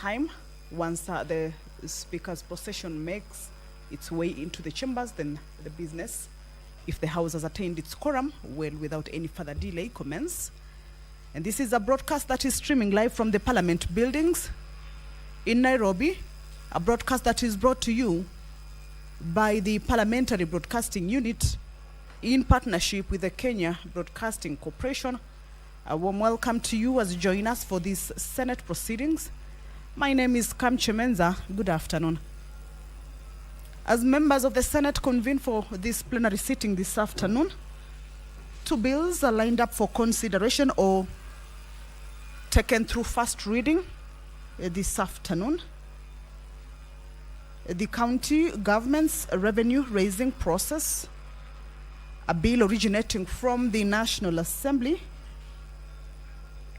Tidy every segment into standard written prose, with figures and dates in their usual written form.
time. Once the Speaker's procession makes its way into the chambers, then the business, if the House has attained its quorum, will without any further delay commence. And this is a broadcast that is streaming live from the Parliament buildings in Nairobi, a broadcast that is brought to you by the Parliamentary Broadcasting Unit in partnership with the Kenya Broadcasting Corporation. A warm welcome to you as you join us for these Senate proceedings. My name is Kamche Menza. Good afternoon. As members of the Senate convene for this plenary sitting this afternoon, two bills are lined up for consideration or taken through first reading this afternoon. The county government's revenue raising process, a bill originating from the National Assembly,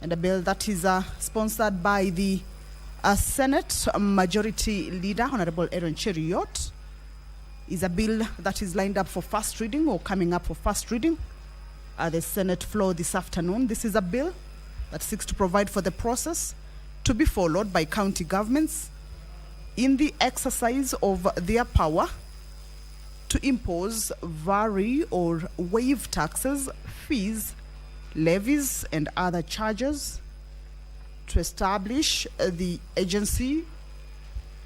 and a bill that is sponsored by the Senate Majority Leader, Honorable Aaron Cheruiyot, is a bill that is lined up for first reading or coming up for first reading at the Senate floor this afternoon. This is a bill that seeks to provide for the process to be followed by county governments in the exercise of their power to impose, vary, or waive taxes, fees, levies, and other charges, to establish the agency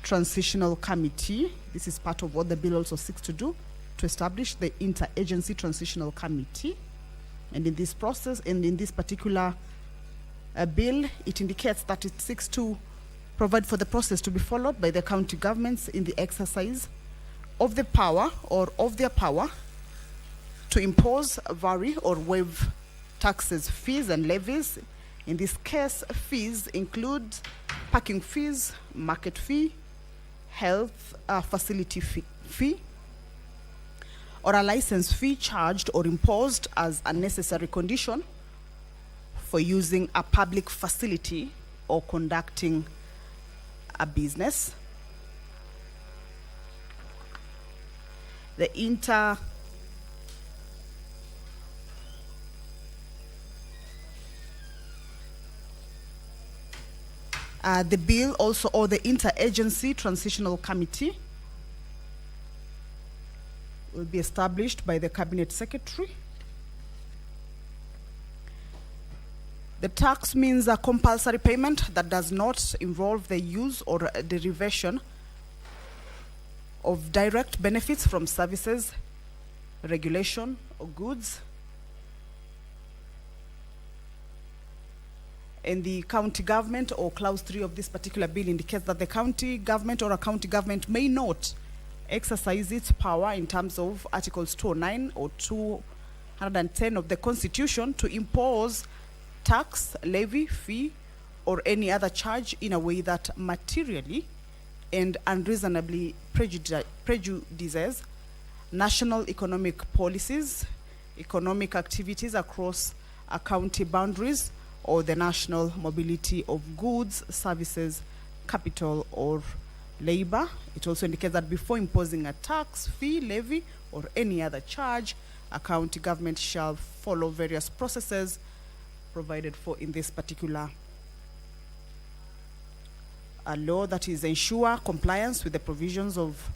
transitional committee. This is part of what the bill also seeks to do, to establish the interagency transitional committee. And in this process, and in this particular bill, it indicates that it seeks to provide for the process to be followed by the county governments in the exercise of the power or of their power to impose, vary, or waive taxes, fees, and levies. In this case, fees include parking fees, market fee, health facility fee, or a license fee charged or imposed as a necessary condition for using a public facility or conducting a business. The bill also, or the interagency transitional committee, will be established by the cabinet secretary. The tax means a compulsory payment that does not involve the use or derivation of direct benefits from services, regulation, or goods. And the county government, or clause 3 of this particular bill, indicates that the county government or a county government may not exercise its power in terms of Articles 209 or 210 of the Constitution to impose tax, levy, fee, or any other charge in a way that materially and unreasonably prejudices national economic policies, economic activities across county boundaries, or the national mobility of goods, services, capital, or labor. It also indicates that before imposing a tax, fee, levy, or any other charge, a county government shall follow various processes provided for in this particular law, that is, ensure compliance with the provisions of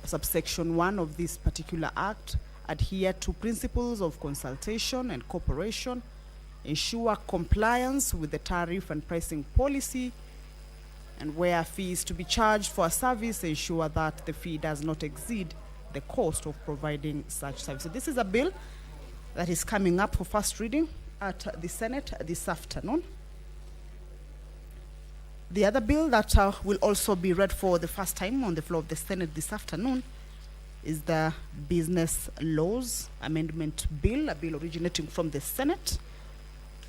subsection 1 of this particular act, adhere to principles of consultation and cooperation, ensure compliance with the tariff and pricing policy, and where a fee is to be charged for a service, ensure that the fee does not exceed the cost of providing such service. So this is a bill that is coming up for first reading at the Senate this afternoon. The other bill that will also be read for the first time on the floor of the Senate this afternoon is the Business Laws Amendment Bill, a bill originating from the Senate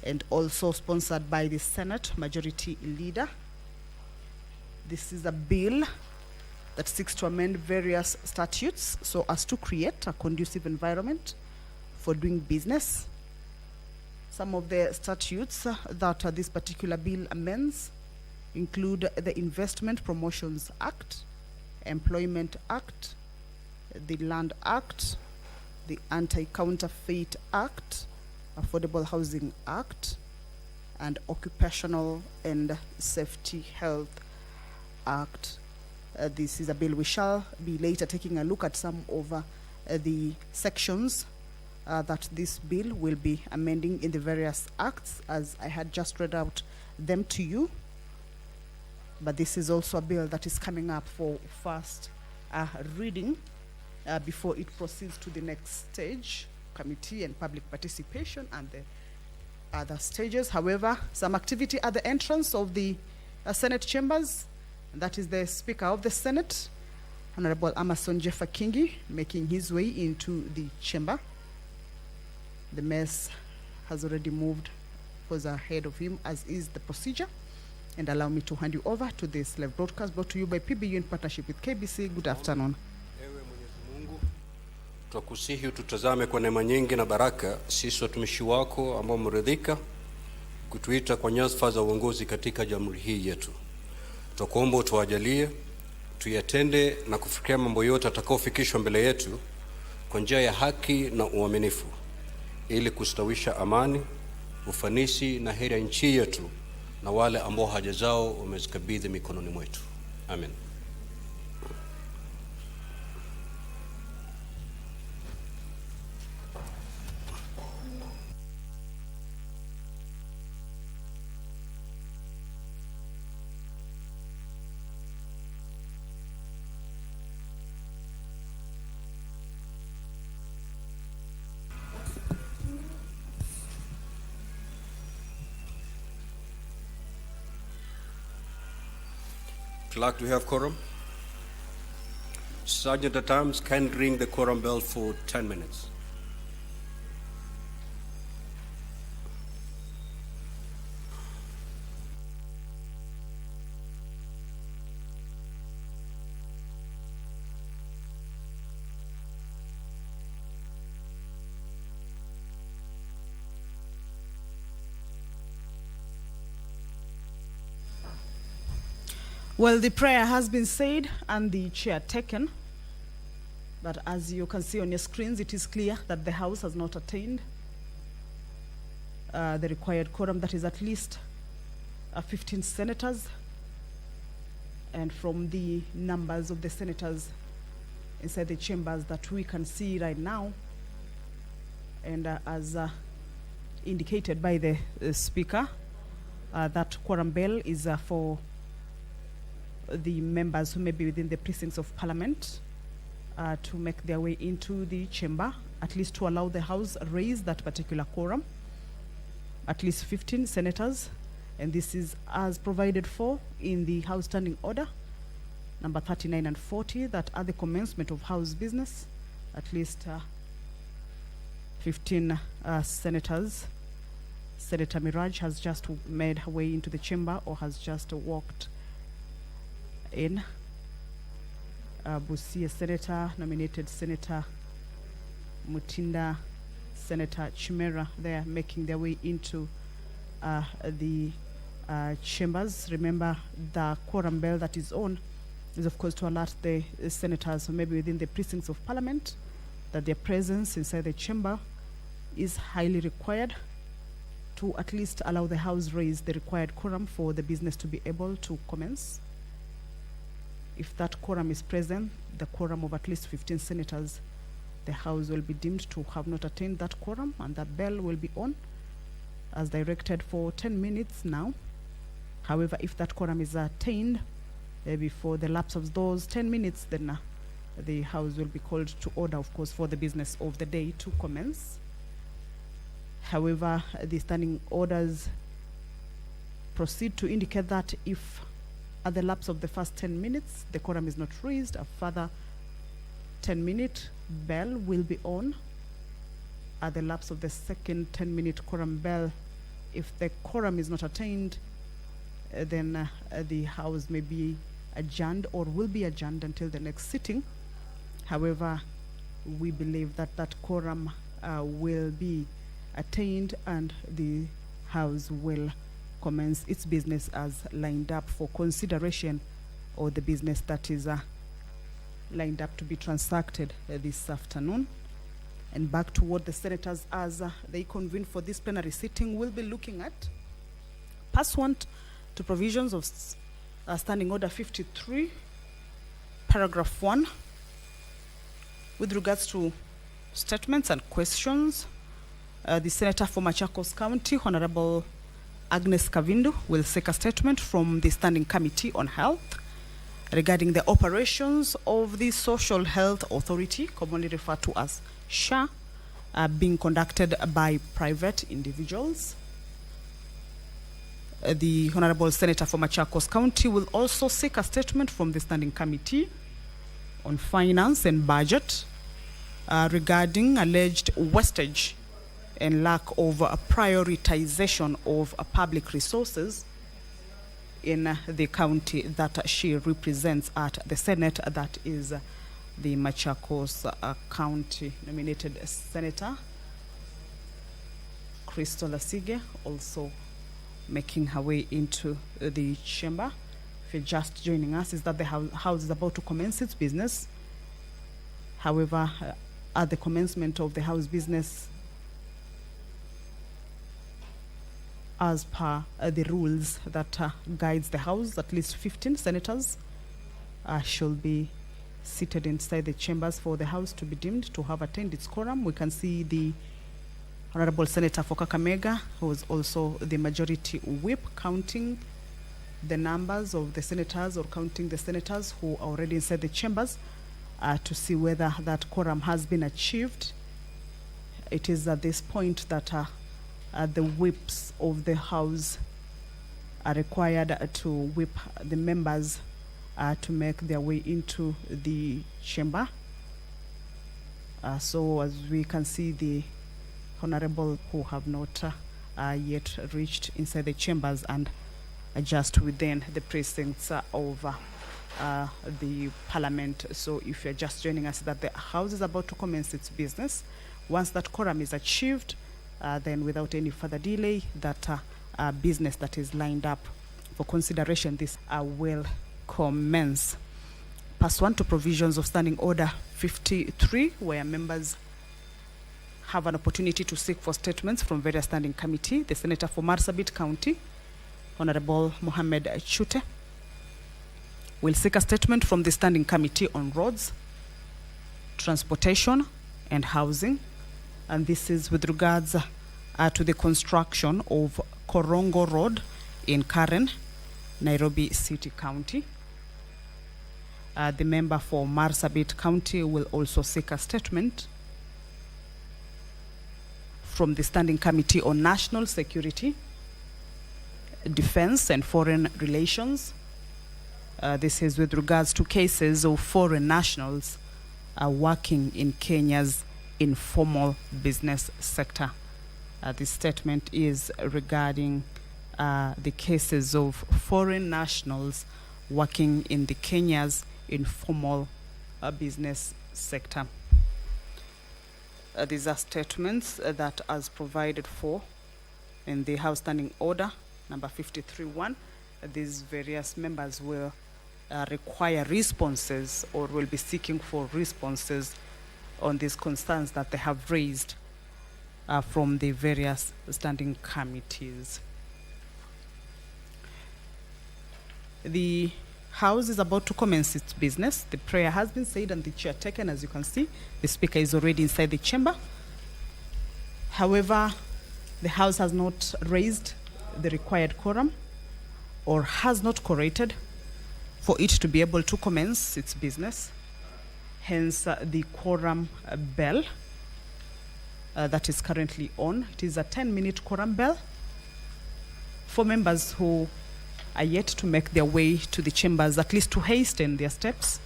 and also sponsored by the Senate Majority Leader. This is a bill that seeks to amend various statutes so as to create a conducive environment for doing business. Some of the statutes that this particular bill amends include the Investment Promotions Act, Employment Act, the Land Act, the Anti-Counterfeit Act, Affordable Housing Act, and Occupational and Safety Health Act. This is a bill. We shall be later taking a look at some of the sections that this bill will be amending in the various acts, as I had just read out them to you. But this is also a bill that is coming up for first reading before it proceeds to the next stage, committee and public participation and the other stages. However, some activity at the entrance of the Senate chambers, and that is the Speaker of the Senate, Honorable Amason Jeffa Kingi, making his way into the chamber. The mess has already moved, was ahead of him, as is the procedure. And allow me to hand you over to this live broadcast brought to you by PBU in partnership with KBC. Good afternoon. Ewe Mwenyezi Mungu, twakusihi ututazame kwa neema nyingi na baraka, sisi watumishi wako ambao mridhika kutuita kwa nyadhifa za uongozi katika jamhuri hii yetu. Twakuomba utuwajalie tuyatende na kufikia mambo yote atakayofikishwa mbele yetu kwa njia ya haki na uaminifu, ili kustawisha amani, ufanisi na heri ya nchi yetu na wale ambao haja zao umezikabidhi mikononi mwetu. Amen. Clerk, do we have quorum? Sergeant at Arms, can ring the quorum bell for 10 minutes. Well, the prayer has been said and the chair taken, but as you can see on your screens, it is clear that the House has not attained the required quorum, that is at least 15 senators. And from the numbers of the senators inside the chambers that we can see right now, and as indicated by the Speaker, that quorum bell is for the members who may be within the precincts of Parliament to make their way into the chamber, at least to allow the House raise that particular quorum, at least 15 senators, and this is as provided for in the House Standing Order number 39 and 40, that at the commencement of House business, at least 15 senators. Senator Miraj has just made her way into the chamber or has just walked in. Busia Senator, nominated Senator Mutinda, Senator Chimera, they are making their way into the chambers. Remember, the quorum bell that is on is of course to alert the senators who may be within the precincts of Parliament that their presence inside the chamber is highly required to at least allow the House raise the required quorum for the business to be able to commence. If that quorum is present, the quorum of at least 15 senators, the House will be deemed to have not attained that quorum, and that bell will be on as directed for 10 minutes now. However, if that quorum is attained before the lapse of those 10 minutes, then the House will be called to order, of course, for the business of the day to commence. However, the standing orders proceed to indicate that if at the lapse of the first 10 minutes, the quorum is not raised, a further 10-minute bell will be on. At the lapse of the second 10-minute quorum bell, if the quorum is not attained, then the House may be adjourned or will be adjourned until the next sitting. However, we believe that that quorum will be attained and the House will commence its business as lined up for consideration, or the business that is lined up to be transacted this afternoon. And back to what the senators, as they convene for this plenary sitting, will be looking at. Pursuant to provisions of Standing Order 53, paragraph 1, with regards to statements and questions, the Senator for Machakos County, Honorable Agnes Kavindu, will seek a statement from the Standing Committee on Health regarding the operations of the Social Health Authority, commonly referred to as SHA, being conducted by private individuals. The Honorable Senator for Machakos County will also seek a statement from the Standing Committee on Finance and Budget regarding alleged wastage and lack of prioritization of public resources in the county that she represents at the Senate, that is the Machakos County nominated Senator Crystal Asige, also making her way into the chamber. If you're just joining us, is that the House is about to commence its business. However, at the commencement of the House business, as per the rules that guides the House, at least 15 senators should be seated inside the chambers for the House to be deemed to have attained its quorum. We can see the Honorable Senator for Kakamega, who is also the majority whip, counting the numbers of the senators or counting the senators who are already inside the chambers to see whether that quorum has been achieved. It is at this point that the whips of the House are required to whip the members to make their way into the chamber. So as we can see, the honorable who have not yet reached inside the chambers and just within the precincts of the parliament. So if you're just joining us, that the House is about to commence its business. Once that quorum is achieved, then without any further delay, that business that is lined up for consideration, this will commence. Pursuant to provisions of Standing Order 53, where members have an opportunity to seek for statements from various standing committee, the Senator for Marsabit County, Honorable Mohammed Chute, will seek a statement from the Standing Committee on Roads, Transportation and Housing, and this is with regards to the construction of Korongo Road in Karen, Nairobi City County. The member for Marsabit County will also seek a statement from the Standing Committee on National Security, Defense and Foreign Relations. This is with regards to cases of foreign nationals working in Kenya's informal business sector. This statement is regarding the cases of foreign nationals working in the Kenya's informal business sector. These are statements that, as provided for in the House Standing Order number 53.1, these various members will require responses or will be seeking for responses on these concerns that they have raised from the various standing committees. The House is about to commence its business. The prayer has been said and the chair taken. As you can see, the speaker is already inside the chamber. However, the House has not raised the required quorum or has not quorated for it to be able to commence its business. Hence, the quorum bell that is currently on. It is a 10-minute quorum bell for members who are yet to make their way to the chambers, at least to hasten their steps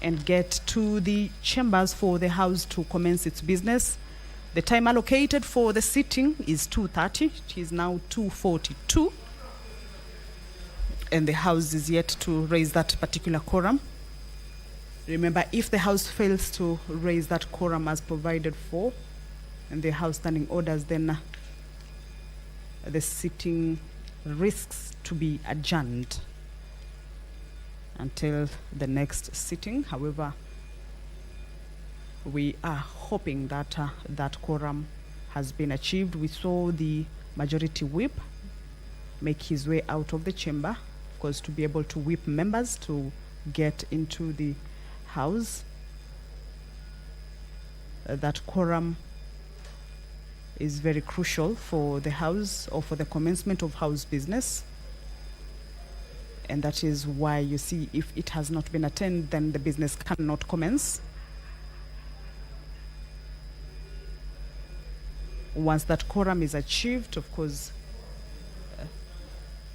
and get to the chambers for the House to commence its business. The time allocated for the sitting is 2:30. It is now 2:42. And the House is yet to raise that particular quorum. Remember, if the House fails to raise that quorum as provided for in the House Standing Orders, then the sitting risks to be adjourned until the next sitting. However, we are hoping that that quorum has been achieved. We saw the majority whip make his way out of the chamber, because to be able to whip members to get into the house. That quorum is very crucial for the house or for the commencement of house business. And that is why you see, if it has not been attained, then the business cannot commence. Once that quorum is achieved, of course,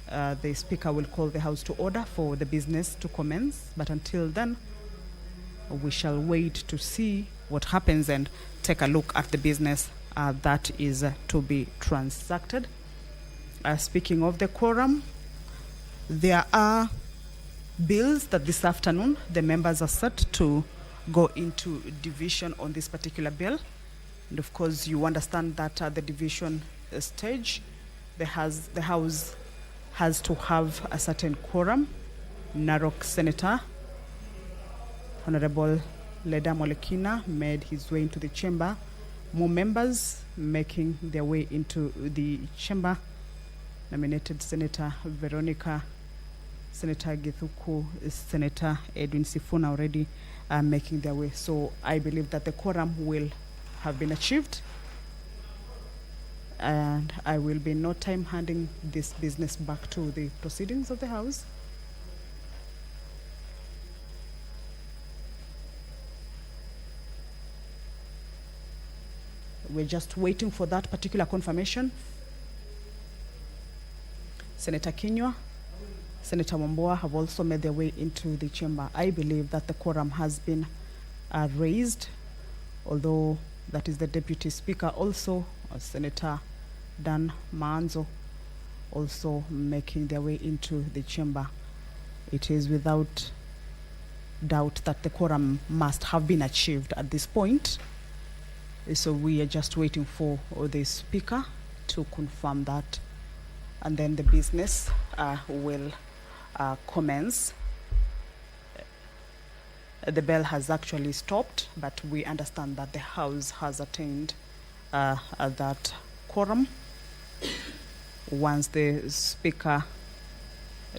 the speaker will call the house to order for the business to commence. But until then, we shall wait to see what happens and take a look at the business that is to be transacted. Speaking of the quorum, there are bills that this afternoon the members are set to go into division on this particular bill. And of course, you understand that at the division stage, the House has to have a certain quorum. Narok Senator Honorable Leda Molekina made his way into the chamber. More members making their way into the chamber. Nominated Senator Veronica, Senator Githuku, Senator Edwin Sifuna already making their way. So I believe that the quorum will have been achieved. And I will be in no time handing this business back to the proceedings of the House. We're just waiting for that particular confirmation. Senator Kinyua, Senator Wamboa have also made their way into the chamber. I believe that the quorum has been raised, although that is the Deputy Speaker also, Senator Dan Manzo, also making their way into the chamber. It is without doubt that the quorum must have been achieved at this point. So we are just waiting for the Speaker to confirm that, and then the business will commence. The bell has actually stopped, but we understand that the House has attained that quorum. Once the Speaker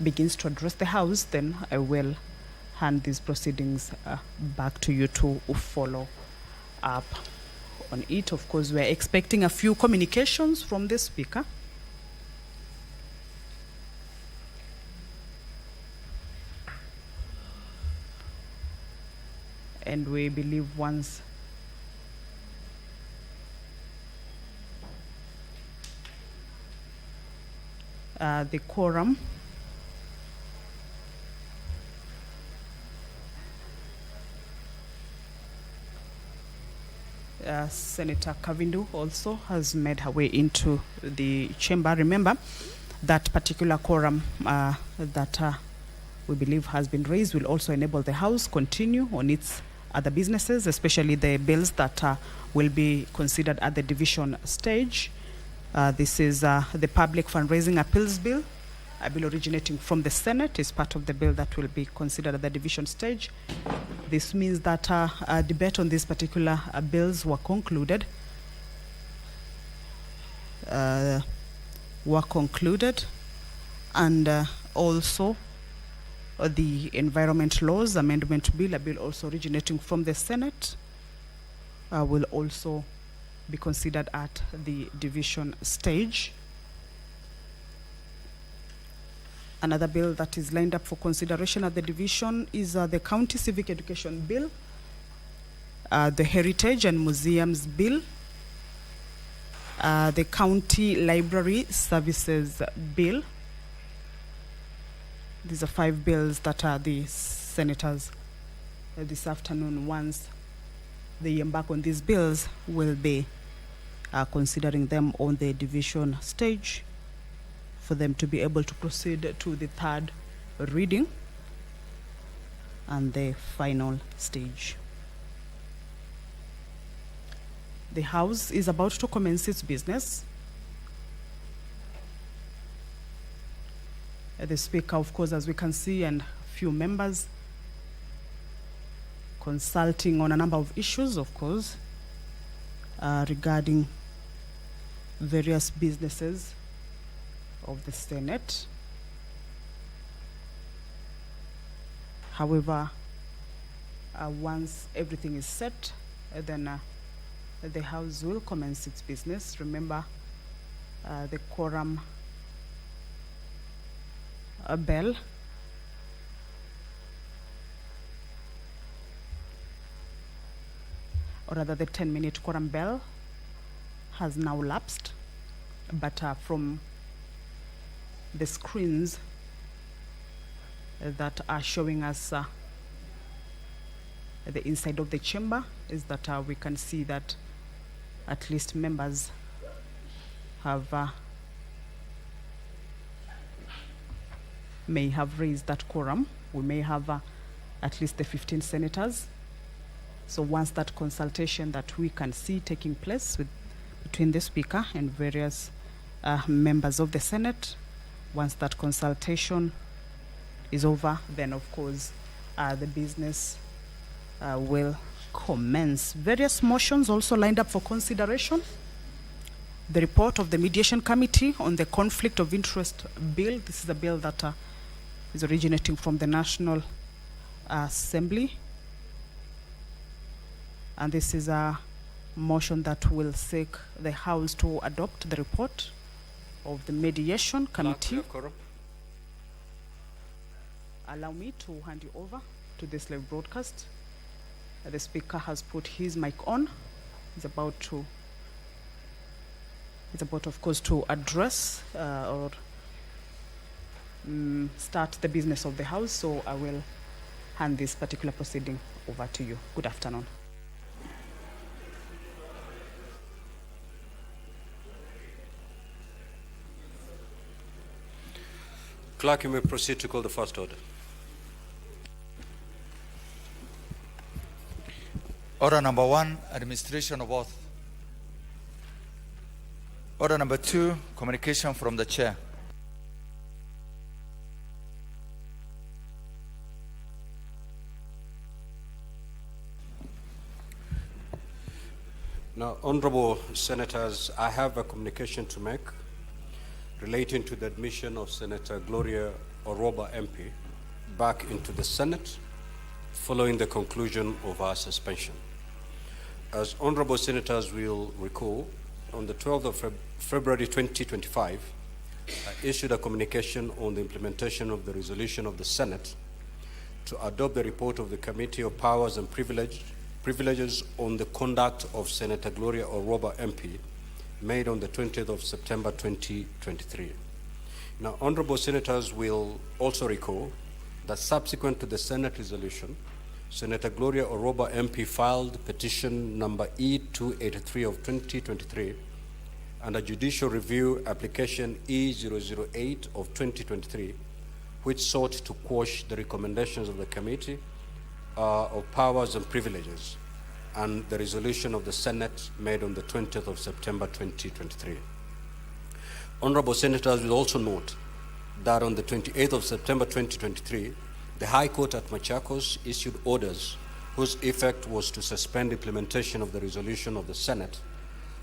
begins to address the House, then I will hand these proceedings back to you to follow up on it. Of course, we're expecting a few communications from the Speaker. And we believe once the quorum Senator Kavindu also has made her way into the chamber. Remember, that particular quorum that we believe has been raised will also enable the House continue on its other businesses, especially the bills that will be considered at the division stage. This is the Public Fundraising Appeals Bill, a bill originating from the Senate, is part of the bill that will be considered at the division stage. This means that a debate on these particular bills were concluded. And also the Environment Laws Amendment Bill, a bill also originating from the Senate, will also be considered at the division stage. Another bill that is lined up for consideration at the division is the County Civic Education Bill, the Heritage and Museums Bill, the County Library Services Bill. These are 5 bills that the senators this afternoon, once they embark on these bills, will be considering them on the division stage for them to be able to proceed to the 3rd reading and the final stage. The House is about to commence its business. The Speaker, of course, as we can see, and a few members consulting on a number of issues, of course, regarding various businesses of the Senate. However, once everything is set, then the House will commence its business. Remember, the quorum bell or rather the 10-minute quorum bell has now lapsed, but from the screens that are showing us the inside of the chamber is that we can see that at least members have may have raised that quorum. We may have at least the 15 senators. So once that consultation that we can see taking place between the Speaker and various members of the Senate, once that consultation is over, then of course the business will commence. Various motions also lined up for consideration. The report of the Mediation Committee on the Conflict of Interest Bill. This is a bill that is originating from the National Assembly. And this is a motion that will seek the House to adopt the report of the Mediation Committee. Allow me to hand you over to this live broadcast. The Speaker has put his mic on. He's about, of course, to address or start the business of the House. So I will hand this particular proceeding over to you. Good afternoon. Clerk, you may proceed to call the first order. Order number 1, administration of oath. Order number 2, communication from the chair. Now, honorable senators, I have a communication to make relating to the admission of Senator Gloria Orwoba MP back into the Senate following the conclusion of our suspension. As honorable senators will recall, on the 12th of February 2025, I issued a communication on the implementation of the resolution of the Senate to adopt the report of the Committee of Powers and Privileges on the conduct of Senator Gloria Orwoba MP made on the 20th of September 2023. Now, honorable senators will also recall that subsequent to the Senate resolution, Senator Gloria Orwoba MP filed petition number E283 of 2023 and a judicial review application E008 of 2023, which sought to quash the recommendations of the Committee of Powers and Privileges and the resolution of the Senate made on the 20th of September 2023. Honorable senators will also note that on the 28th of September 2023, the High Court at Machakos issued orders whose effect was to suspend implementation of the resolution of the Senate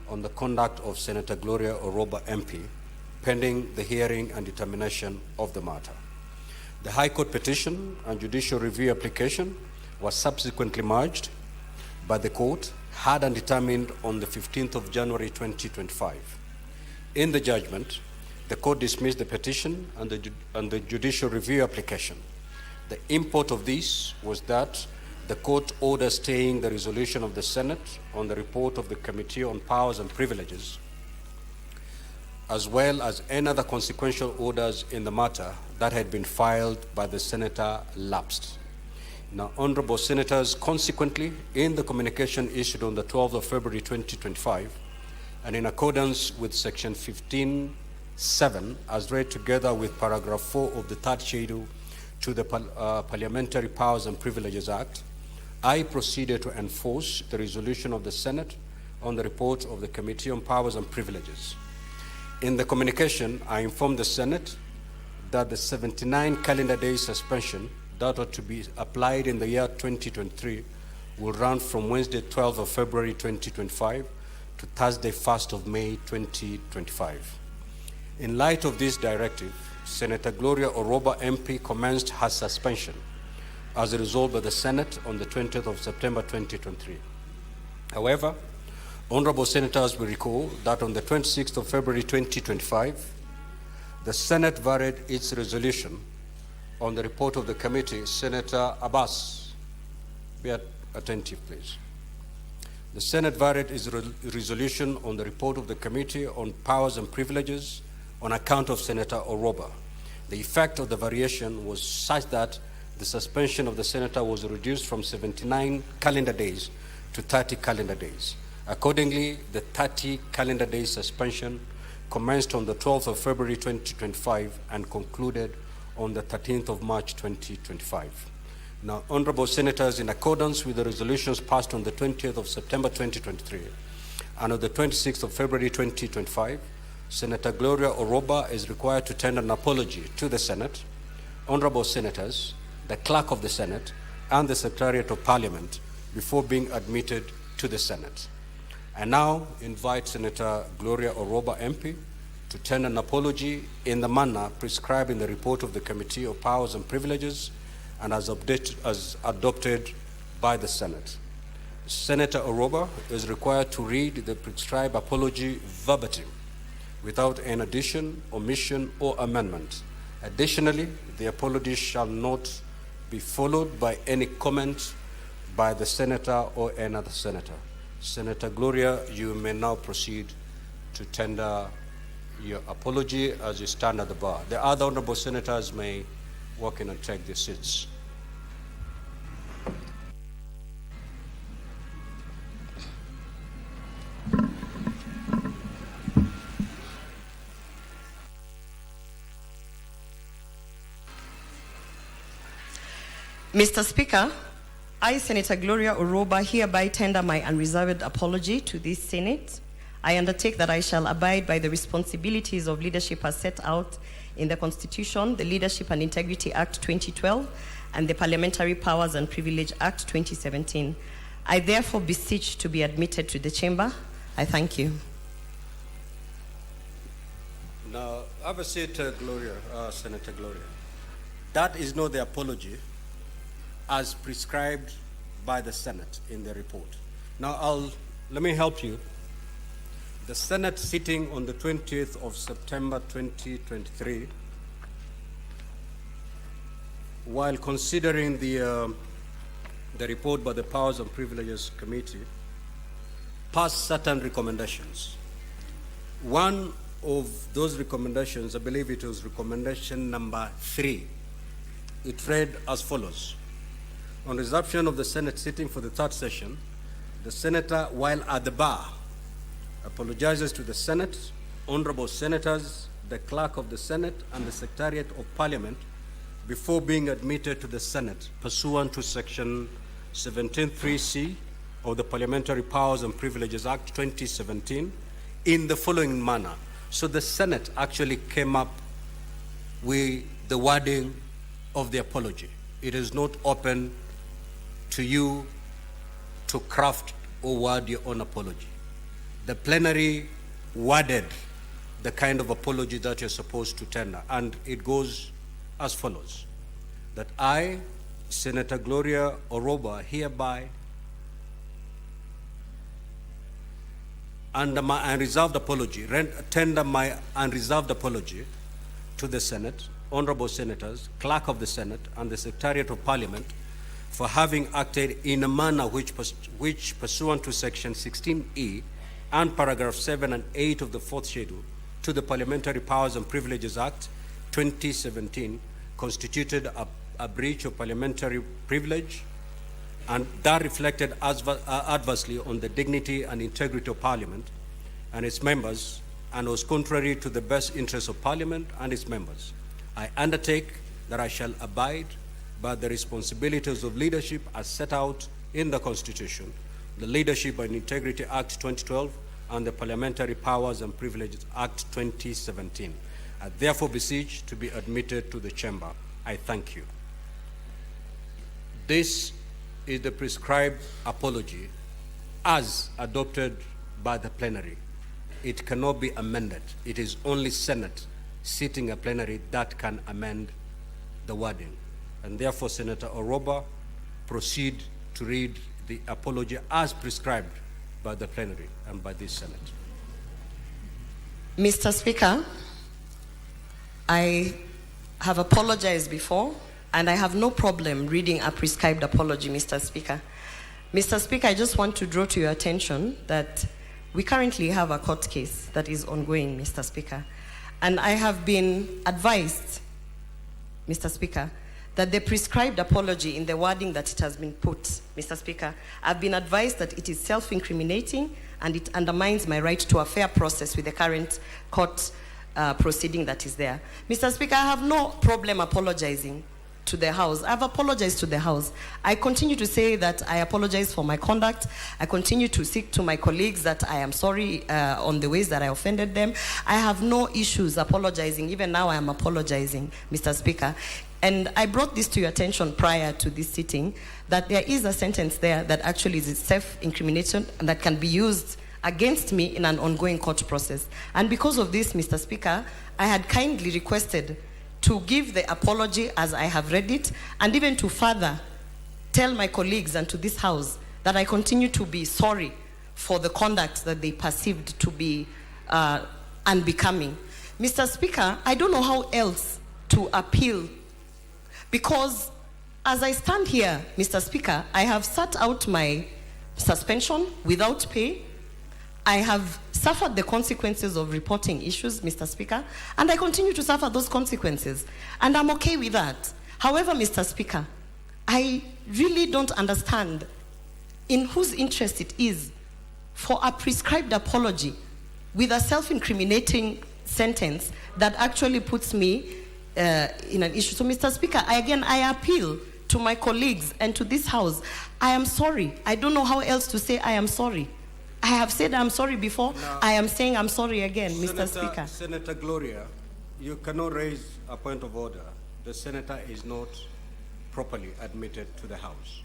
on the conduct of Senator Gloria Orwoba MP, pending the hearing and determination of the matter. The High Court petition and judicial review application was subsequently merged by the court, had and determined on the 15th of January 2025. In the judgment, the court dismissed the petition and the judicial review application. The import of this was that the court ordered staying the resolution of the Senate on the report of the Committee on Powers and Privileges, as well as any other consequential orders in the matter that had been filed by the senator lapsed. Now, honorable senators, consequently, in the communication issued on the 12th of February 2025, and in accordance with section 15(7), as read together with paragraph 4 of the third schedule to the Parliamentary Powers and Privileges Act, I proceeded to enforce the resolution of the Senate on the report of the Committee on Powers and Privileges. In the communication, I informed the Senate that the 79 calendar day suspension that ought to be applied in the year 2023 will run from Wednesday 12th of February 2025 to Thursday 1st of May 2025. In light of this directive, Senator Gloria Orwoba MP commenced her suspension as resolved by the Senate on the 20th of September 2023. However, honorable senators will recall that on the 26th of February 2025, the Senate varied its resolution on the report of the committee. Senator Abbas, be attentive, please. The Senate varied its resolution on the report of the Committee on Powers and Privileges on account of Senator Orwoba. The effect of the variation was such that the suspension of the senator was reduced from 79 calendar days to 30 calendar days. Accordingly, the 30 calendar days suspension commenced on the 12th of February 2025 and concluded on the 13th of March 2025. Now, honorable senators, in accordance with the resolutions passed on the 20th of September 2023 and on the 26th of February 2025, Senator Gloria Orwoba is required to tender an apology to the Senate, honorable senators, the Clerk of the Senate, and the Secretariat of Parliament before being admitted to the Senate. I now invite Senator Gloria Orwoba MP to tender an apology in the manner prescribed in the report of the Committee of Powers and Privileges and as adopted by the Senate. Senator Orwoba is required to read the prescribed apology verbatim, without any addition, omission, or amendment. Additionally, the apology shall not be followed by any comment by the senator or another senator. Senator Gloria, you may now proceed to tender your apology as you stand at the bar. The other honorable senators may walk in and take their seats. Mr. Speaker, I, Senator Gloria Orwoba, hereby tender my unreserved apology to this Senate. I undertake that I shall abide by the responsibilities of leadership as set out in the Constitution, the Leadership and Integrity Act 2012, and the Parliamentary Powers and Privilege Act 2017. I therefore beseech to be admitted to the chamber. I thank you. Now, have a seat, Gloria, Senator Gloria. That is not the apology as prescribed by the Senate in the report. Now, let me help you. The Senate sitting on the 20th of September 2023, while considering the report by the Powers and Privileges Committee, passed certain recommendations. One of those recommendations, I believe it was recommendation number 3. It read as follows. On resumption of the Senate sitting for the third session, the senator, while at the bar, apologizes to the Senate, honorable senators, the Clerk of the Senate, and the Secretariat of Parliament before being admitted to the Senate pursuant to Section 17(3)(c) of the Parliamentary Powers and Privileges Act 2017 in the following manner. So the Senate actually came up with the wording of the apology. It is not open to you to craft or word your own apology. The plenary worded the kind of apology that you're supposed to tender, and it goes as follows. That I, Senator Gloria Orwoba, hereby, under my unreserved apology, tender my unreserved apology to the Senate, honorable senators, Clerk of the Senate, and the Secretariat of Parliament for having acted in a manner which pursuant to Section 16E and paragraph 7 and 8 of the 4th schedule to the Parliamentary Powers and Privileges Act 2017 constituted a breach of parliamentary privilege, and that reflected adversely on the dignity and integrity of Parliament and its members, and was contrary to the best interests of Parliament and its members. I undertake that I shall abide by the responsibilities of leadership as set out in the Constitution, the Leadership and Integrity Act 2012, and the Parliamentary Powers and Privileges Act 2017. I therefore beseech to be admitted to the chamber. I thank you. This is the prescribed apology as adopted by the plenary. It cannot be amended. It is only Senate sitting a plenary that can amend the wording. And therefore, Senator Orwoba, proceed to read the apology as prescribed by the plenary and by this Senate. Mr. Speaker, I have apologized before, and I have no problem reading a prescribed apology, Mr. Speaker. Mr. Speaker, I just want to draw to your attention that we currently have a court case that is ongoing, Mr. Speaker. And I have been advised, Mr. Speaker, that the prescribed apology in the wording that it has been put, Mr. Speaker, I've been advised that it is self-incriminating and it undermines my right to a fair process with the current court proceeding that is there. Mr. Speaker, I have no problem apologizing to the House. I've apologized to the House. I continue to say that I apologize for my conduct. I continue to seek to my colleagues that I am sorry on the ways that I offended them. I have no issues apologizing. Even now I am apologizing, Mr. Speaker. And I brought this to your attention prior to this sitting, that there is a sentence there that actually is self-incrimination and that can be used against me in an ongoing court process. And because of this, Mr. Speaker, I had kindly requested to give the apology as I have read it, and even to further tell my colleagues and to this House that I continue to be sorry for the conduct that they perceived to be unbecoming. Mr. Speaker, I don't know how else to appeal, because as I stand here, Mr. Speaker, I have sat out my suspension without pay. I have suffered the consequences of reporting issues, Mr. Speaker, and I continue to suffer those consequences, and I'm okay with that. However, Mr. Speaker, I really don't understand in whose interest it is for a prescribed apology with a self-incriminating sentence that actually puts me in an issue. So, Mr. Speaker, I appeal to my colleagues and to this House. I am sorry. I don't know how else to say I am sorry. I have said I'm sorry before. Now, I am saying I'm sorry again, Mr. Speaker. Senator Gloria, you cannot raise a point of order. The senator is not properly admitted to the House.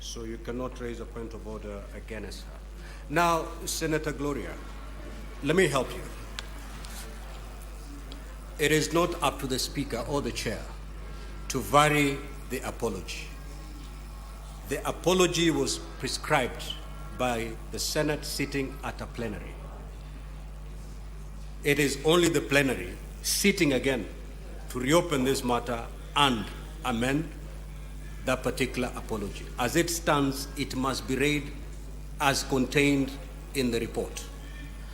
So you cannot raise a point of order against her. Now, Senator Gloria, let me help you. It is not up to the Speaker or the Chair to vary the apology. The apology was prescribed by the Senate sitting at a plenary. It is only the plenary sitting again to reopen this matter and amend that particular apology. As it stands, it must be read as contained in the report.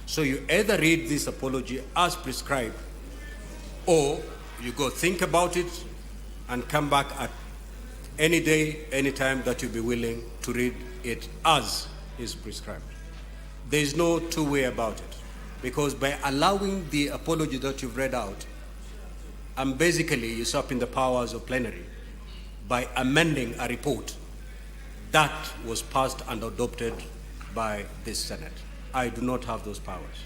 So you either read this apology as prescribed, or you go think about it and come back at any day, any time that you be willing to read it as is prescribed. There is no two-way about it, because by allowing the apology that you've read out, I'm basically usurping the powers of plenary by amending a report that was passed and adopted by this Senate. I do not have those powers.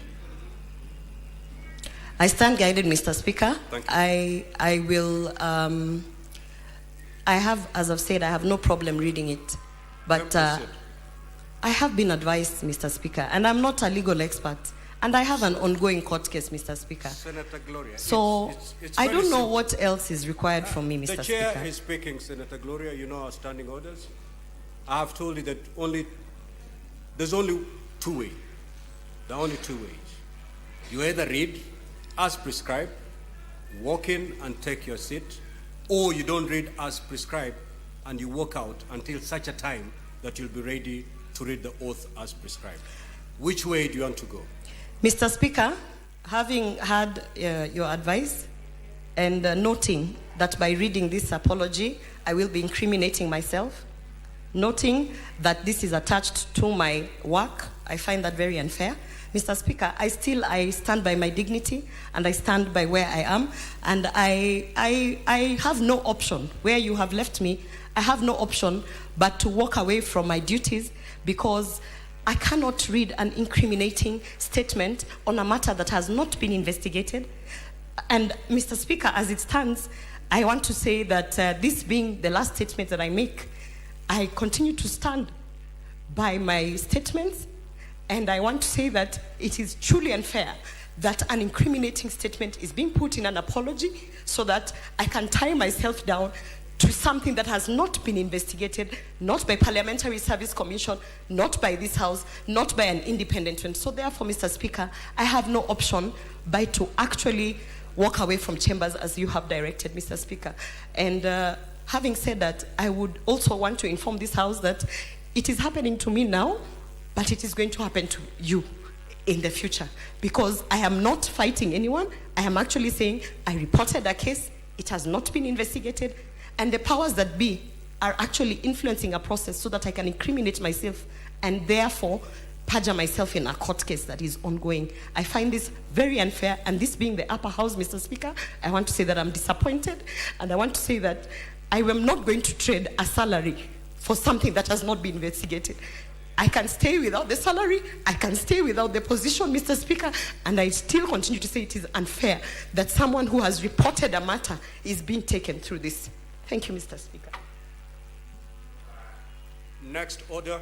I stand guided, Mr. Speaker. Thank you. I will, I have, as I've said, I have no problem reading it, but I have been advised, Mr. Speaker, and I'm not a legal expert, and I have an ongoing court case, Mr. Speaker. Senator Gloria, so it's I don't know simple. what else is required from me, Mr. The Speaker. Chair is speaking, Senator Gloria. You know our standing orders. I have told you that there's only two ways. There are only two ways. You either read as prescribed, walk in and take your seat, or you don't read as prescribed and you walk out until such a time that you'll be ready to read the oath as prescribed. Which way do you want to go? Mr. Speaker, having had your advice and noting that by reading this apology, I will be incriminating myself, noting that this is attached to my work, I find that very unfair. Mr. Speaker, I stand by my dignity and I stand by where I am, and I have no option. Where you have left me, I have no option but to walk away from my duties, because I cannot read an incriminating statement on a matter that has not been investigated. And Mr. Speaker, as it stands, I want to say that this being the last statement that I make, I continue to stand by my statements, and I want to say that it is truly unfair that an incriminating statement is being put in an apology so that I can tie myself down to something that has not been investigated, not by Parliamentary Service Commission, not by this House, not by an independent one. So therefore, Mr. Speaker, I have no option but to actually walk away from chambers as you have directed, Mr. Speaker. And having said that, I would also want to inform this House that it is happening to me now, but it is going to happen to you in the future, because I am not fighting anyone. I am actually saying I reported a case, it has not been investigated, and the powers that be are actually influencing a process so that I can incriminate myself and therefore perjure myself in a court case that is ongoing. I find this very unfair, and this being the upper house, Mr. Speaker, I want to say that I'm disappointed, and I want to say that I am not going to trade a salary for something that has not been investigated. I can stay without the salary, I can stay without the position, Mr. Speaker, and I still continue to say it is unfair that someone who has reported a matter is being taken through this. Thank you, Mr. Speaker. Next order.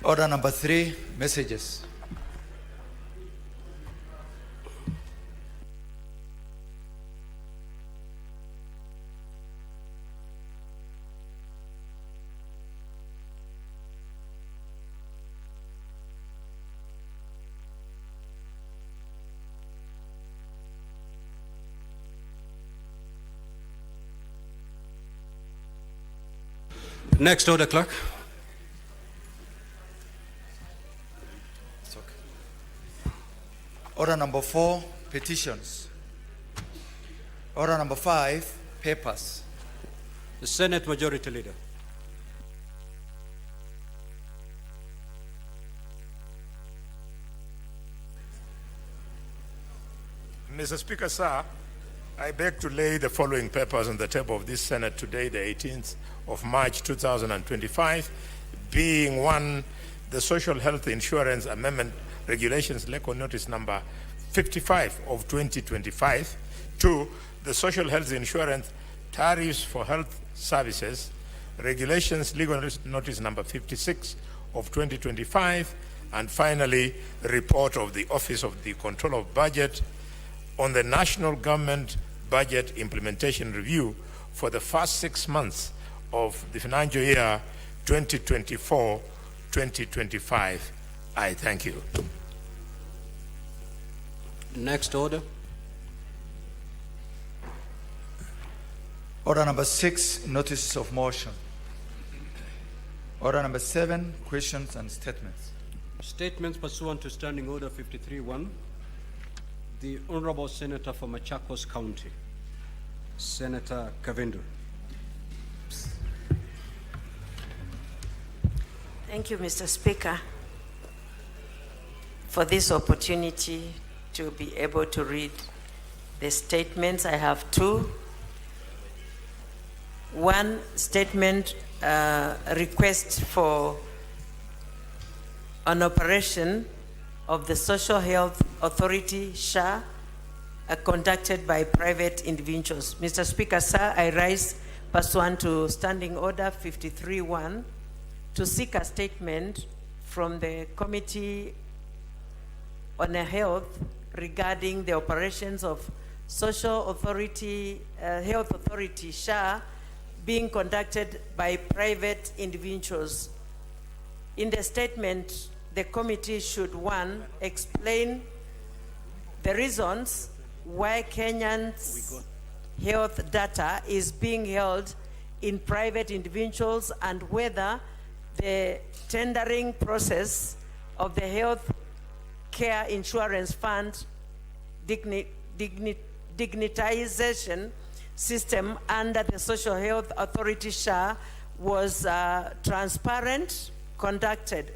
Order number 3, messages. Next order, clerk. It's okay. Order number 4, petitions. Order number 5, papers. The Senate Majority Leader. Mr. Speaker, sir, I beg to lay the following papers on the table of this Senate today, the 18th of March 2025, being 1, the Social Health Insurance Amendment Regulations, LECO Notice number 55 of 2025, 2, the Social Health Insurance Tariffs for Health Services, Regulations, Legal Notice number 56 of 2025, and finally, the report of the Office of the Control of Budget on the National Government Budget Implementation Review for the first 6 months of the financial year 2024-2025. I thank you. Next order. Order number 6, notices of motion. Order number 7, questions and statements. Statements pursuant to Standing Order 53-1. The Honorable Senator for Machakos County, Senator Kavindu. Thank you, Mr. Speaker, for this opportunity to be able to read the statements. I have 2. One statement, request for an operation of the Social Health Authority, SHA, conducted by private individuals. Mr. Speaker, sir, I rise pursuant to Standing Order 53-1 to seek a statement from the Committee on Health regarding the operations of Social Authority, Health Authority, SHA, being conducted by private individuals. In the statement, the committee should, 1, explain the reasons why Kenyans' health data is being held in private individuals and whether the tendering process of the Health Care Insurance Fund dignitization system under the Social Health Authority SHA was transparently conducted,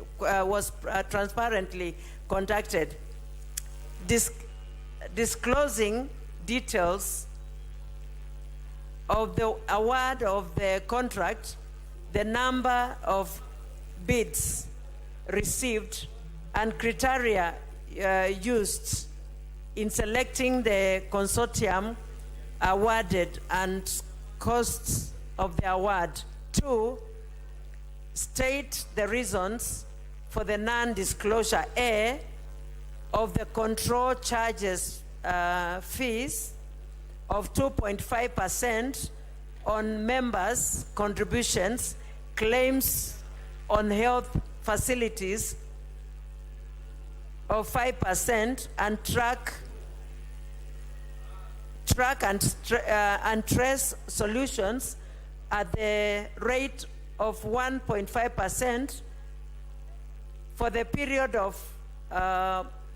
disclosing details of the award of the contract, the number of bids received, and criteria used in selecting the consortium awarded and costs of the award. 2, state the reasons for the non-disclosure A of the control charges fees of 2.5% on members' contributions, claims on health facilities of 5%, and track and trace solutions at the rate of 1.5% for the period of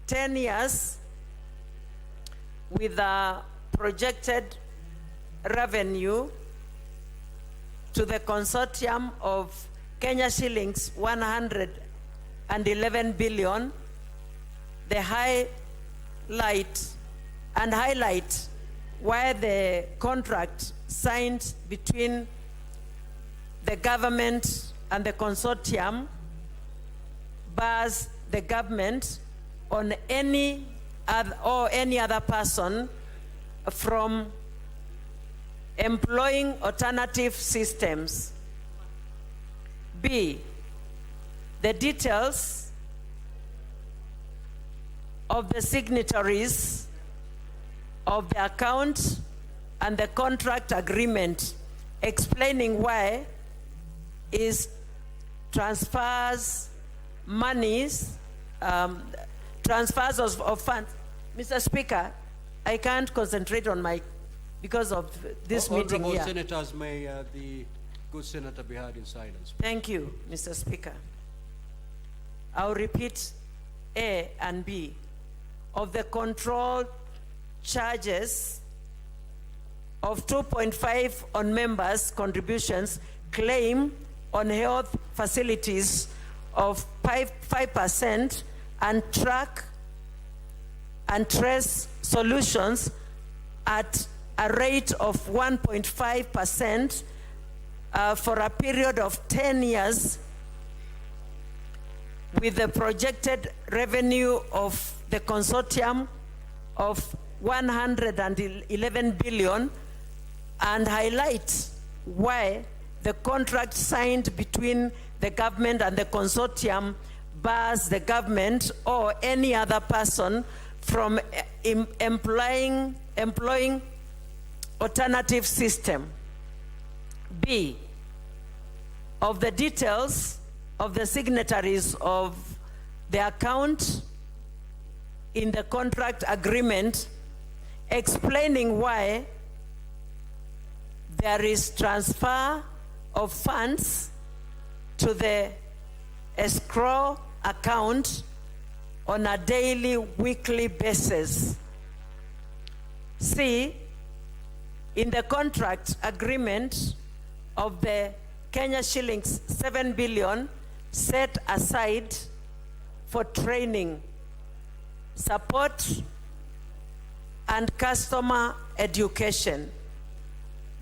10 years, with a projected revenue to the consortium of Kenya shillings 111 billion. The highlight why the contract signed between the government and the consortium bars the government on any other person from employing alternative systems. B, the details of the signatories of the account and the contract agreement explaining why is transfers of funds. Mr. Speaker, I can't concentrate on my, because of this meeting here. Senators, may the good senator be heard in silence. Thank you, Mr. Speaker. I'll repeat A and B. Of the control charges of 2.5 on members' contributions, claim on health facilities of 5%, and track and trace solutions at a rate of 1.5% for a period of 10 years, with the projected revenue of the consortium of 111 billion, and highlight why the contract signed between the government and the consortium bars the government or any other person from employing alternative system. B, of the details of the signatories of the account in the contract agreement explaining why there is transfer of funds to the escrow account on a daily, weekly basis. C, in the contract agreement of the Kenya shillings 7 billion set aside for training, support, and customer education.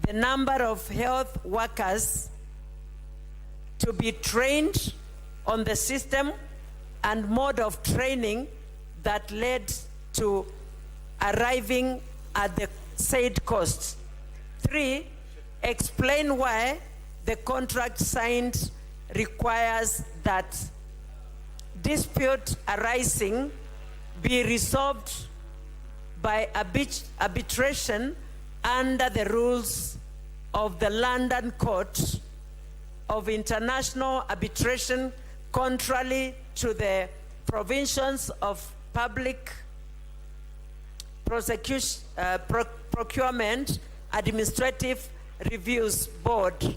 The number of health workers to be trained on the system and mode of training that led to arriving at the said cost. 3, explain why the contract signed requires that dispute arising be resolved by arbitration under the rules of the London Court of International Arbitration, contrary to the provisions of Public Procurement Administrative Reviews Board,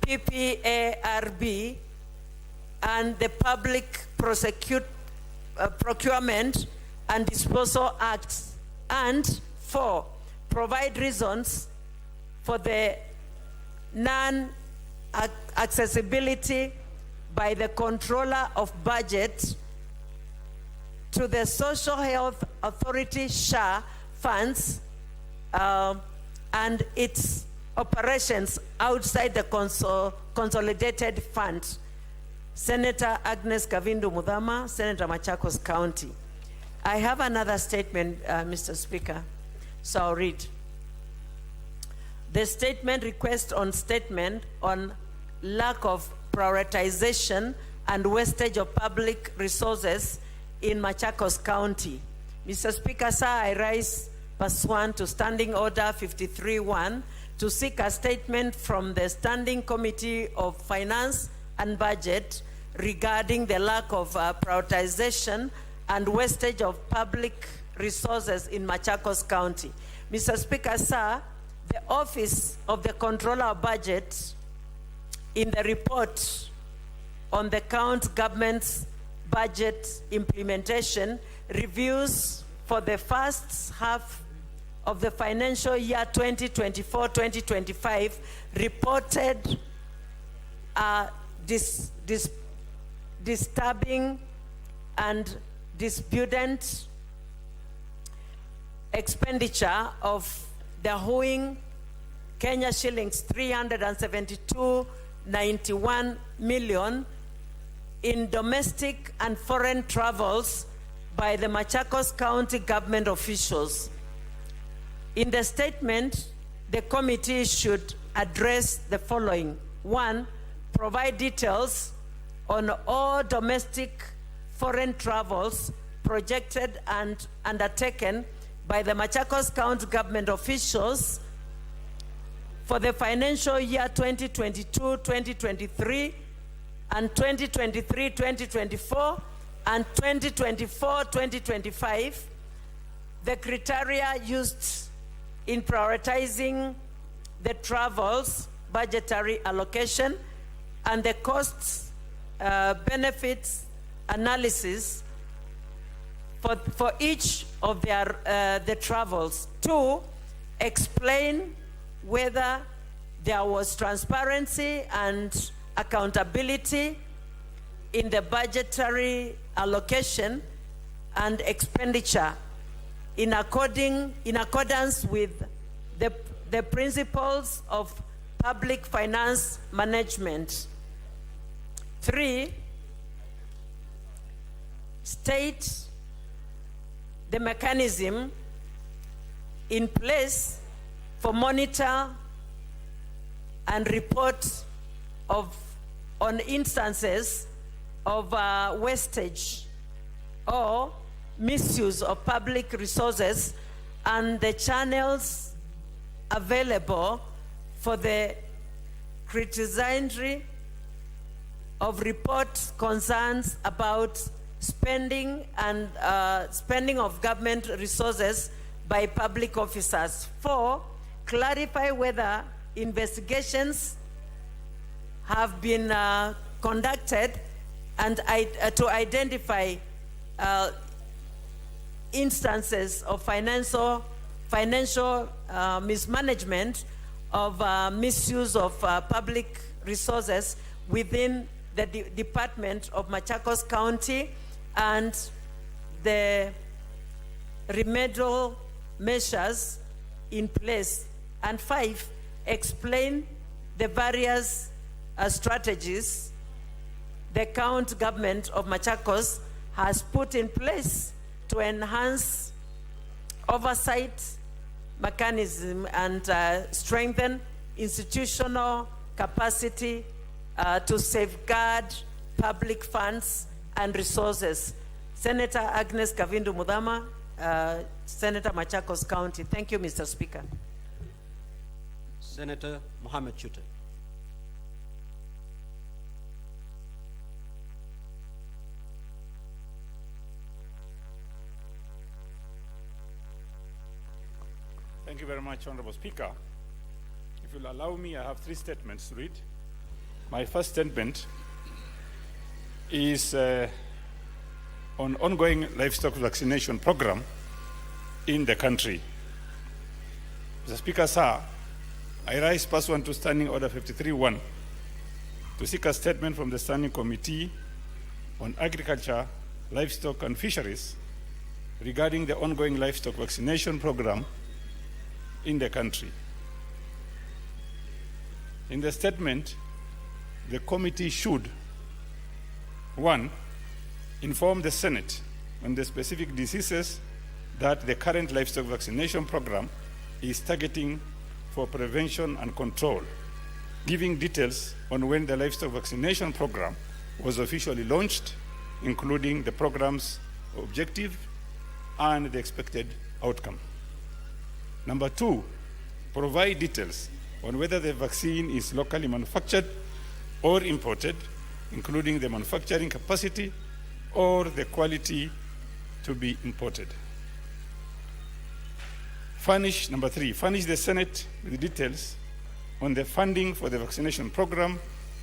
PPARB, and the Public Procurement and Disposal Act. And 4, provide reasons for the non-accessibility by the Controller of Budget to the Social Health Authority SHA funds and its operations outside the consolidated fund. Senator Agnes Kavindu Mudhama, Senator Machakos County. I have another statement, Mr. Speaker, so I'll read. The statement request on statement on lack of prioritization and wastage of public resources in Machakos County. Mr. Speaker, sir, I rise pursuant to Standing Order 53-1 to seek a statement from the Standing Committee of Finance and Budget regarding the lack of prioritization and wastage of public resources in Machakos County. Mr. Speaker, sir, the Office of the Controller of Budget in the report on the county government's budget implementation reviews for the first half of the financial year 2024-2025 reported disturbing and disputant expenditure of the hoeing Kenya shillings 372.91 million in domestic and foreign travels by the Machakos County government officials. In the statement, the committee should address the following. 1, provide details on all domestic foreign travels projected and undertaken by the Machakos County government officials for the financial year 2022-2023 and 2023-2024 and 2024-2025, the criteria used in prioritizing the travels budgetary allocation and the costs benefits analysis for each of the travels. 2, explain whether there was transparency and accountability in the budgetary allocation and expenditure in accordance with the principles of public finance management. 3, state the mechanism in place for monitor and report on instances of wastage or misuse of public resources and the channels available for the criticizing of report concerns about spending and spending of government resources by public officers. 4, clarify whether investigations have been conducted and to identify instances of financial mismanagement of misuse of public resources within the Department of Machakos County and the remedial measures in place. And 5, explain the various strategies the county government of Machakos has put in place to enhance oversight mechanism and strengthen institutional capacity to safeguard public funds and resources. Senator Agnes Kavindu Mudhama, Senator Machakos County. Thank you, Mr. Speaker. Senator Mohammed Chute. Thank you very much, Honorable Speaker. If you'll allow me, I have 3 statements to read. My first statement is on ongoing livestock vaccination program in the country. Mr. Speaker, sir, I rise pursuant to Standing Order 53-1 to seek a statement from the Standing Committee on Agriculture, Livestock and Fisheries regarding the ongoing livestock vaccination program in the country. In the statement, the committee should, 1, inform the Senate on the specific diseases that the current livestock vaccination program is targeting for prevention and control, giving details on when the livestock vaccination program was officially launched, including the program's objective and the expected outcome. Number 2, provide details on whether the vaccine is locally manufactured or imported, including the manufacturing capacity or the quality to be imported. Number 3, furnish the Senate with details on the funding for the vaccination program,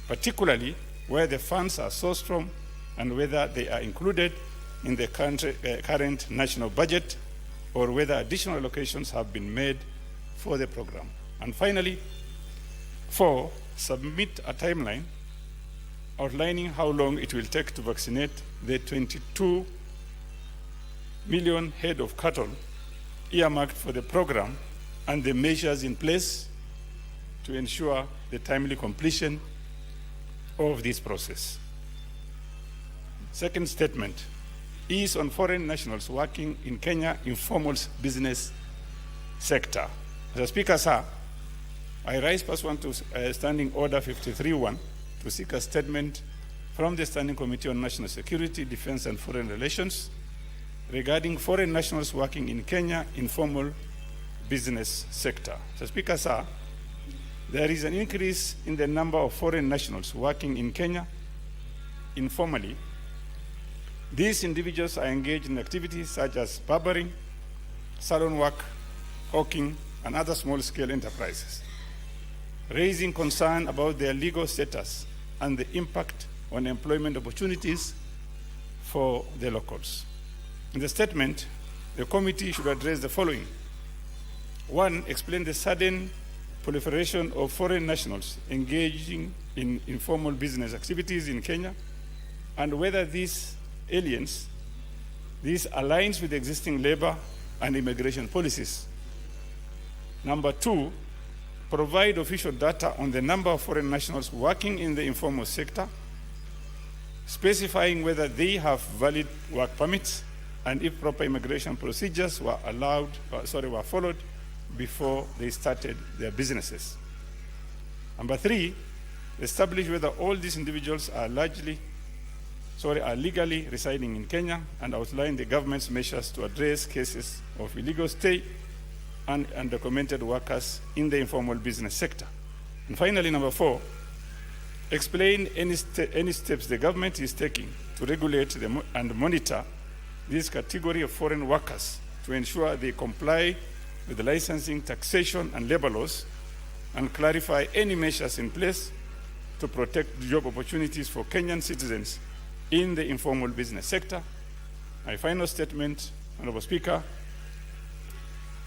particularly where the funds are sourced from and whether they are included in the current national budget or whether additional allocations have been made for the program. And finally, 4, submit a timeline outlining how long it will take to vaccinate the 22 million head of cattle earmarked for the program and the measures in place to ensure the timely completion of this process. Second statement is on foreign nationals working in Kenya informal business sector. Mr. Speaker, sir, I rise pursuant to Standing Order 53-1 to seek a statement from the Standing Committee on National Security, Defense and Foreign Relations regarding foreign nationals working in Kenya informal business sector. Mr. Speaker, sir, there is an increase in the number of foreign nationals working in Kenya informally. These individuals are engaged in activities such as barbering, salon work, hawking, and other small-scale enterprises, raising concern about their legal status and the impact on employment opportunities for the locals. In the statement, the committee should address the following. 1, explain the sudden proliferation of foreign nationals engaging in informal business activities in Kenya and whether these aliens, this aligns with existing labor and immigration policies. Number 2, provide official data on the number of foreign nationals working in the informal sector, specifying whether they have valid work permits and if proper immigration procedures were followed before they started their businesses. Number 3, establish whether all these individuals are legally residing in Kenya and outline the government's measures to address cases of illegal stay and undocumented workers in the informal business sector. And finally, number 4, explain any steps the government is taking to regulate and monitor this category of foreign workers to ensure they comply with the licensing, taxation, and labor laws, and clarify any measures in place to protect job opportunities for Kenyan citizens in the informal business sector. My final statement, Honorable Speaker,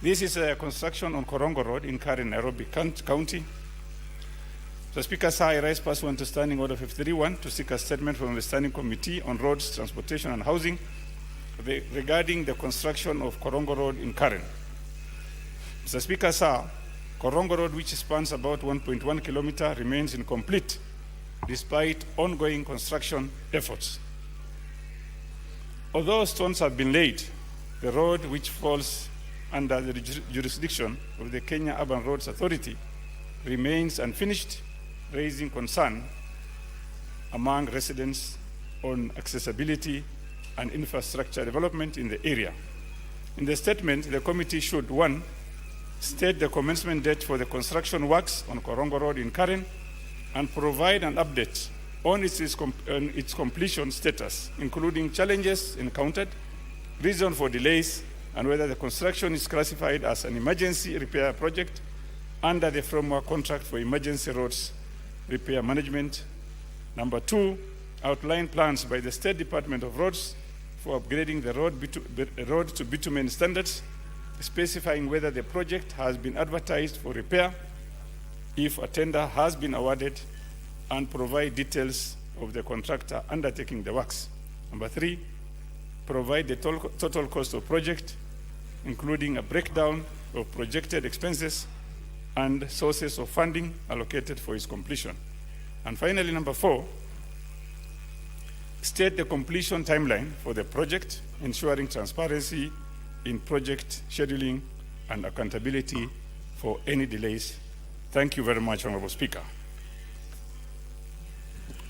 this is a construction on Korongo Road in Karen, Nairobi County. So, Speaker, sir, I rise pursuant to Standing Order 53-1 to seek a statement from the Standing Committee on Roads, Transportation and Housing regarding the construction of Korongo Road in Karen. Mr. Speaker, sir, Korongo Road, which spans about 1.1 kilometers, remains incomplete despite ongoing construction efforts. Although stones have been laid, the road, which falls under the jurisdiction of the Kenya Urban Roads Authority, remains unfinished, raising concern among residents on accessibility and infrastructure development in the area. In the statement, the committee should, 1, state the commencement date for the construction works on Korongo Road in Karen and provide an update on its completion status, including challenges encountered, reason for delays, and whether the construction is classified as an emergency repair project under the framework contract for emergency roads repair management. Number 2, outline plans by the State Department of Roads for upgrading the road to bitumen standards, specifying whether the project has been advertised for repair, if a tender has been awarded, and provide details of the contractor undertaking the works. Number 3, provide the total cost of project, including a breakdown of projected expenses and sources of funding allocated for its completion. And finally, number 4, state the completion timeline for the project, ensuring transparency in project scheduling and accountability for any delays. Thank you very much, Honorable Speaker.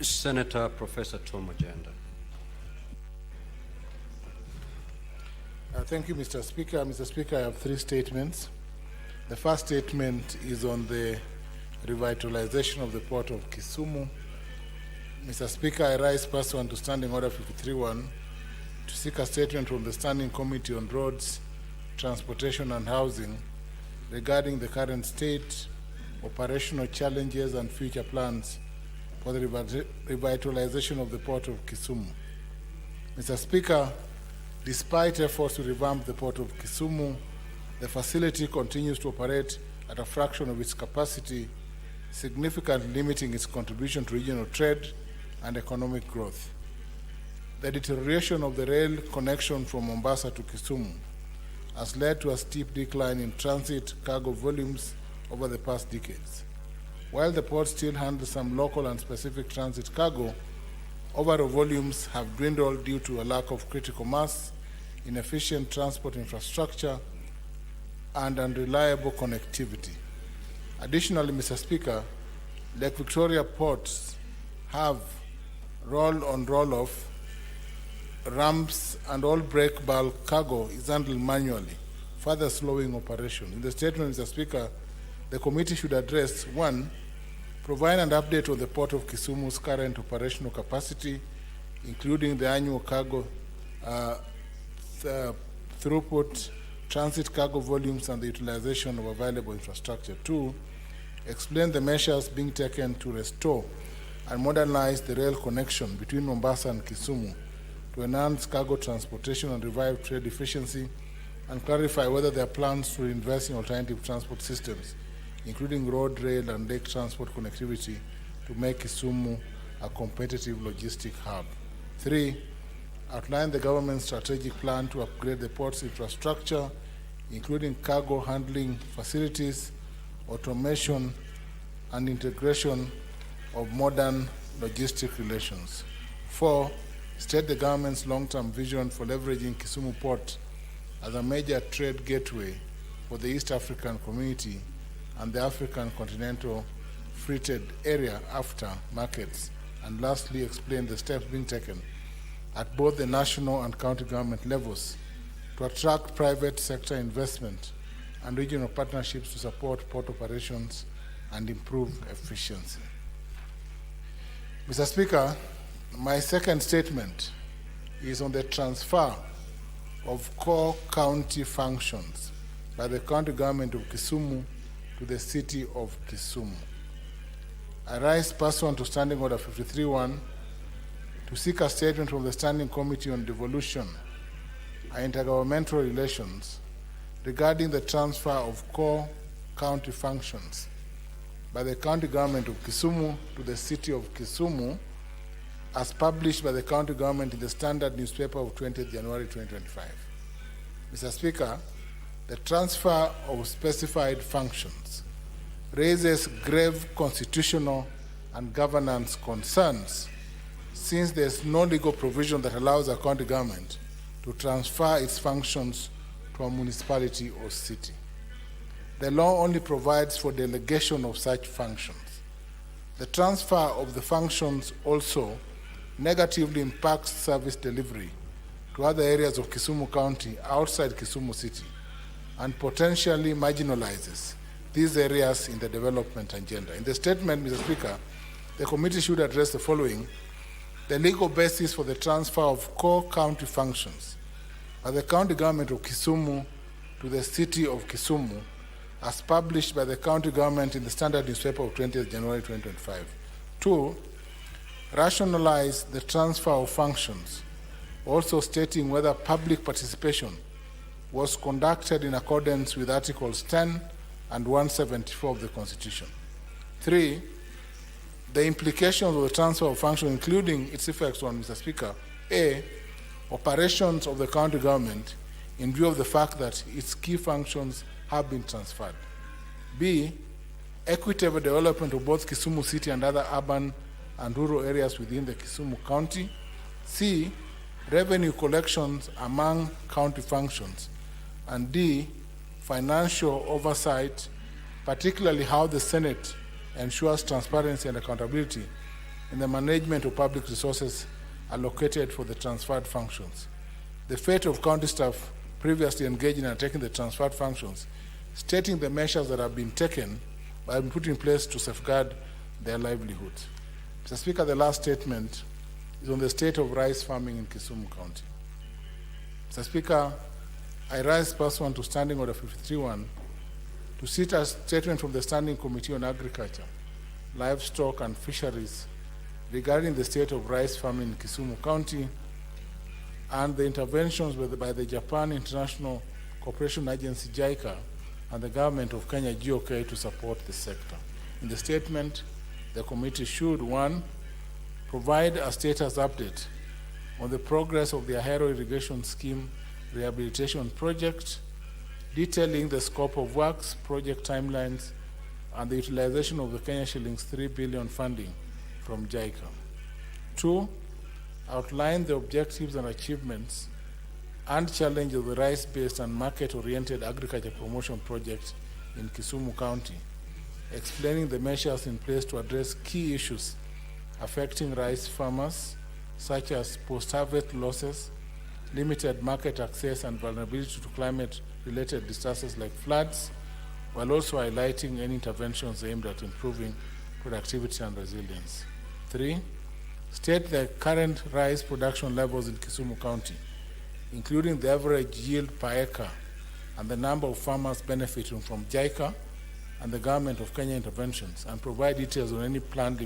Senator Professor Tom Agenda. Thank you, Mr. Speaker. Mr. Speaker, I have 3 statements. The first statement is on the revitalization of the port of Kisumu. Mr. Speaker, I rise pursuant to Standing Order 53-1 to seek a statement from the Standing Committee on Roads, Transportation and Housing regarding the current state, operational challenges and future plans for the revitalization of the port of Kisumu. Mr. Speaker, despite efforts to revamp the port of Kisumu, the facility continues to operate at a fraction of its capacity, significantly limiting its contribution to regional trade and economic growth. The deterioration of the rail connection from Mombasa to Kisumu has led to a steep decline in transit cargo volumes over the past decades. While the port still handles some local and specific transit cargo, overall volumes have dwindled due to a lack of critical mass, inefficient transport infrastructure, and unreliable connectivity. Additionally, Mr. Speaker, Lake Victoria ports have roll-on, roll-off ramps, and all break bulk cargo is handled manually, further slowing operation. In the statement, Mr. Speaker, the committee should address 1, provide an update on the Port of Kisumu's current operational capacity, including the annual cargo throughput, transit cargo volumes, and the utilization of available infrastructure. 2, explain the measures being taken to restore and modernize the rail connection between Mombasa and Kisumu to enhance cargo transportation and revive trade efficiency, and clarify whether there are plans to invest in alternative transport systems, including road, rail, and lake transport connectivity to make Kisumu a competitive logistic hub. 3, outline the government's strategic plan to upgrade the port's infrastructure, including cargo handling facilities, automation, and integration of modern logistic relations. 4, state the government's long-term vision for leveraging Kisumu Port as a major trade gateway for the East African community and the African continental free trade area after markets. And lastly, explain the steps being taken at both the national and county government levels to attract private sector investment and regional partnerships to support port operations and improve efficiency. Mr. Speaker, my second statement is on the transfer of core county functions by the county government of Kisumu to the city of Kisumu. I rise pursuant to Standing Order 53-1 to seek a statement from the Standing Committee on Devolution and Intergovernmental Relations regarding the transfer of core county functions by the county government of Kisumu to the city of Kisumu, as published by the county government in the Standard newspaper of 20th January 2025. Mr. Speaker, the transfer of specified functions raises grave constitutional and governance concerns, since there is no legal provision that allows a county government to transfer its functions to a municipality or city. The law only provides for delegation of such functions. The transfer of the functions also negatively impacts service delivery to other areas of Kisumu County outside Kisumu City and potentially marginalizes these areas in the development agenda. In the statement, Mr. Speaker, the committee should address the following: the legal basis for the transfer of core county functions by the county government of Kisumu to the city of Kisumu, as published by the county government in the Standard newspaper of 20th January 2025. 2, rationalize the transfer of functions, also stating whether public participation was conducted in accordance with Articles 10 and 174 of the Constitution. 3, the implications of the transfer of function, including its effects on, Mr. Speaker, A, operations of the county government in view of the fact that its key functions have been transferred. B, equitable development of both Kisumu City and other urban and rural areas within the Kisumu County. C, revenue collections among county functions. And D, financial oversight, particularly how the Senate ensures transparency and accountability in the management of public resources allocated for the transferred functions. The fate of county staff previously engaged in undertaking the transferred functions, stating the measures that have been taken by being put in place to safeguard their livelihood. Mr. Speaker, the last statement is on the state of rice farming in Kisumu County. Mr. Speaker, I rise pursuant to Standing Order 53-1 to seek a statement from the Standing Committee on Agriculture, Livestock and Fisheries regarding the state of rice farming in Kisumu County and the interventions by the Japan International Cooperation Agency, JICA, and the government of Kenya, GOK, to support the sector. In the statement, the committee should, 1, provide a status update on the progress of the Ahero Irrigation Scheme Rehabilitation Project, detailing the scope of works, project timelines, and the utilization of the Kenya shillings 3 billion funding from JICA. 2, outline the objectives and achievements and challenges of the rice-based and market-oriented agriculture promotion project in Kisumu County, explaining the measures in place to address key issues affecting rice farmers, such as post-harvest losses, limited market access, and vulnerability to climate-related disasters like floods, while also highlighting any interventions aimed at improving productivity and resilience. 3, state the current rice production levels in Kisumu County, including the average yield per acre and the number of farmers benefiting from JICA and the government of Kenya interventions, and provide details on any planned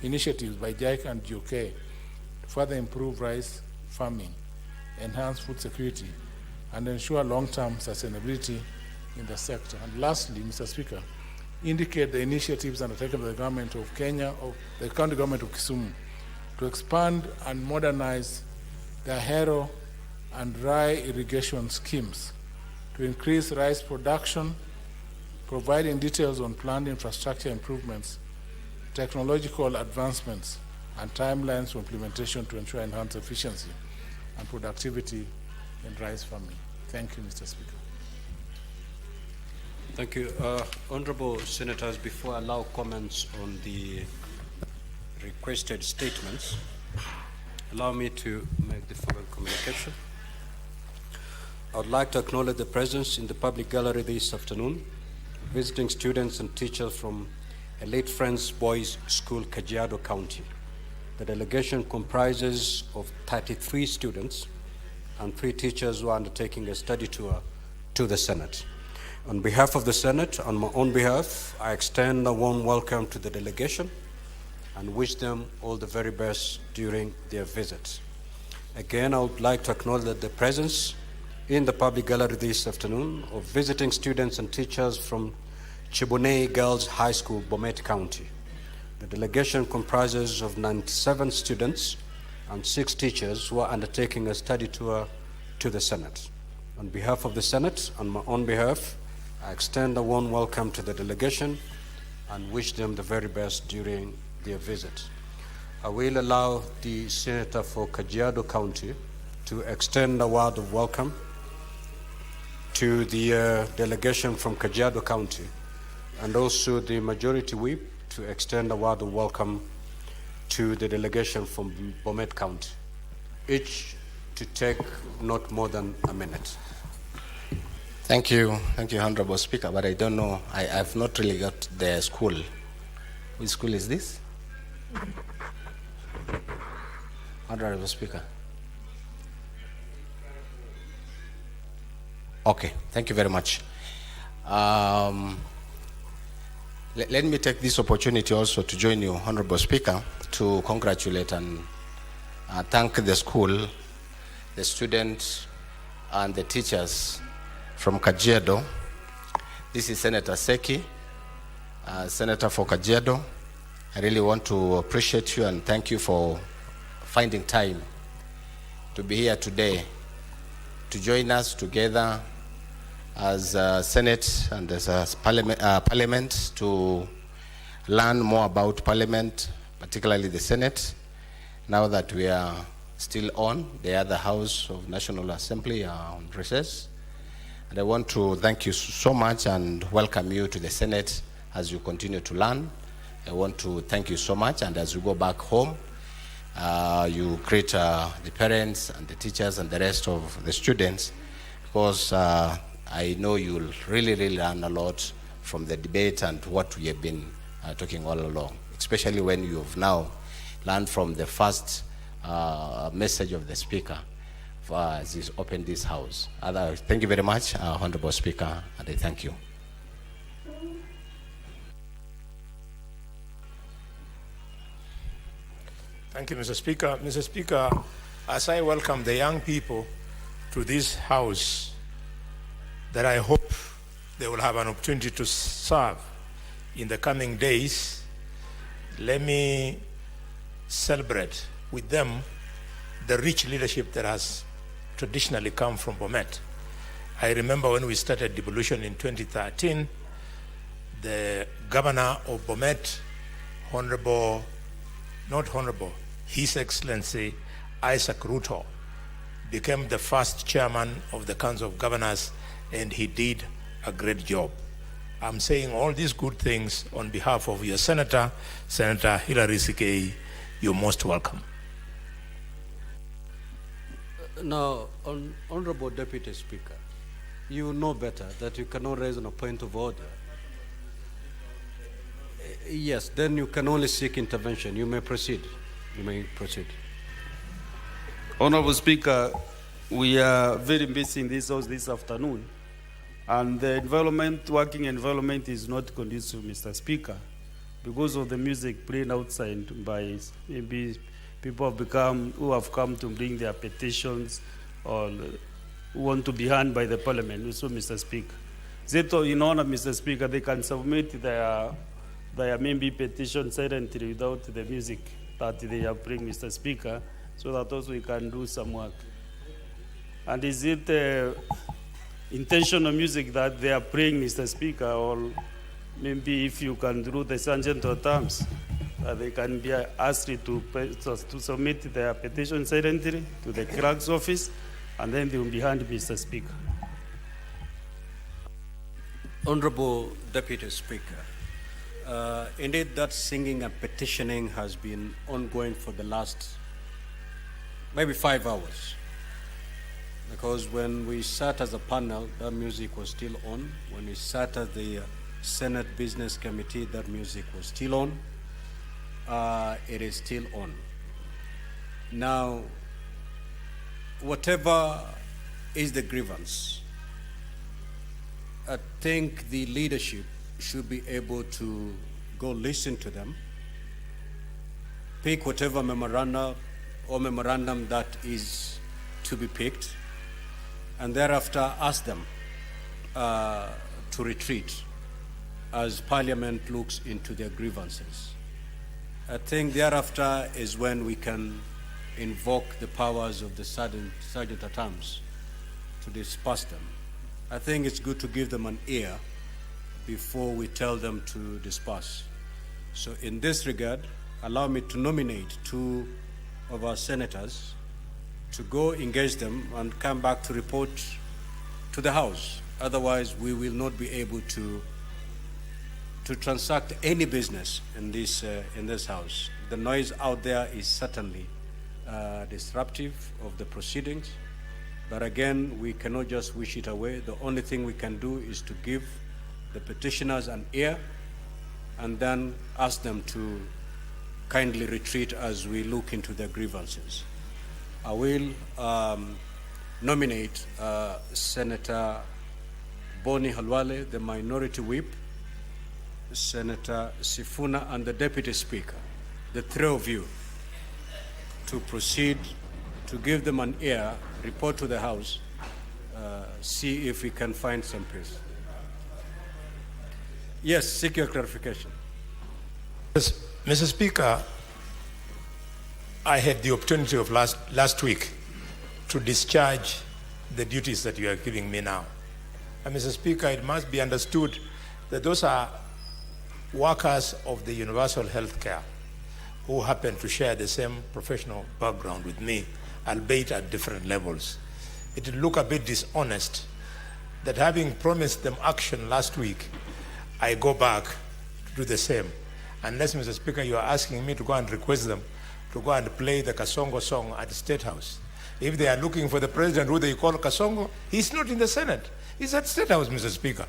initiatives by JICA and GOK to further improve rice farming, enhance food security, and ensure long-term sustainability in the sector. And lastly, Mr. Speaker, indicate the initiatives undertaken by the government of Kenya, or the county government of Kisumu, to expand and modernize the Ahero and Rai irrigation schemes to increase rice production, providing details on planned infrastructure improvements, technological advancements, and timelines for implementation to ensure enhanced efficiency and productivity in rice farming. Thank you, Mr. Speaker. Thank you. Honorable Senators, before I allow comments on the requested statements, allow me to make the following communication. I would like to acknowledge the presence in the public gallery this afternoon, visiting students and teachers from Elite Friends Boys School, Kajiado County. The delegation comprises of 33 students and 3 teachers who are undertaking a study tour to the Senate. On behalf of the Senate, on my own behalf, I extend a warm welcome to the delegation and wish them all the very best during their visit. Again, I would like to acknowledge the presence in the public gallery this afternoon of visiting students and teachers from Chiboney Girls High School, Bomet County. The delegation comprises of 97 students and 6 teachers who are undertaking a study tour to the Senate. On behalf of the Senate, on my own behalf, I extend a warm welcome to the delegation and wish them the very best during their visit. I will allow the Senator for Kajiado County to extend a word of welcome to the delegation from Kajiado County, and also the Majority Whip to extend a word of welcome to the delegation from Bomet County, each to take not more than a minute. Thank you, Honorable Speaker, but I don't know, I've not really got the school. Which school is this? Honorable Speaker. Okay, thank you very much. Let me take this opportunity also to join you, Honorable Speaker, to congratulate and thank the school, the students, and the teachers from Kajiado. This is Senator Seki, Senator for Kajiado. I really want to appreciate you and thank you for finding time to be here today to join us together as Senate and as Parliament to learn more about Parliament, particularly the Senate, now that we are still on. The other House of National Assembly are on recess. And I want to thank you so much and welcome you to the Senate as you continue to learn. I want to thank you so much. And as you go back home, you greet the parents and the teachers and the rest of the students, because I know you'll really learn a lot from the debate and what we have been talking all along, especially when you've now learned from the first message of the Speaker as he's opened this House. Thank you very much, Honorable Speaker, and I thank you. Thank you, Mr. Speaker. Mr. Speaker, as I welcome the young people to this House that I hope they will have an opportunity to serve in the coming days, let me celebrate with them the rich leadership that has traditionally come from Bomet. I remember when we started devolution in 2013, the governor of Bomet, His Excellency Isaac Ruto, became the first chairman of the Council of Governors, and he did a great job. I'm saying all these good things on behalf of your Senator, Senator Hilary Sikei. You're most welcome. Now, Honorable Deputy Speaker, you know better that you cannot raise on a point of order. Yes, then you can only seek intervention. You may proceed. You may proceed. Honorable Speaker, we are very busy in this House this afternoon, and the working environment is not conducive, Mr. Speaker, because of the music playing outside by maybe people who have come to bring their petitions or who want to be heard by the Parliament. Also, Mr. Speaker, in honor, Mr. Speaker, they can submit their maybe petition silently without the music that they have bring, Mr. Speaker, so that also we can do some work. And is it intentional music that they are playing, Mr. Speaker, or maybe if you can do the sergeant or terms, they can be asked to submit their petition silently to the clerk's office, and then they will be handed, Mr. Speaker. Honorable Deputy Speaker, indeed that singing and petitioning has been ongoing for the last maybe 5 hours. Because when we sat as a panel, that music was still on. When we sat at the Senate Business Committee, that music was still on. It is still on. Now, whatever is the grievance, I think the leadership should be able to go listen to them, pick whatever memorandum that is to be picked, and thereafter ask them to retreat as Parliament looks into their grievances. I think thereafter is when we can invoke the powers of the Sergeant at Arms to disperse them. I think it's good to give them an ear before we tell them to disperse. So in this regard, allow me to nominate 2 of our senators to go engage them and come back to report to the House. Otherwise, we will not be able to transact any business in this House. The noise out there is certainly disruptive of the proceedings, but again, we cannot just wish it away. The only thing we can do is to give the petitioners an ear and then ask them to kindly retreat as we look into their grievances. I will nominate Senator Boni Halwale, the Minority Whip, Senator Sifuna, and the Deputy Speaker, the 3 of you, to proceed to give them an ear, report to the House, see if we can find some peace. Yes, seek your clarification. Mr. Speaker, I had the opportunity of last week to discharge the duties that you are giving me now. And Mr. Speaker, it must be understood that those are workers of the universal health care who happen to share the same professional background with me, albeit at different levels. It would look a bit dishonest that having promised them action last week, I go back to do the same. unless, Mr. Speaker, you are asking me to go and request them to go and play the Kasongo song at the State House. If they are looking for the president who they call Kasongo, he's not in the Senate. He's at State House, Mr. Speaker.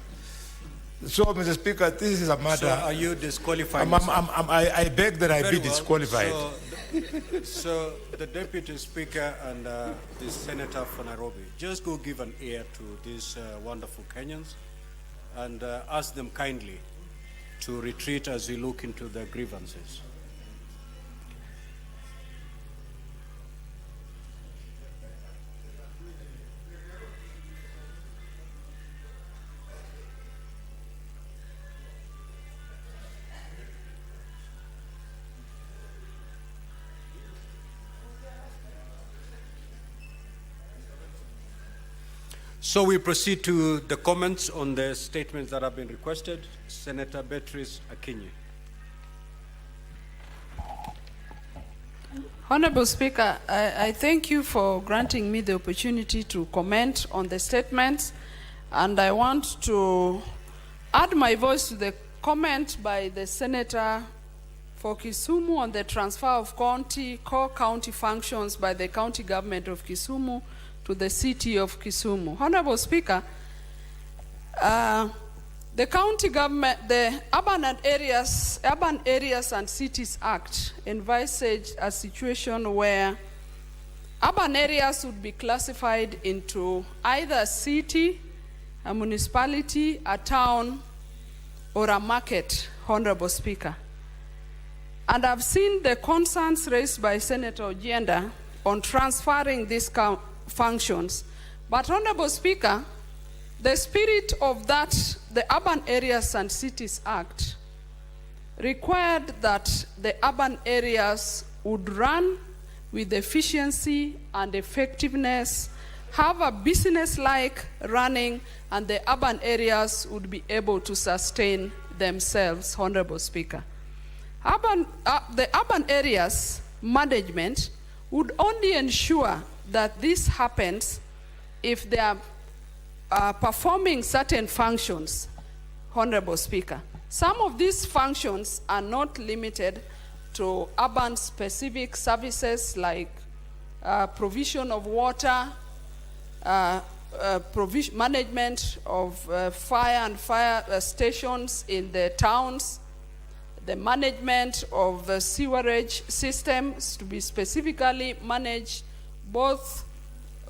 So, Mr. Speaker, this is a matter. So are you disqualifying? I beg that I Very be disqualified. So the Deputy Speaker and the Senator for Nairobi, just go give an ear to these wonderful Kenyans and ask them kindly to retreat as we look into their grievances. So we proceed to the comments on the statements that have been requested. Senator Beatrice Akinyi. Honorable Speaker, I thank you for granting me the opportunity to comment on the statements, and I want to add my voice to the comment by the Senator for Kisumu on the transfer of core county functions by the county government of Kisumu to the city of Kisumu. Honorable Speaker, the county government, the Urban Areas and Cities Act envisaged a situation where urban areas would be classified into either a city, a municipality, a town, or a market, Honorable Speaker. And I've seen the concerns raised by Senator Ojienda on transferring these functions. But Honorable Speaker, the spirit of that, the Urban Areas and Cities Act, required that the urban areas would run with efficiency and effectiveness, have a business-like running, and the urban areas would be able to sustain themselves, Honorable Speaker. The urban areas management would only ensure that this happens if they are performing certain functions, Honorable Speaker. Some of these functions are not limited to urban-specific services like provision of water, management of fire stations in the towns, the management of the sewerage systems to be specifically managed both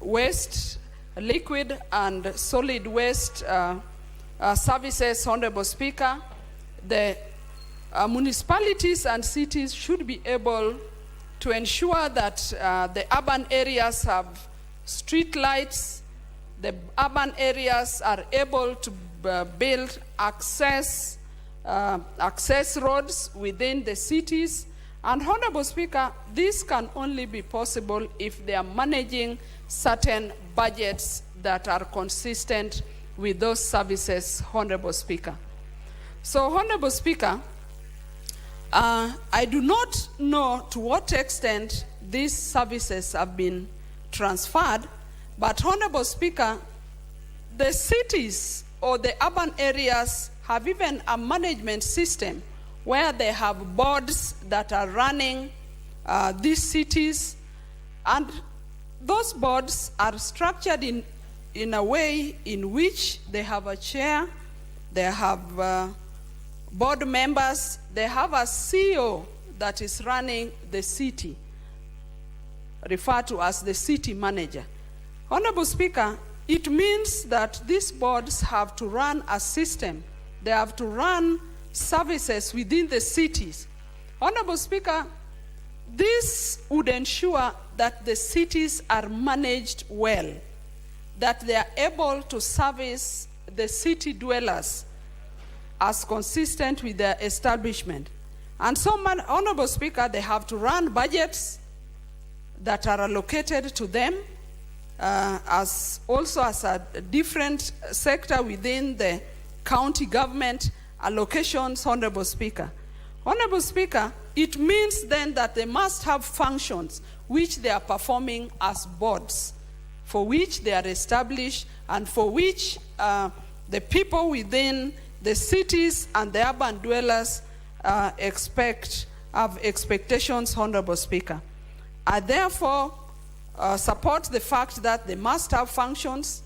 waste, liquid and solid waste services, Honorable Speaker. The municipalities and cities should be able to ensure that the urban areas have street lights, the urban areas are able to build access roads within the cities. And Honorable Speaker, this can only be possible if they are managing certain budgets that are consistent with those services, Honorable Speaker. So, Honorable Speaker, I do not know to what extent these services have been transferred, but Honorable Speaker, the cities or the urban areas have even a management system where they have boards that are running these cities, and those boards are structured in a way in which they have a chair, they have board members, they have a CEO that is running the city, referred to as the city manager. Honorable Speaker, it means that these boards have to run a system. They have to run services within the cities. Honorable Speaker, this would ensure that the cities are managed well, that they are able to service the city dwellers as consistent with their establishment. And so, Honorable Speaker, they have to run budgets that are allocated to them as a different sector within the county government allocations, Honorable Speaker. Honorable Speaker, it means then that they must have functions which they are performing as boards, for which they are established and for which the people within the cities and the urban dwellers have expectations, Honorable Speaker. I therefore support the fact that they must have functions,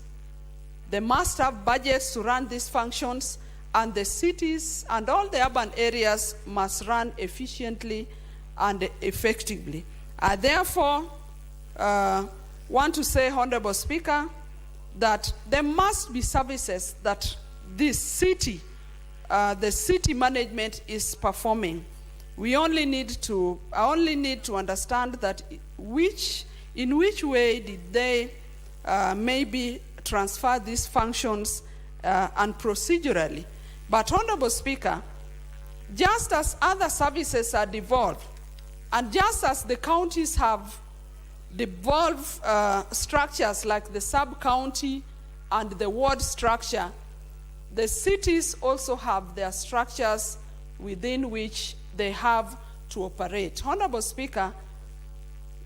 they must have budgets to run these functions, and the cities and all the urban areas must run efficiently and effectively. I therefore want to say, Honorable Speaker, that there must be services that this city, the city management is performing. I only need to understand that in which way did they maybe transfer these functions and procedurally. But Honorable Speaker, just as other services are devolved, and just as the counties have devolved structures like the sub-county and the ward structure, the cities also have their structures within which they have to operate. Honorable Speaker,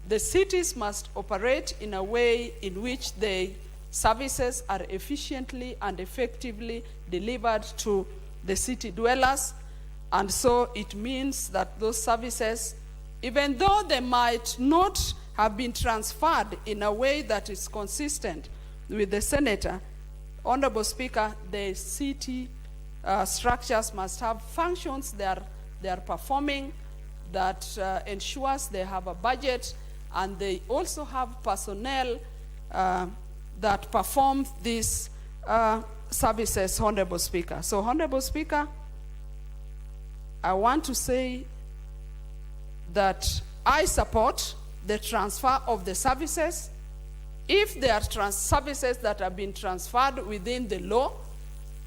the cities must operate in a way in which the services are efficiently and effectively delivered to the city dwellers. And so it means that those services, even though they might not have been transferred in a way that is consistent with the senator, Honorable Speaker, the city structures must have functions they are performing that ensures they have a budget, and they also have personnel that perform these services, Honorable Speaker. So, Honorable Speaker, I want to say that I support the transfer of the services if there are services that have been transferred within the law,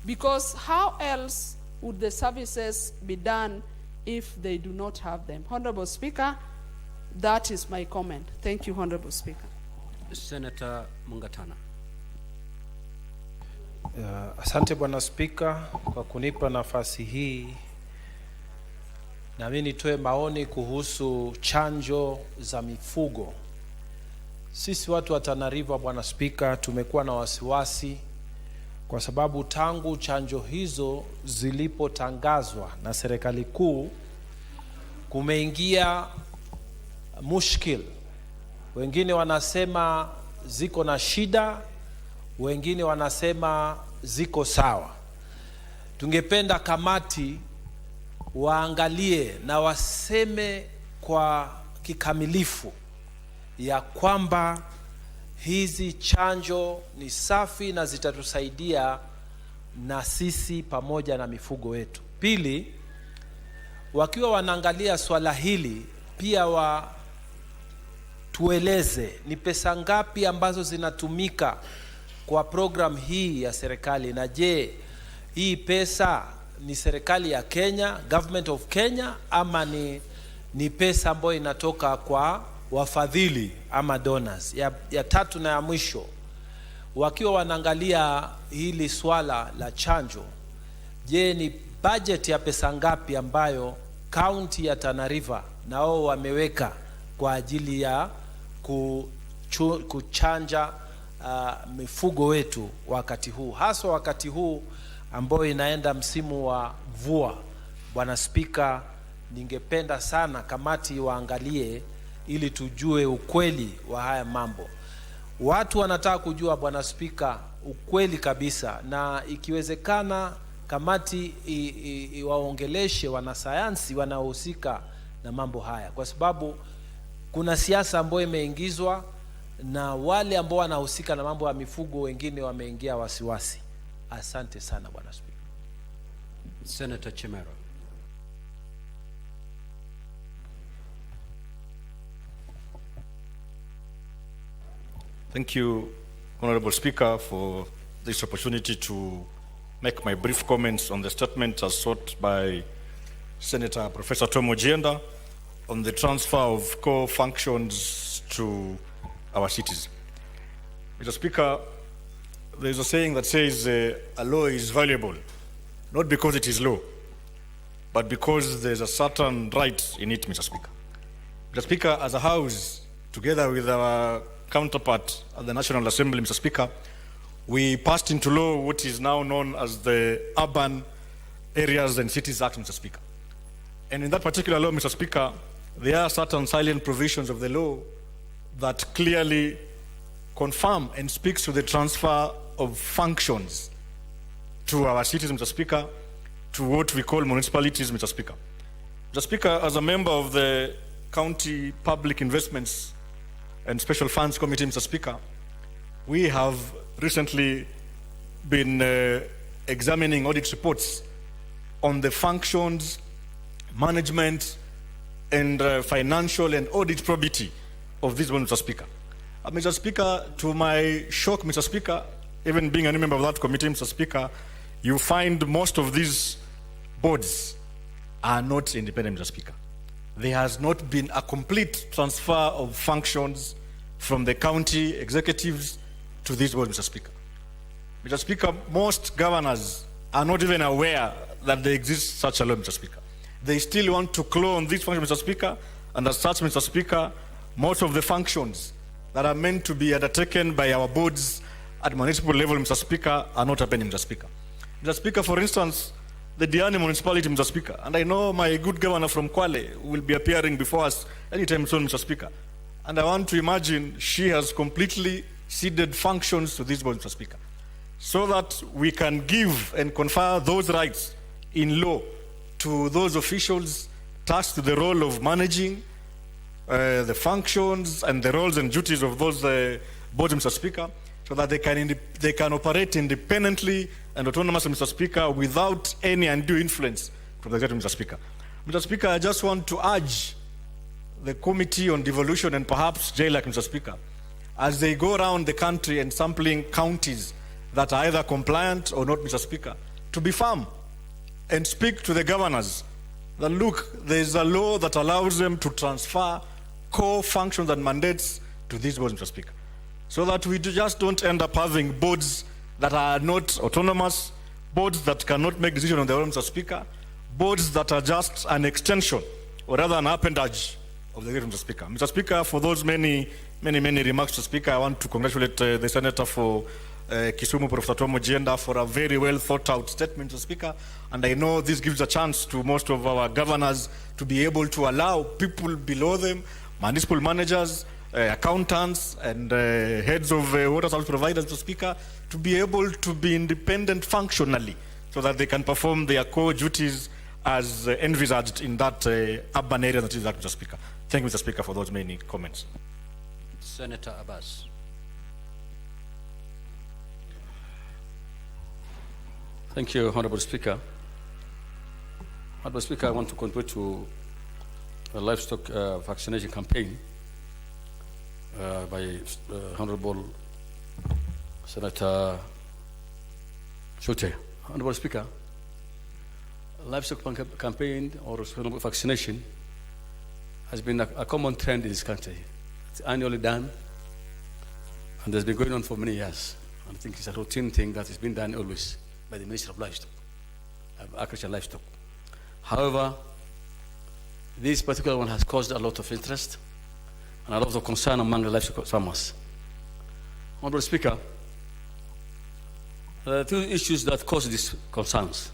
because how else would the services be done if they do not have them? Honorable Speaker, that is my comment. Thank you, Honorable Speaker. Senator Mungatana. Asante Bwana Spika kwa kunipa nafasi hii. Na mimi nitoe maoni kuhusu chanjo za mifugo. Sisi watu wa Tana River, Bwana Spika, tumekuwa na wasiwasi kwa sababu tangu chanjo hizo zilipotangazwa na serikali kuu kumeingia mushkil. Wengine wanasema ziko na shida, wengine wanasema ziko sawa. Tungependa kamati waangalie na waseme kwa kikamilifu ya kwamba hizi chanjo ni safi na zitatusaidia na sisi pamoja na mifugo wetu. Pili, wakiwa wanaangalia swala hili pia tueleze ni pesa ngapi ambazo zinatumika kwa program hii ya serikali, na je, hii pesa ni serikali ya Kenya, government of Kenya, ama ni pesa ambayo inatoka kwa wafadhili ama donors. Ya tatu na ya mwisho, wakiwa wanaangalia hili swala la chanjo, je, ni budget ya pesa ngapi ambayo county ya Tana River nao wameweka kwa ajili ya kuchanja mifugo wetu wakati huu, hasa wakati huu ambao inaenda msimu wa mvua. Bwana Spika, ningependa sana kamati waangalie ili tujue ukweli wa haya mambo. Watu wanataka kujua, Bwana Spika, ukweli kabisa, na ikiwezekana kamati iwaongeleshe wanasayansi wanaohusika na mambo haya, kwa sababu kuna siasa ambayo imeingizwa na wale ambao wanahusika na mambo ya mifugo wengine wameingia wasiwasi. Asante sana Bwana Spika. Senator Chimera. Thank you, Honorable Speaker, for this opportunity to make my brief comments on the statement as sought by Senator Professor Tom Ojienda on the transfer of core functions to our cities. Mr. Speaker, there's a saying that says a law is valuable, not because it is law, but because there's a certain right in it, Mr. Speaker. Mr. Speaker, as a House, together with our counterpart at the National Assembly, Mr. Speaker, we passed into law what is now known as the Urban Areas and Cities Act, Mr. Speaker. And in that particular law, Mr. Speaker, there are certain silent provisions of the law that clearly confirm and speaks to the transfer of functions to our cities, Mr. Speaker, to what we call municipalities, Mr. Speaker. Mr. Speaker, as a member of the County Public Investments and Special Funds Committee, Mr. Speaker, we have recently been examining audit reports on the functions, management, and financial and audit probity of this one, Mr. Speaker. Mr. Speaker, to my shock, Mr. Speaker, even being a member of that committee, Mr. Speaker, you find most of these boards are not independent, Mr. Speaker. There has not been a complete transfer of functions from the county executives to these boards, Mr. Speaker. Mr. Speaker, most governors are not even aware that there exists such a law, Mr. Speaker. They still want to clone these functions, Mr. Speaker, and as such, Mr. Speaker, most of the functions that are meant to be undertaken by our boards at municipal level, Mr. Speaker, are not happening, Mr. Speaker. Mr. Speaker, for instance, the Diani municipality, Mr. Speaker, and I know my good governor from Kwale will be appearing before us anytime soon, Mr. Speaker, and I want to imagine she has completely ceded functions to this board, Mr. Speaker, so that we can give and confer those rights in law to those officials tasked with the role of managing the functions and the roles and duties of those boards, Mr. Speaker, so that they can operate independently and autonomous, Mr. Speaker, without any undue influence from the executive, Mr. Speaker. Mr. Speaker, I just want to urge the Committee on Devolution and perhaps JLAC, Mr. Speaker, as they go around the country and sampling counties that are either compliant or not, Mr. Speaker, to be firm and speak to the governors that, look, there is a law that allows them to transfer core functions and mandates to these boards, Mr. Speaker, so that we just don't end up having boards that are not autonomous, boards that cannot make decisions on their own, Mr. Speaker, boards that are just an extension or rather an appendage of the executive, Mr. Speaker. Mr. Speaker, for those many remarks, Mr. Speaker, I want to congratulate the Senator for Kisumu, Professor Tom Ojienda, for a very well thought out statement, Mr. Speaker. And I know this gives a chance to most of our governors to be able to allow people below them, municipal managers, accountants, and heads of water service providers, Mr. Speaker, to be able to be independent functionally so that they can perform their core duties as envisaged in that urban area that is that, Mr. Speaker. Thank you, Mr. Speaker, for those many comments. Senator Abbas. Thank you, Honorable Speaker. Honorable Speaker, I want to contribute to the livestock vaccination campaign by Honorable Senator Shote. Honorable Speaker, livestock campaign or vaccination has been a common trend in this country. It's annually done, and has been going on for many years. I think it's a routine thing that has been done always by the Ministry of Livestock, Agriculture and Livestock. However, this particular one has caused a lot of interest and a lot of concern among the livestock farmers. Honorable Speaker, there are two issues that cause these concerns.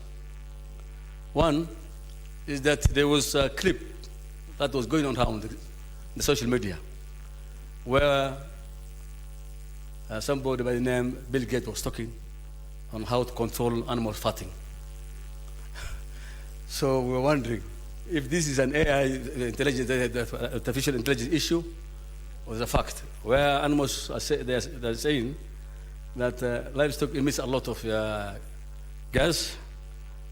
One is that there was a clip that was going on around the social media where somebody by the name Bill Gates was talking on how to control animal fatting. So we're wondering if this is an AI, artificial intelligence issue, or is a fact, where animals are they're saying that livestock emits a lot of gas,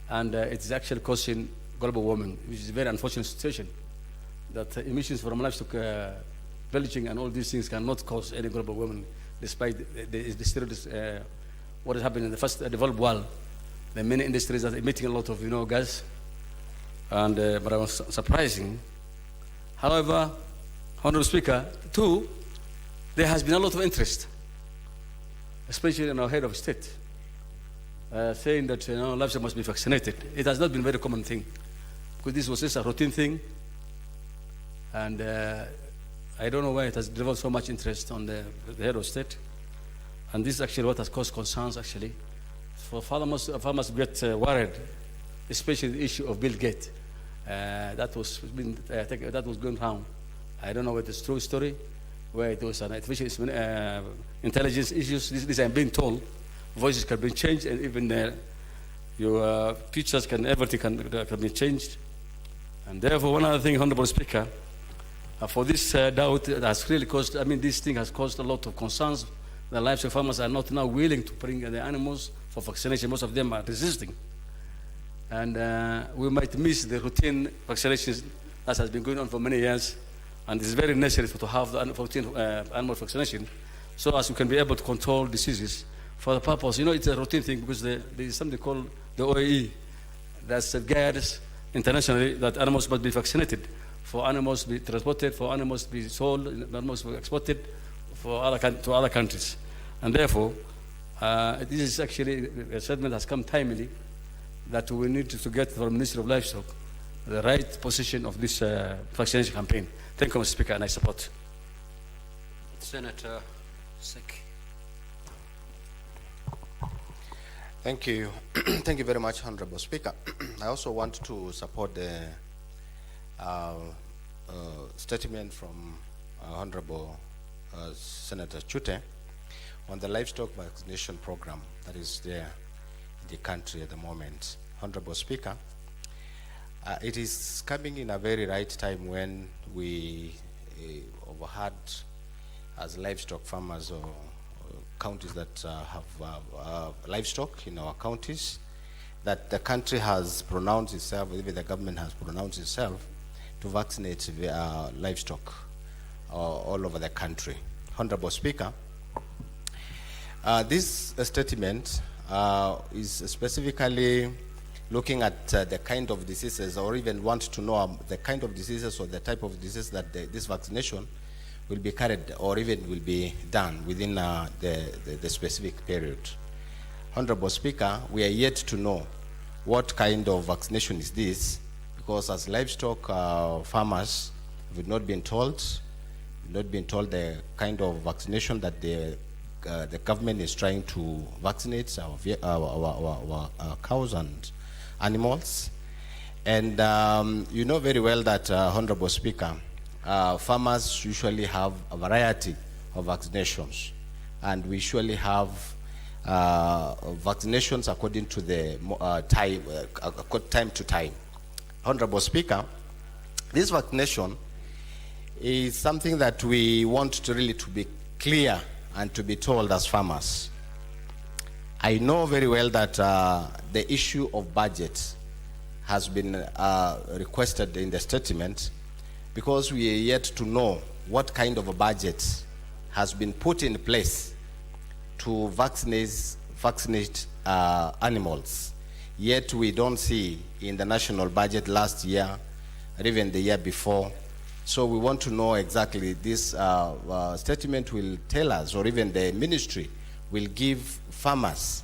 and it is actually causing global warming, which is a very unfortunate situation, that emissions from livestock pillaging and all these things cannot cause any global warming, despite what is happening in the first developed world. There are many industries that are emitting a lot of gas, and but I was surprising. However, Honorable Speaker, two, there has been a lot of interest, especially in our head of state, saying that livestock must be vaccinated. It has not been a very common thing, because this was just a routine thing, and I don't know why it has developed so much interest on the head of state. And this is actually what has caused concerns, actually. For farmers get worried, especially the issue of Bill Gates that was going down. I don't know whether it's true story, where it was an artificial intelligence issues. This I'm being told. Voices can be changed, and even your pictures everything can be changed. And therefore, one other thing, Honorable Speaker, for this doubt that has really caused, this thing has caused a lot of concerns. The livestock farmers are not now willing to bring the animals for vaccination. Most of them are resisting. And we might miss the routine vaccinations that has been going on for many years. And it's very necessary to have the routine animal vaccination so as we can be able to control diseases for the purpose. It's a routine thing because there is something called the OAE that safeguards internationally that animals must be vaccinated, for animals to be transported, for animals to be sold, animals to be exported to other countries. And therefore, this is actually a statement has come timely that we need to get from the Ministry of Livestock the right position of this vaccination campaign. Thank you, Mr. Speaker, and I support. Senator Sek. Thank you. Thank you very much, Honorable Speaker. I also want to support the statement from Honorable Senator Chute on the livestock vaccination program that is there in the country at the moment. Honorable Speaker, it is coming in a very right time when we overheard as livestock farmers or counties that have livestock in our counties, that the country has pronounced itself, even the government has pronounced itself to vaccinate livestock all over the country. Honorable Speaker, this statement is specifically looking at the kind of diseases, or even want to know the kind of diseases or the type of disease that this vaccination will be carried or even will be done within the specific period. Honorable Speaker, we are yet to know what kind of vaccination is this, because as livestock farmers, we've not been told the kind of vaccination that the government is trying to vaccinate our cows and animals. And you know very well that, Honorable Speaker, farmers usually have a variety of vaccinations, and we usually have vaccinations according to the time to time. Honorable Speaker, this vaccination is something that we want to really to be clear and to be told as farmers. I know very well that the issue of budget has been requested in the statement, because we are yet to know what kind of a budget has been put in place to vaccinate animals. Yet we don't see in the national budget last year or even the year before. So we want to know exactly this statement will tell us, or even the ministry will give farmers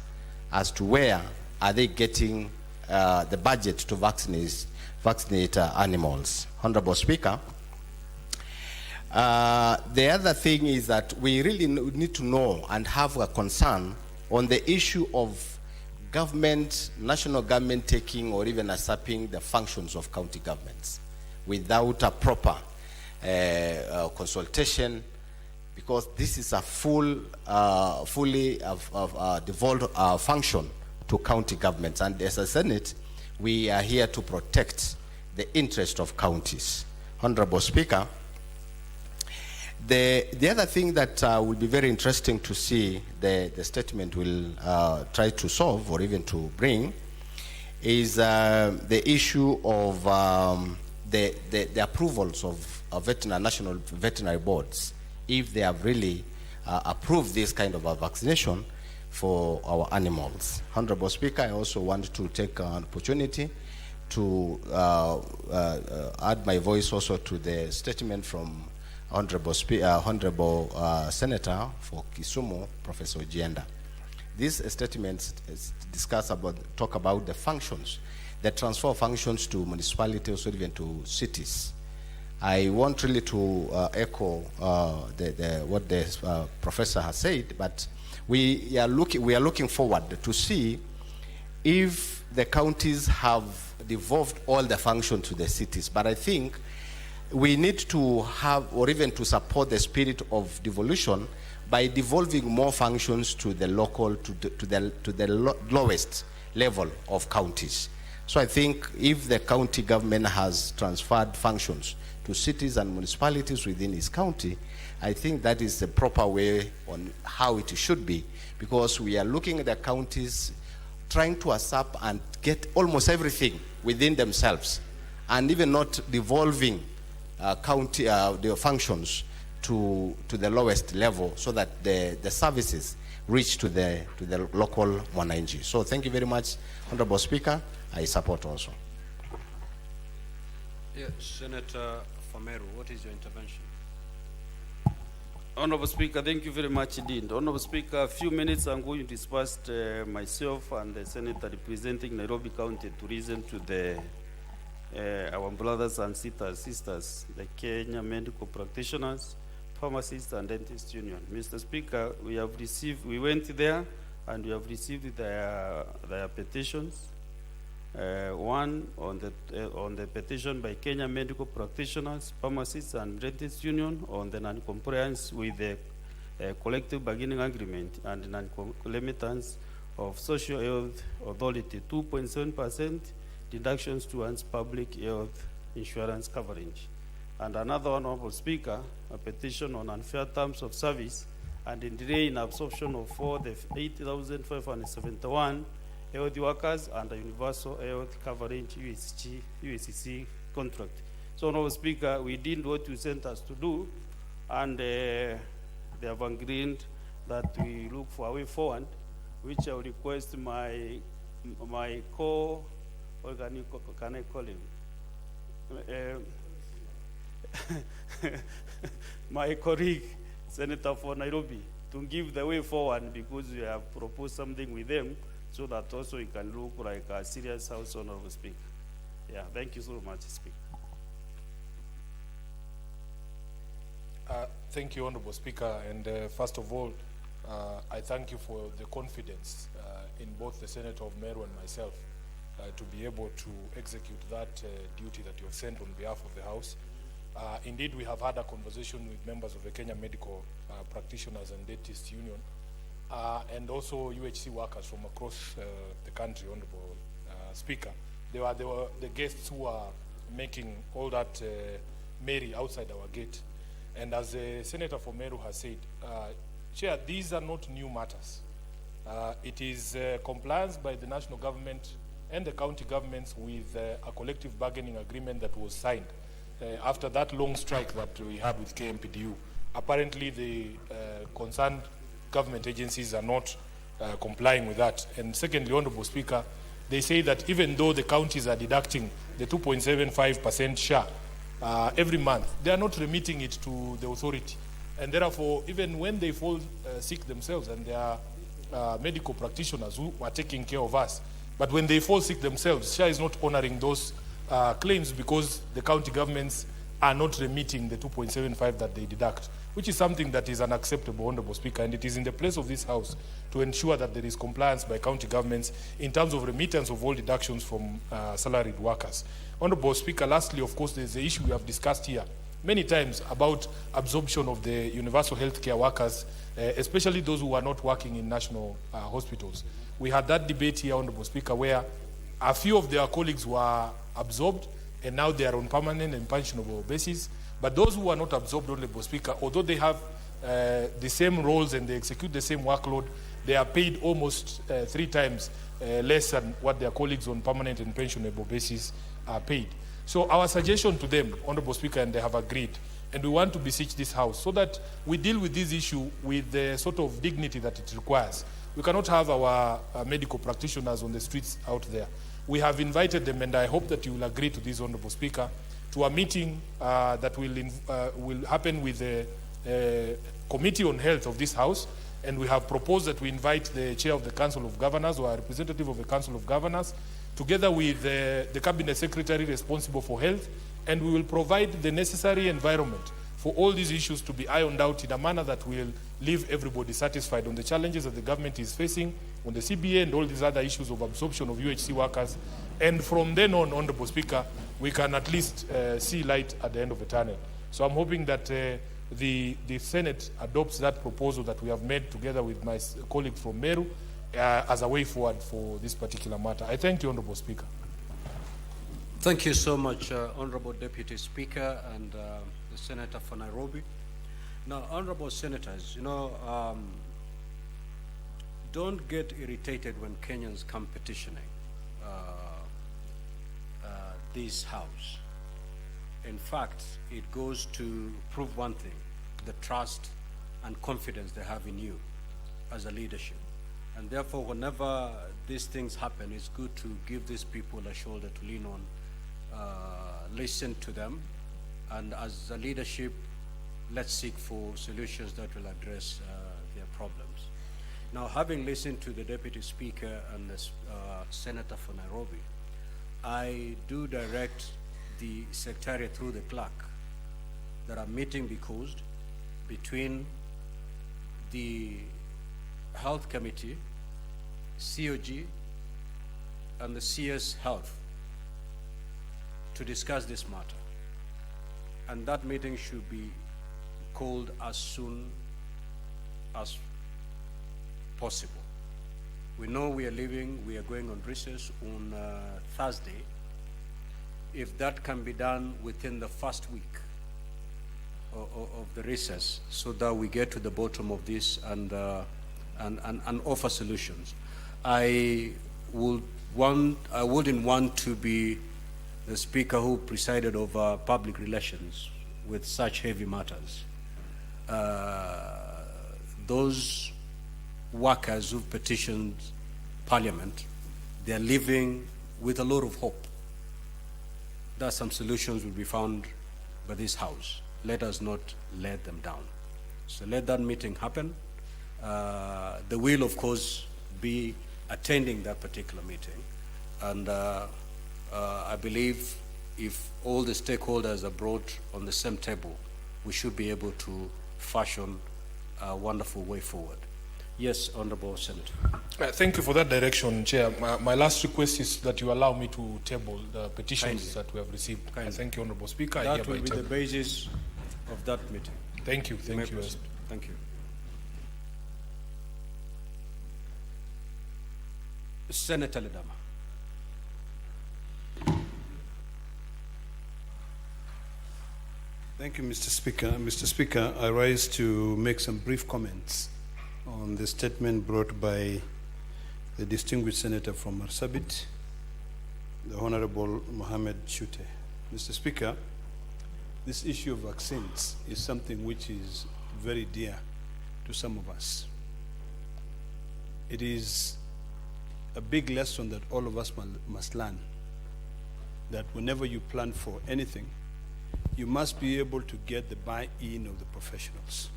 as to where are they getting the budget to vaccinate animals. Honorable Speaker, the other thing is that we really need to know and have a concern on the issue of national government taking or even usurping the functions of county governments without a proper consultation, because this is a fully devolved function to county governments. And as a Senate, we are here to protect the interest of counties. Honorable Speaker, the other thing that will be very interesting to see the statement will try to solve or even to bring is the issue of the approvals of national veterinary boards, if they have really approved this kind of a vaccination for our animals. Honorable Speaker, I also want to take an opportunity to add my voice also to the statement from Honorable Senator for Kisumu, Professor Ojienda. This statement talk about the functions, the transfer of functions to municipalities or even to cities. I want really to echo what the professor has said, but we are looking forward to see if the counties have devolved all the function to the cities, but I think we need to have, or even to support the spirit of devolution by devolving more functions to the local, to the lowest level of counties. So I think if the county government has transferred functions to cities and municipalities within its county, I think that is the proper way on how it should be, because we are looking at the counties trying to usurp and get almost everything within themselves, and even not devolving their functions to the lowest level, so that the services reach to the local mwananchi. So thank you very much, Honorable Speaker. I support also. Yeah, Senator Fameru, what is your intervention? Honorable Speaker, thank you very much indeed. Honorable Speaker, a few minutes I'm going to disperse myself and the senator representing Nairobi County to reason to our brothers and sisters, the Kenya Medical Practitioners, Pharmacists and Dentists Union. Mr. Speaker, we went there and we have received their petitions. One on the petition by Kenya Medical Practitioners, Pharmacists and Dentists Union on the non-compliance with the collective bargaining agreement and non-compliance of Social Health Authority, 2.7% deductions towards public health insurance coverage. And another one, Honorable Speaker, a petition on unfair terms of service and in delay in absorption of the 8,571 health workers under Universal Health Coverage USCC contract. So, Honorable Speaker, we did what you sent us to do, and they have agreed that we look for a way forward, which I will request my what can I call him? My colleague, Senator for Nairobi, to give the way forward, because we have proposed something with them, so that also it can look like a serious House, Honorable Speaker. Yeah, thank you so much, Speaker. Thank you, Honorable Speaker, and first of all, I thank you for the confidence in both the Senator of Meru and myself to be able to execute that duty that you have sent on behalf of the House. Indeed, we have had a conversation with members of the Kenya Medical Practitioners and Dentists Union, and also UHC workers from across the country, Honorable Speaker. They were the guests who are making all that merry outside our gate. And as the Senator for Meru has said, Chair, these are not new matters. It is compliance by the national government and the county governments with a collective bargaining agreement that was signed after that long strike that we had with KMPDU. Apparently, the concerned government agencies are not complying with that. And secondly, Honorable Speaker, they say that even though the counties are deducting the 2.75% share every month, they are not remitting it to the authority. And therefore, even when they fall sick themselves, and they are medical practitioners who are taking care of us, but when they fall sick themselves, SHA is not honoring those claims because the county governments are not remitting the 2.75 that they deduct, which is something that is unacceptable, Honorable Speaker, and it is in the place of this House to ensure that there is compliance by county governments in terms of remittance of all deductions from salaried workers. Honorable Speaker, lastly, of course, there's the issue we have discussed here many times about absorption of the universal health care workers, especially those who are not working in national hospitals. We had that debate here, Honorable Speaker, where a few of their colleagues were absorbed and now they are on permanent and pensionable basis. But those who are not absorbed, Honorable Speaker, although they have the same roles and they execute the same workload, they are paid almost 3 times less than what their colleagues on permanent and pensionable basis are paid. So our suggestion to them, Honorable Speaker, and they have agreed, and we want to beseech this House so that we deal with this issue with the sort of dignity that it requires. We cannot have our medical practitioners on the streets out there. We have invited them, and I hope that you will agree to this, Honorable Speaker, to a meeting that will happen with the Committee on Health of this House, and we have proposed that we invite the Chair of the Council of Governors or a representative of the Council of Governors, together with the Cabinet Secretary responsible for health, and we will provide the necessary environment for all these issues to be ironed out in a manner that will leave everybody satisfied on the challenges that the government is facing on the CBA and all these other issues of absorption of UHC workers. And from then on, Honorable Speaker, we can at least see light at the end of the tunnel. So I'm hoping that the Senate adopts that proposal that we have made together with my colleagues from Meru as a way forward for this particular matter. I thank you, Honorable Speaker. Thank you so much, Honorable Deputy Speaker and the Senator for Nairobi. Now, Honorable Senators, don't get irritated when Kenyans come petitioning this House. In fact, it goes to prove one thing, the trust and confidence they have in you as a leadership. And therefore, whenever these things happen, it's good to give these people a shoulder to lean on, listen to them, and as a leadership, let's seek for solutions that will address their problems. Now, having listened to the Deputy Speaker and the Senator for Nairobi, I do direct the Secretariat through the clerk that a meeting be caused between the Health Committee, COG, and the CS Health to discuss this matter. And that meeting should be called as soon as possible. We know we are going on recess on Thursday. If that can be done within the first week of the recess, so that we get to the bottom of this and offer solutions. I wouldn't want to be the speaker who presided over public relations with such heavy matters. Those workers who've petitioned Parliament, they're living with a lot of hope that some solutions will be found by this House. Let us not let them down. So let that meeting happen. They will, of course, be attending that particular meeting. And I believe if all the stakeholders are brought on the same table, we should be able to fashion a wonderful way forward. Yes, Honorable Senator. Thank you for that direction, Chair. My last request is that you allow me to table the petitions that we have received. I thank you, Honorable Speaker. That will be the basis of that meeting. Thank you. Thank you. Thank you. Senator Ledama. Thank you, Mr. Speaker. Mr. Speaker, I rise to make some brief comments on the statement brought by the distinguished senator from Marsabit, the Honorable Mohammed Shute. Mr. Speaker, this issue of vaccines is something which is very dear to some of us. It is a big lesson that all of us must learn, that whenever you plan for anything, you must be able to get the buy-in of the professionals.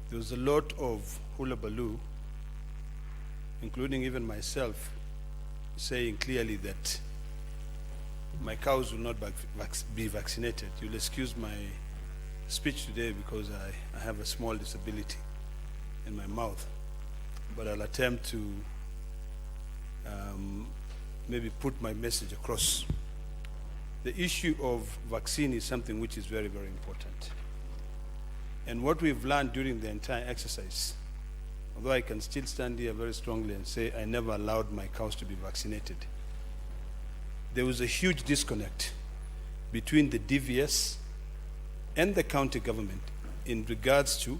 There was a lot of hullabaloo, including even myself, saying clearly that my cows will not be vaccinated. You'll excuse my speech today because I have a small disability in my mouth, but I'll attempt to maybe put my message across. The issue of vaccine is something which is very, very important. And what we've learned during the entire exercise, although I can still stand here very strongly and say I never allowed my cows to be vaccinated, there was a huge disconnect between the DVS and the county government in regards to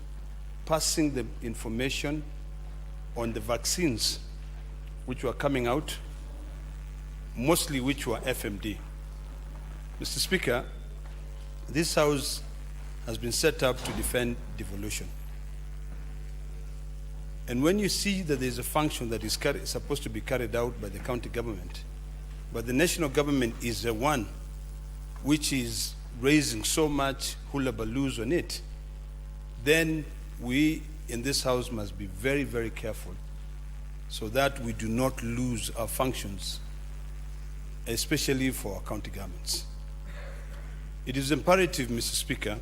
passing the information on the vaccines which were coming out, mostly which were FMD. Mr. Speaker, this House has been set up to defend devolution. And when you see that there's a function that is supposed to be carried out by the county government, but the national government is the one which is raising so much hullabaloos on it, then we in this House must be very, very careful so that we do not lose our functions, especially for our county governments. It is imperative, Mr. Speaker,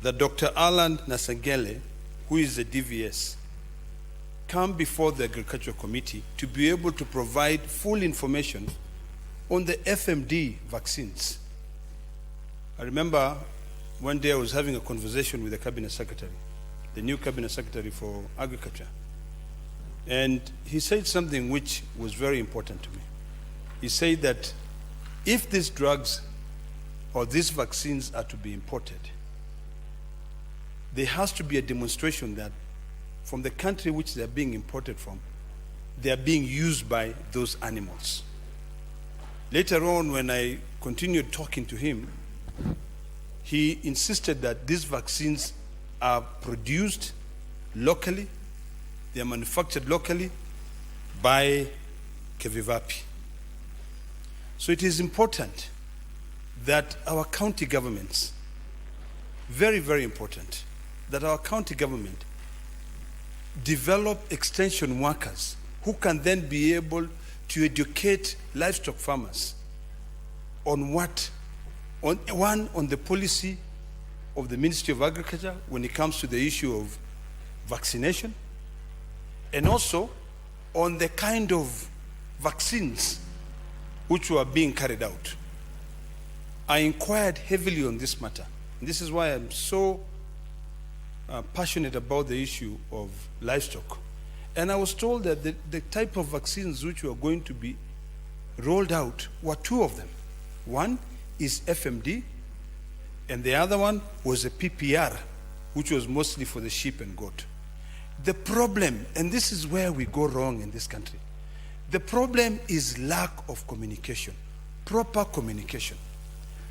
that Dr. Alan Nasangele, who is the DVS, come before the Agricultural Committee to be able to provide full information on the FMD vaccines. I remember one day I was having a conversation with the Cabinet Secretary, the new Cabinet Secretary for Agriculture, and he said something which was very important to me. He said that if these drugs or these vaccines are to be imported, there has to be a demonstration that from the country which they are being imported from, they are being used by those animals. Later on, when I continued talking to him, he insisted that these vaccines are produced locally, they are manufactured locally by Kevivapi. So it is important that our county governments, very, very important, that our county government develop extension workers who can then be able to educate livestock farmers on what, on the policy of the Ministry of Agriculture when it comes to the issue of vaccination, and also on the kind of vaccines which were being carried out. I inquired heavily on this matter. And this is why I'm so passionate about the issue of livestock. And I was told that the type of vaccines which were going to be rolled out were two of them. One is FMD, and the other one was a PPR, which was mostly for the sheep and goat. The problem, and this is where we go wrong in this country, the problem is lack of communication, proper communication,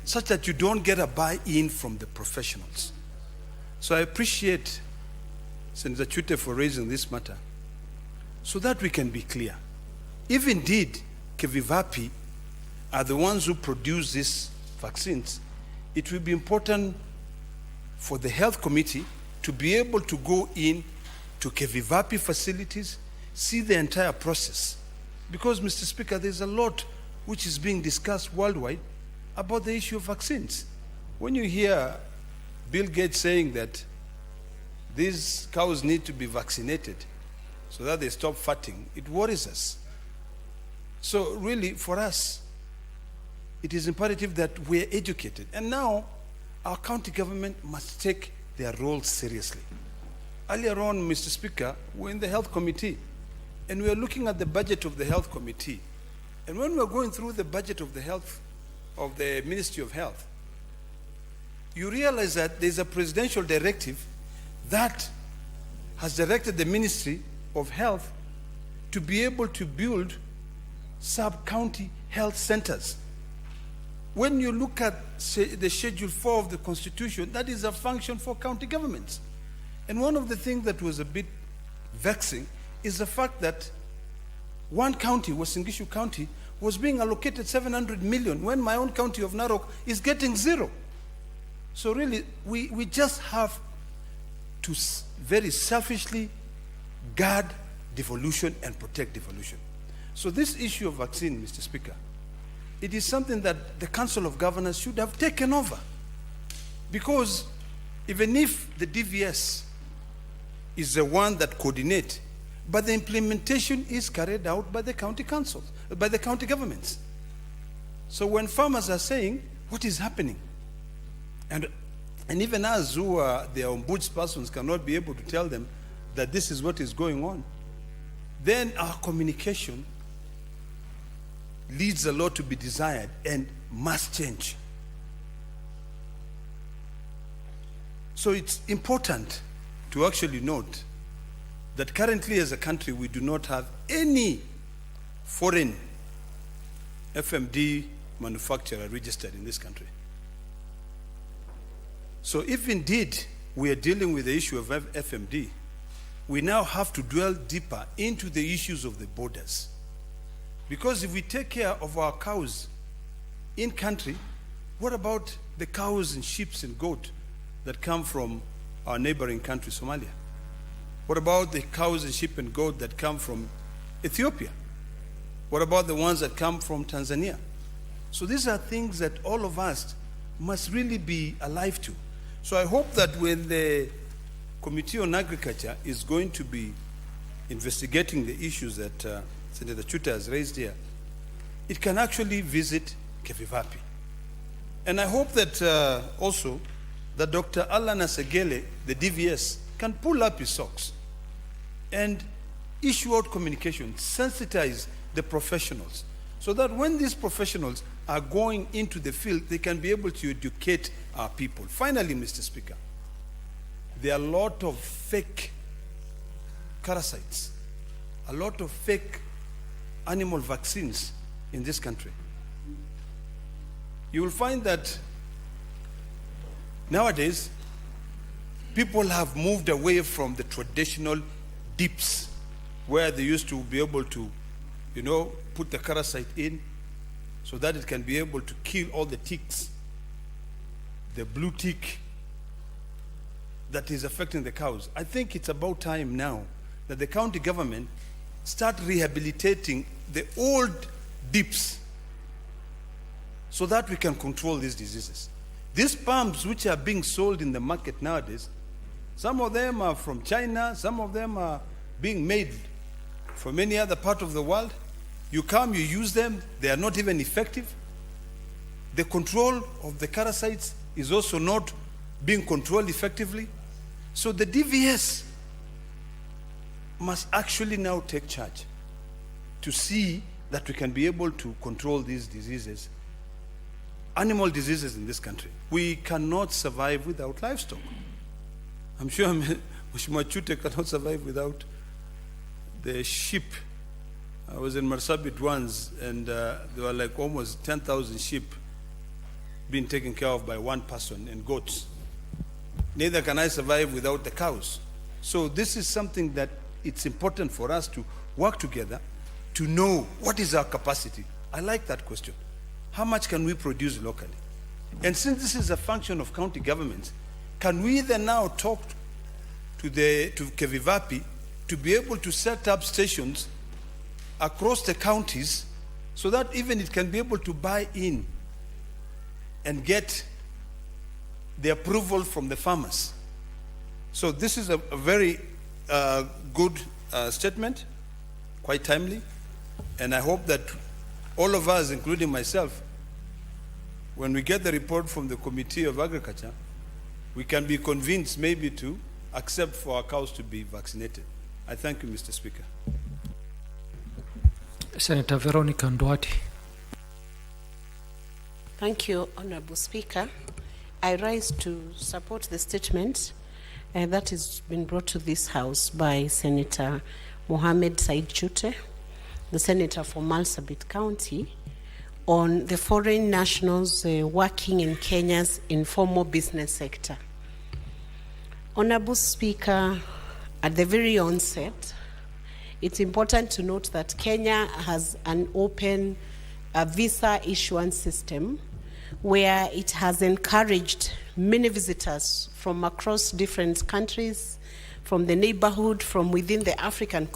such that you don't get a buy-in from the professionals. So I appreciate Senator Chute for raising this matter so that we can be clear. If indeed Kevivapi are the ones who produce these vaccines, it will be important for the health committee to be able to go in to Kevivapi facilities, see the entire process. Because, Mr. Speaker, there's a lot which is being discussed worldwide about the issue of vaccines. When you hear Bill Gates saying that these cows need to be vaccinated so that they stop fatting, it worries us. So really, for us, it is imperative that we're educated. And now, our county government must take their role seriously. Earlier on, Mr. Speaker, we're in the Health Committee, and we are looking at the budget of the Health Committee. And when we're going through the budget of the Health, of the Ministry of Health, you realize that there's a presidential directive that has directed the Ministry of Health to be able to build sub-county health centers. When you look at the Schedule 4 of the Constitution, that is a function for county governments. And one of the things that was a bit vexing is the fact that one county, Uasin Gishu County, was being allocated 700 million when my own county of Narok is getting zero. So really, we just have to very selfishly guard devolution and protect devolution. So this issue of vaccine, Mr. Speaker, it is something that the Council of Governors should have taken over. Because even if the DVS is the one that coordinates, but the implementation is carried out by the county councils, by the county governments. So when farmers are saying, what is happening? And even us who are their ombudspersons cannot be able to tell them that this is what is going on, then our communication leads a lot to be desired and must change. So it's important to actually note that currently as a country we do not have any foreign FMD manufacturer registered in this country. So if indeed we are dealing with the issue of FMD, we now have to dwell deeper into the issues of the borders. Because if we take care of our cows in country, what about the cows and sheep and goat that come from our neighboring country, Somalia? What about the cows and sheep and goat that come from Ethiopia? What about the ones that come from Tanzania? So these are things that all of us must really be alive to. So I hope that when the Committee on Agriculture is going to be investigating the issues that Senator Chuta has raised here, it can actually visit Kevivapi. And I hope that also that Dr. Alan Asegele, the DVS, can pull up his socks and issue out communication, sensitize the professionals, so that when these professionals are going into the field, they can be able to educate our people. Finally, Mr. Speaker, there are a lot of fake parasites, a lot of fake animal vaccines in this country. You will find that nowadays, people have moved away from the traditional dips where they used to be able to, put the parasite in so that it can be able to kill all the ticks, the blue tick that is affecting the cows. I think it's about time now that the county government start rehabilitating the old dips so that we can control these diseases. These pumps which are being sold in the market nowadays, some of them are from China, some of them are being made from any other part of the world. You come, you use them, they are not even effective. The control of the parasites is also not being controlled effectively. So the DVS must actually now take charge to see that we can be able to control these diseases, animal diseases in this country. We cannot survive without livestock. I'm sure Mheshimiwa Chute cannot survive without the sheep. I was in Marsabit once, and there were like almost 10,000 sheep being taken care of by one person, and goats. Neither can I survive without the cows. So this is something that it's important for us to work together to know what is our capacity. I like that question. How much can we produce locally? And since this is a function of county governments, can we then now talk to Kevivapi to be able to set up stations across the counties so that even it can be able to buy in and get the approval from the farmers? So this is a very good statement, quite timely, and I hope that all of us, including myself, when we get the report from the Committee of Agriculture, we can be convinced maybe to accept for our cows to be vaccinated. I thank you, Mr. Speaker. Senator Veronica Ndwati. Thank you, Honorable Speaker. I rise to support the statement that has been brought to this House by Senator Mohamed Said Chute, the Senator for Marsabit County, on the foreign nationals working in Kenya's informal business sector. Honorable Speaker, at the very onset, it's important to note that Kenya has an open visa issuance system where it has encouraged many visitors from across different countries, from the neighborhood, from within the African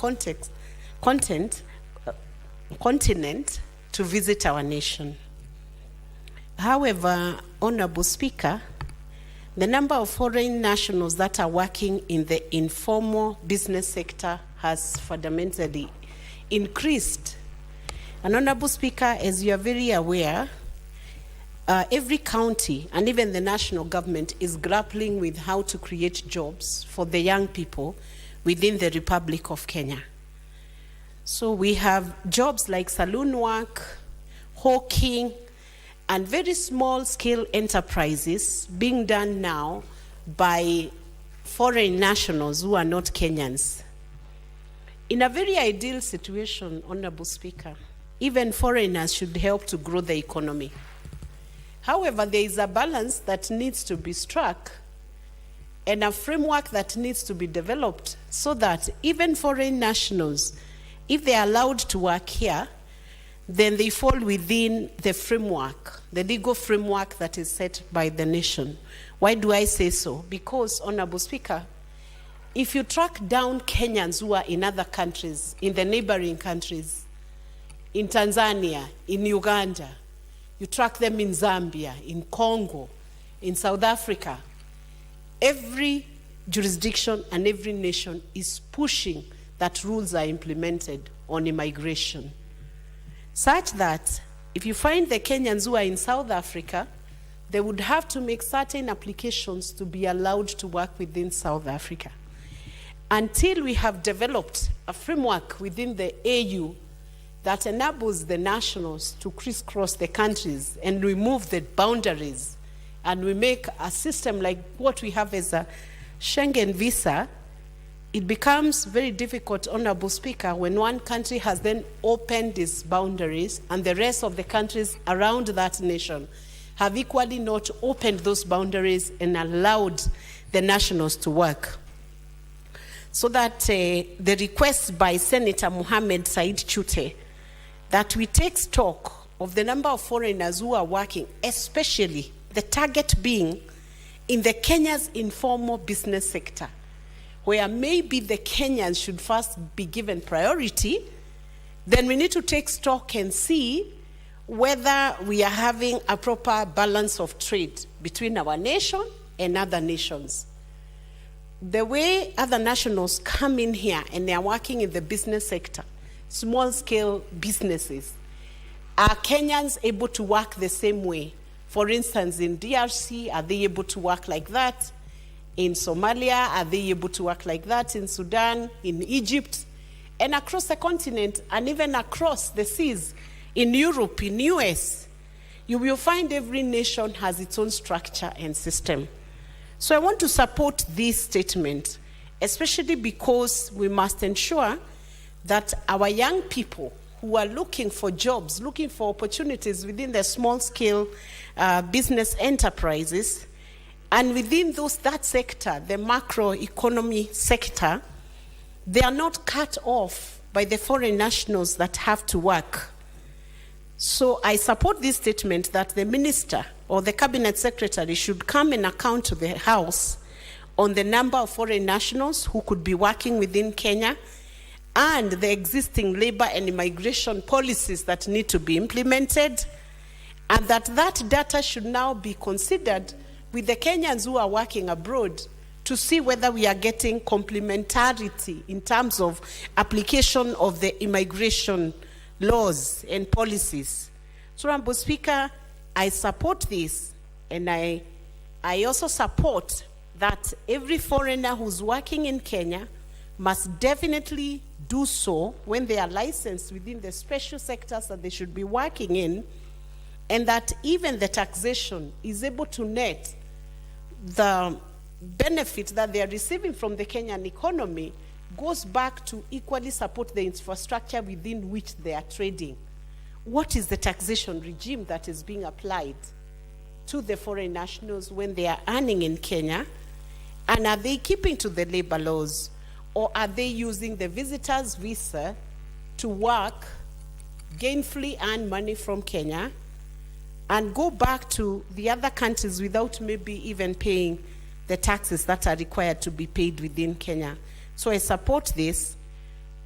continent to visit our nation. However, Honorable Speaker, the number of foreign nationals that are working in the informal business sector has fundamentally increased. And Honorable Speaker, as you are very aware, every county and even the national government is grappling with how to create jobs for the young people within the Republic of Kenya. So we have jobs like saloon work, hawking, and very small scale enterprises being done now by foreign nationals who are not Kenyans. In a very ideal situation, Honorable Speaker, even foreigners should help to grow the economy. However, there is a balance that needs to be struck and a framework that needs to be developed so that even foreign nationals, if they are allowed to work here, then they fall within the framework, the legal framework that is set by the nation. Why do I say so? Because, Honorable Speaker, if you track down Kenyans who are in other countries, in the neighboring countries, in Tanzania, in Uganda, you track them in Zambia, in Congo, in South Africa, every jurisdiction and every nation is pushing that rules are implemented on immigration, such that if you find the Kenyans who are in South Africa, they would have to make certain applications to be allowed to work within South Africa. Until we have developed a framework within the AU that enables the nationals to crisscross the countries and remove the boundaries, and we make a system like what we have as a Schengen visa, it becomes very difficult, Honorable Speaker, when one country has then opened its boundaries and the rest of the countries around that nation have equally not opened those boundaries and allowed the nationals to work. So that the request by Senator Mohammed Said Chute that we take stock of the number of foreigners who are working, especially the target being in the Kenya's informal business sector, where maybe the Kenyans should first be given priority, then we need to take stock and see whether we are having a proper balance of trade between our nation and other nations. The way other nationals come in here and they are working in the business sector, small-scale businesses, are Kenyans able to work the same way? For instance, in DRC, are they able to work like that? In Somalia, are they able to work like that? In Sudan, in Egypt, and across the continent, and even across the seas, in Europe, in US, you will find every nation has its own structure and system. So I want to support this statement, especially because we must ensure that our young people who are looking for jobs, looking for opportunities within the small-scale business enterprises, and within that sector, the macroeconomy sector, they are not cut off by the foreign nationals that have to work. So I support this statement that the minister or the cabinet secretary should come and account to the House on the number of foreign nationals who could be working within Kenya and the existing labor and immigration policies that need to be implemented, and that data should now be considered with the Kenyans who are working abroad to see whether we are getting complementarity in terms of application of the immigration laws and policies. So, Honorable Speaker, I support this, and I also support that every foreigner who's working in Kenya must definitely do so when they are licensed within the special sectors that they should be working in, and that even the taxation is able to net the benefit that they are receiving from the Kenyan economy goes back to equally support the infrastructure within which they are trading. What is the taxation regime that is being applied to the foreign nationals when they are earning in Kenya? And are they keeping to the labor laws? Or are they using the visitor's visa to work, gainfully earn money from Kenya, and go back to the other countries without maybe even paying the taxes that are required to be paid within Kenya? So I support this,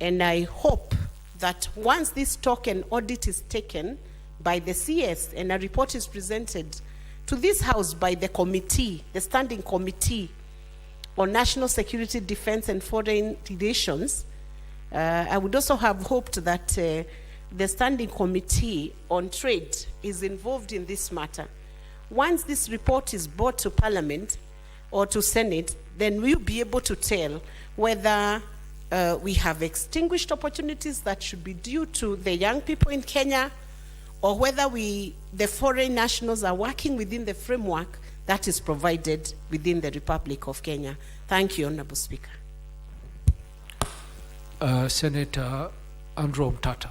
and I hope that once this token audit is taken by the CS and a report is presented to this House by the committee, the Standing Committee on National Security, Defense and Foreign Relations, I would also have hoped that the Standing Committee on Trade is involved in this matter. Once this report is brought to Parliament or to Senate, then we'll be able to tell whether we have extinguished opportunities that should be due to the young people in Kenya, or whether the foreign nationals are working within the framework that is provided within the Republic of Kenya. Thank you, Honorable Speaker. Senator Andrew Mtata.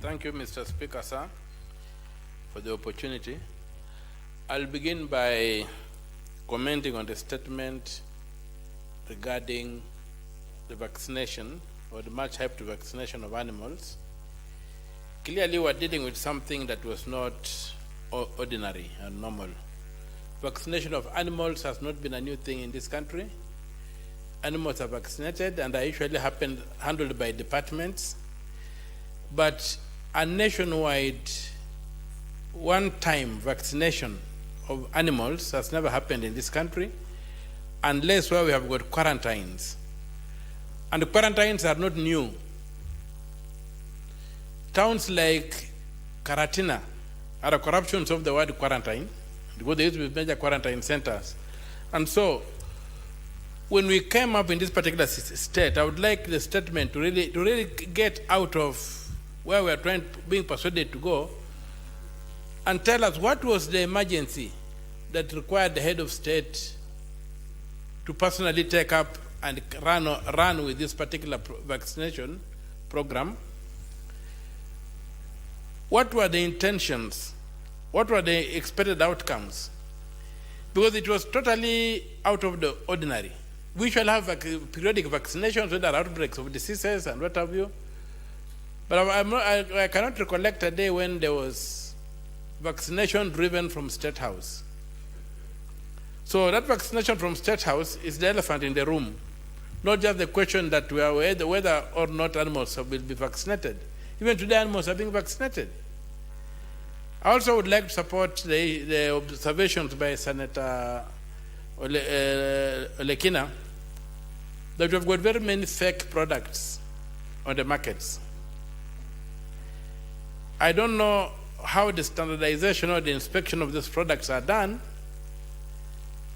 Thank you, Mr. Speaker, sir, for the opportunity. I'll begin by commenting on the statement regarding the vaccination, or the much hyped vaccination of animals. Clearly, we're dealing with something that was not ordinary and normal. Vaccination of animals has not been a new thing in this country. Animals are vaccinated, and are usually handled by departments. But a nationwide one-time vaccination of animals has never happened in this country, unless where we have got quarantines. And the quarantines are not new. Towns like Karatina are corruptions of the word quarantine, because they used to be major quarantine centers. And so, when we came up in this particular state, I would like the statement to really get out of where we are being persuaded to go, and tell us what was the emergency that required the head of state to personally take up and run with this particular vaccination program. What were the intentions? What were the expected outcomes? Because it was totally out of the ordinary. We shall have periodic vaccinations when there are outbreaks of diseases and what have you. But I cannot recollect a day when there was vaccination driven from State House. So that vaccination from State House is the elephant in the room, not just the question that we are whether or not animals will be vaccinated. Even today, animals are being vaccinated. I also would like to support the observations by Senator Olekina that we have got very many fake products on the markets. I don't know how the standardization or the inspection of these products are done,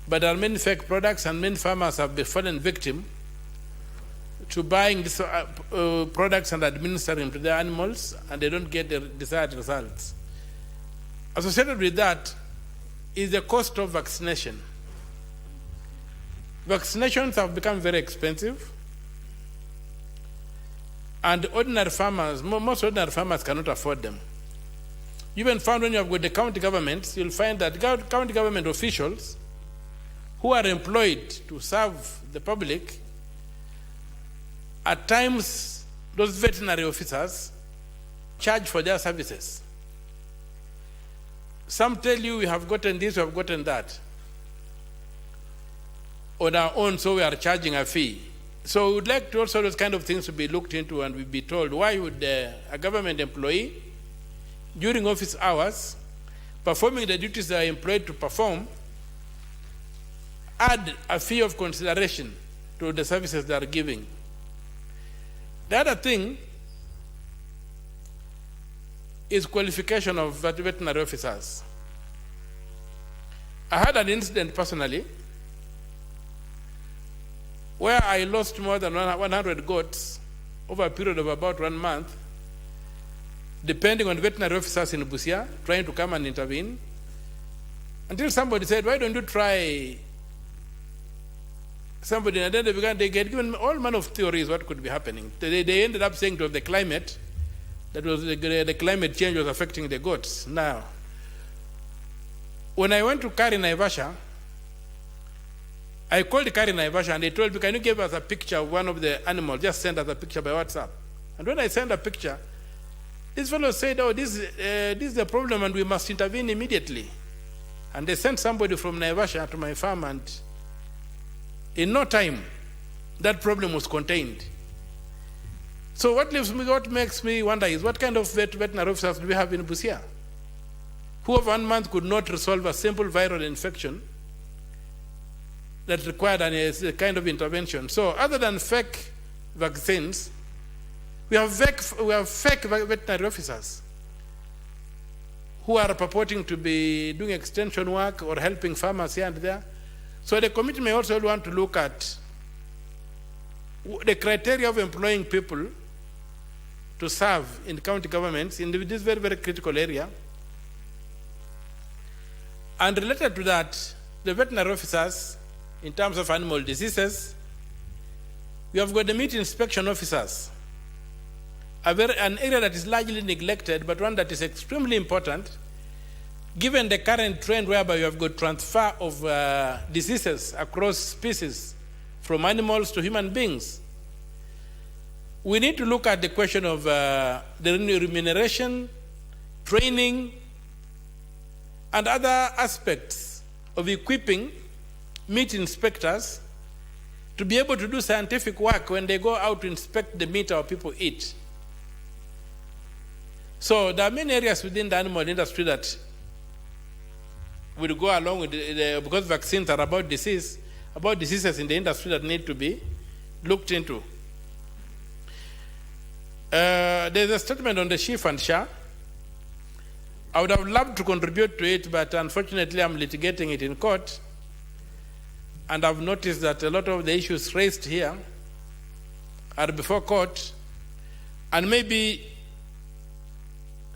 but there are many fake products, and many farmers have fallen victim to buying these products and administering to their animals, and they don't get the desired results. Associated with that is the cost of vaccination. Vaccinations have become very expensive, and ordinary farmers, most ordinary farmers cannot afford them. You even found when you have got the county governments, you'll find that county government officials who are employed to serve the public, at times those veterinary officers charge for their services. Some tell you we have gotten this, we have gotten that on our own, so we are charging a fee. So we would like to also those kind of things to be looked into, and we be told why would a government employee during office hours performing the duties they are employed to perform add a fee of consideration to the services they are giving. The other thing is qualification of veterinary officers. I had an incident personally where I lost more than 100 goats over a period of about 1 month, depending on veterinary officers in Busia trying to come and intervene, until somebody said, why don't you try somebody, and then they get given all manner of theories what could be happening. They ended up saying to the climate, that was the climate change was affecting the goats. Now, when I went to Kari Naivasha, I called Kari Naivasha and they told me, can you give us a picture of one of the animals? Just send us a picture by WhatsApp. And when I sent a picture, this fellow said, oh, this is the problem and we must intervene immediately. And they sent somebody from Naivasha to my farm, and in no time, that problem was contained. So what makes me wonder is what kind of veterinary officers do we have in Busia, who of 1 month could not resolve a simple viral infection that required a kind of intervention. So other than fake vaccines, we have fake veterinary officers who are purporting to be doing extension work or helping farmers here and there. So the committee may also want to look at the criteria of employing people to serve in county governments in this very, very critical area. And related to that, the veterinary officers, in terms of animal diseases, we have got the meat inspection officers, an area that is largely neglected, but one that is extremely important, given the current trend whereby you have got transfer of diseases across species from animals to human beings. We need to look at the question of the remuneration, training, and other aspects of equipping meat inspectors to be able to do scientific work when they go out to inspect the meat our people eat. So there are many areas within the animal industry that will go along with because vaccines are about diseases in the industry that need to be looked into. There's a statement on the SHIF and SHA. I would have loved to contribute to it, but unfortunately I'm litigating it in court. And I've noticed that a lot of the issues raised here are before court, and maybe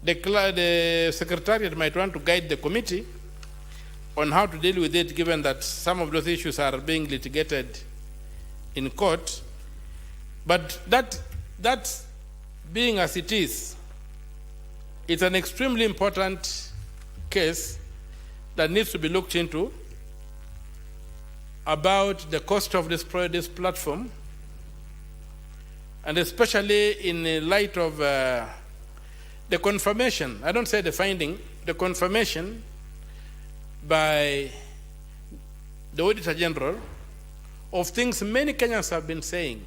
the Secretariat might want to guide the committee on how to deal with it, given that some of those issues are being litigated in court. But that being as it is, it's an extremely important case that needs to be looked into about the cost of this platform, and especially in light of the confirmation, I don't say the finding, the confirmation by the Auditor General of things many Kenyans have been saying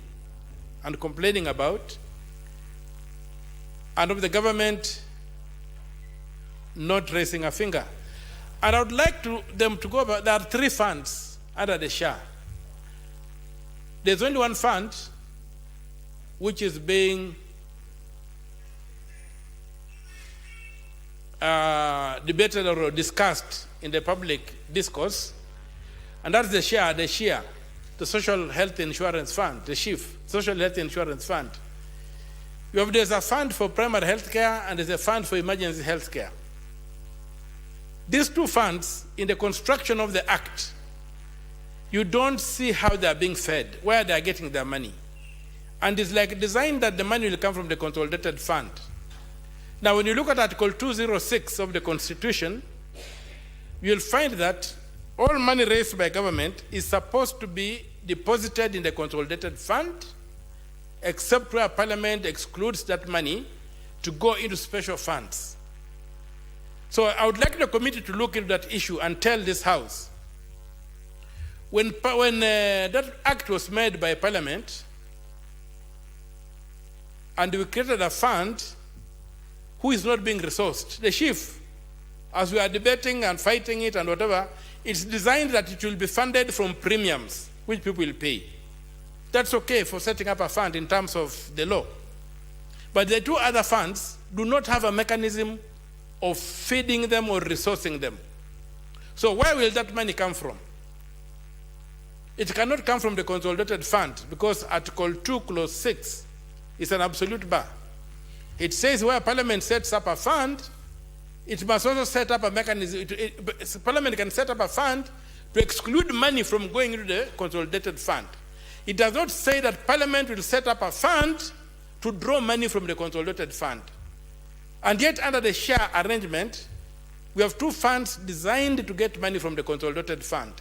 and complaining about, and of the government not raising a finger. And I would like them to go about, there are 3 funds under the SHA. There's only one fund which is being debated or discussed in the public discourse, and that's the SHA, the Social Health Insurance Fund, the SHIF, Social Health Insurance Fund. There's a fund for primary health care and there's a fund for emergency health care. These 2 funds, in the construction of the Act, you don't see how they are being fed, where they are getting their money. And it's like designed that the money will come from the consolidated fund. Now, when you look at Article 206 of the Constitution, you'll find that all money raised by government is supposed to be deposited in the consolidated fund, except where Parliament excludes that money to go into special funds. So I would like the committee to look into that issue and tell this House, when that act was made by Parliament, and we created a fund, who is not being resourced? The SHIF, as we are debating and fighting it and whatever, it's designed that it will be funded from premiums, which people will pay. That's okay for setting up a fund in terms of the law. But the 2 other funds do not have a mechanism of feeding them or resourcing them. So where will that money come from? It cannot come from the consolidated fund, because Article 2, Clause 6 is an absolute bar. It says where Parliament sets up a fund, it must also set up a mechanism. Parliament can set up a fund to exclude money from going into the consolidated fund. It does not say that Parliament will set up a fund to draw money from the consolidated fund. And yet, under the SHARE arrangement, we have 2 funds designed to get money from the consolidated fund.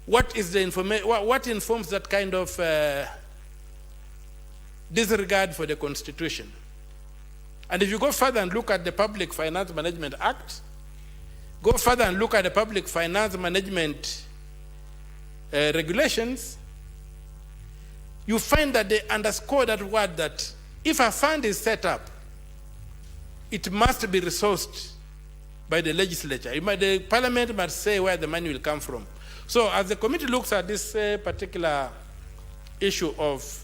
What is the information? What informs that kind of disregard for the Constitution? And if you go further and look at the Public Finance Management Act, go further and look at the Public Finance Management regulations, you find that they underscore that word, that if a fund is set up, it must be resourced by the legislature. The Parliament must say where the money will come from. So as the committee looks at this particular issue of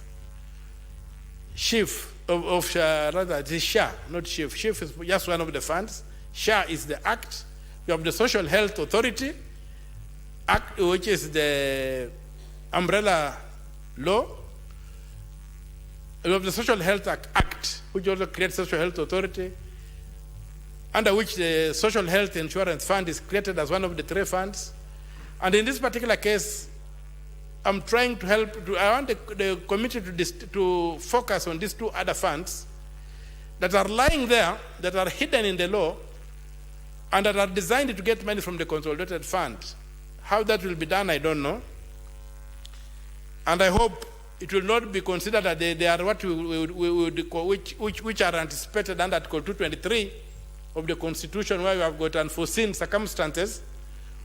SHIF, rather it is SHA, not SHIF. SHIF is just one of the funds. SHA is the act. You have the Social Health Authority Act, which is the umbrella law. You have the Social Health Act, which also creates Social Health Authority, under which the Social Health Insurance Fund is created as one of the 3 funds. And in this particular case, I'm trying to help. I want the committee to focus on these 2 other funds that are lying there, that are hidden in the law, and that are designed to get money from the consolidated fund. How that will be done, I don't know. And I hope it will not be considered that they are what we would call, which are anticipated under Article 223 of the Constitution, where we have got unforeseen circumstances,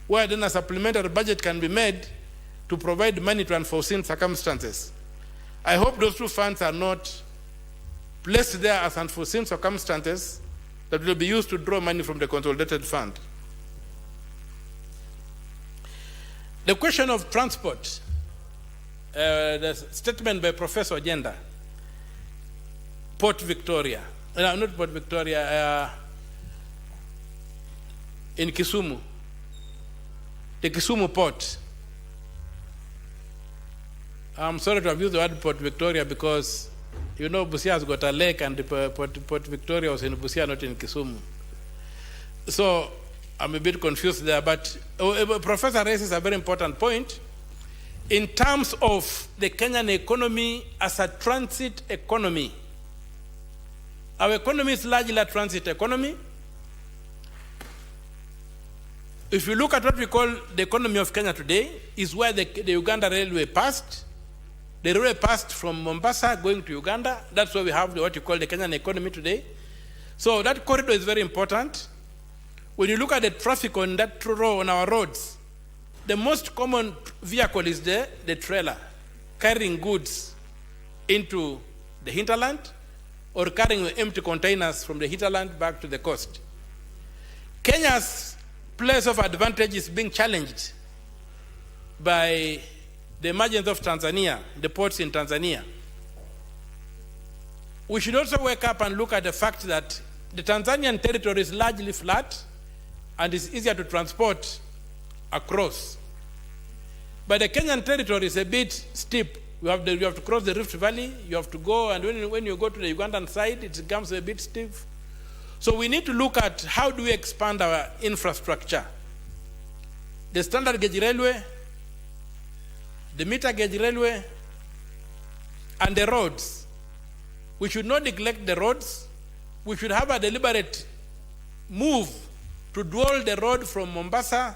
where then a supplementary budget can be made to provide money to unforeseen circumstances. I hope those 2 funds are not placed there as unforeseen circumstances that will be used to draw money from the consolidated fund. The question of transport, the statement by Professor Agenda, Port Victoria, not Port Victoria, in Kisumu, the Kisumu port. I'm sorry to have used the word Port Victoria because, you know, Busia has got a lake and the Port Victoria was in Busia, not in Kisumu. So I'm a bit confused there, but Professor raises a very important point in terms of the Kenyan economy as a transit economy. Our economy is largely a transit economy. If you look at what we call the economy of Kenya today, is where the Uganda Railway passed. The railway passed from Mombasa going to Uganda. That's why we have what you call the Kenyan economy today. So that corridor is very important. When you look at the traffic on that road, on our roads, the most common vehicle is the trailer, carrying goods into the hinterland or carrying empty containers from the hinterland back to the coast. Kenya's place of advantage is being challenged by the emergence of Tanzania, the ports in Tanzania. We should also wake up and look at the fact that the Tanzanian territory is largely flat and it's easier to transport across. But the Kenyan territory is a bit steep. You have to cross the Rift Valley, you have to go, and when you go to the Ugandan side, it becomes a bit steep. So we need to look at how do we expand our infrastructure. The standard gauge railway, the meter gauge railway, and the roads. We should not neglect the roads. We should have a deliberate move to dual the road from Mombasa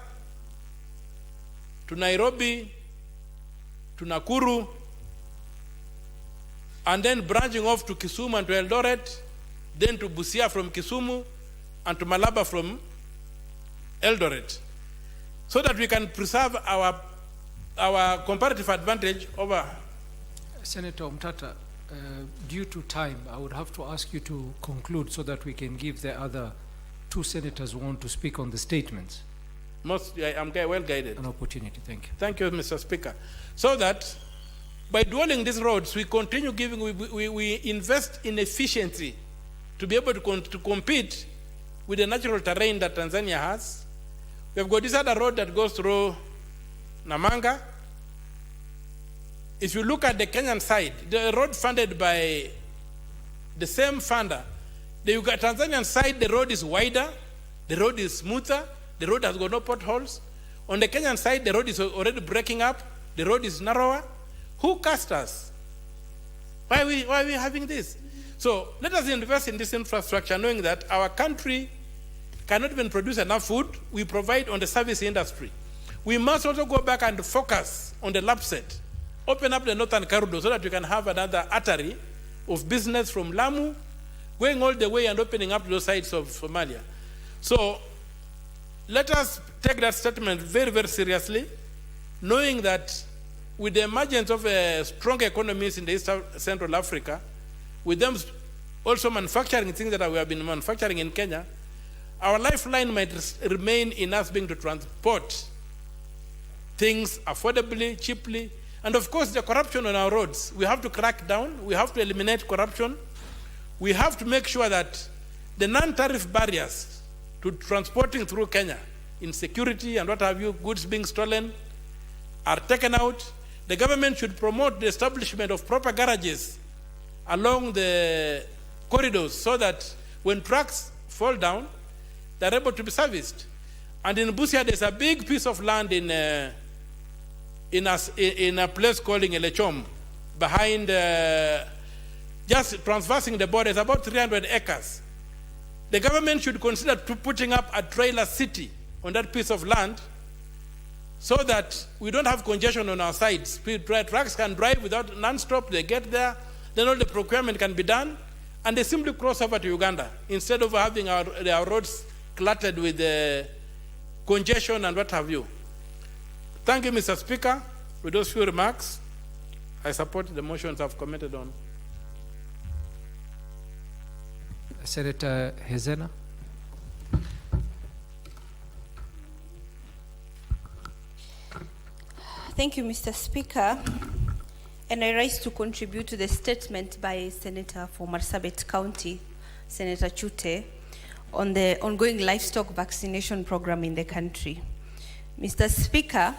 to Nairobi to Nakuru, and then branching off to Kisumu and to Eldoret, then to Busia from Kisumu, and to Malaba from Eldoret, so that we can preserve our comparative advantage over. Senator Omtata, due to time, I would have to ask you to conclude so that we can give the other two senators who want to speak on the statements. I'm well guided. An opportunity, thank you. Thank you, Mr. Speaker. So that by dualing these roads, we continue giving, we invest in efficiency to be able to compete with the natural terrain that Tanzania has. We have got this other road that goes through Namanga. If you look at the Kenyan side, the road funded by the same funder, the Tanzanian side, the road is wider, the road is smoother, the road has got no potholes. On the Kenyan side, the road is already breaking up, the road is narrower. Who cast us? Why are we having this? So let us invest in this infrastructure, knowing that our country cannot even produce enough food. We provide on the service industry. We must also go back and focus on the LAPSET. Open up the northern corridor so that you can have another artery of business from Lamu, going all the way and opening up those sides of Somalia. So let us take that statement very, very seriously, knowing that with the emergence of strong economies in the East Central Africa, with them also manufacturing things that we have been manufacturing in Kenya, our lifeline might remain in us being to transport things affordably, cheaply, and of course the corruption on our roads. We have to crack down, we have to eliminate corruption, we have to make sure that the non-tariff barriers to transporting through Kenya, insecurity and what have you, goods being stolen, are taken out. The government should promote the establishment of proper garages along the corridors so that when trucks fall down, they're able to be serviced. And in Busia, there's a big piece of land in a place called Elechom, behind, just transversing the border, it's about 300 acres. The government should consider putting up a trailer city on that piece of land so that we don't have congestion on our sides. Trucks can drive without non-stop, they get there, then all the procurement can be done, and they simply cross over to Uganda instead of having our roads cluttered with congestion and what have you. Thank you, Mr. Speaker. With those few remarks, I support the motions I've commented on. Senator Hezena. Thank you, Mr. Speaker. And I rise to contribute to the statement by Senator for Marsabit County, Senator Chute, on the ongoing livestock vaccination program in the country. Mr. Speaker,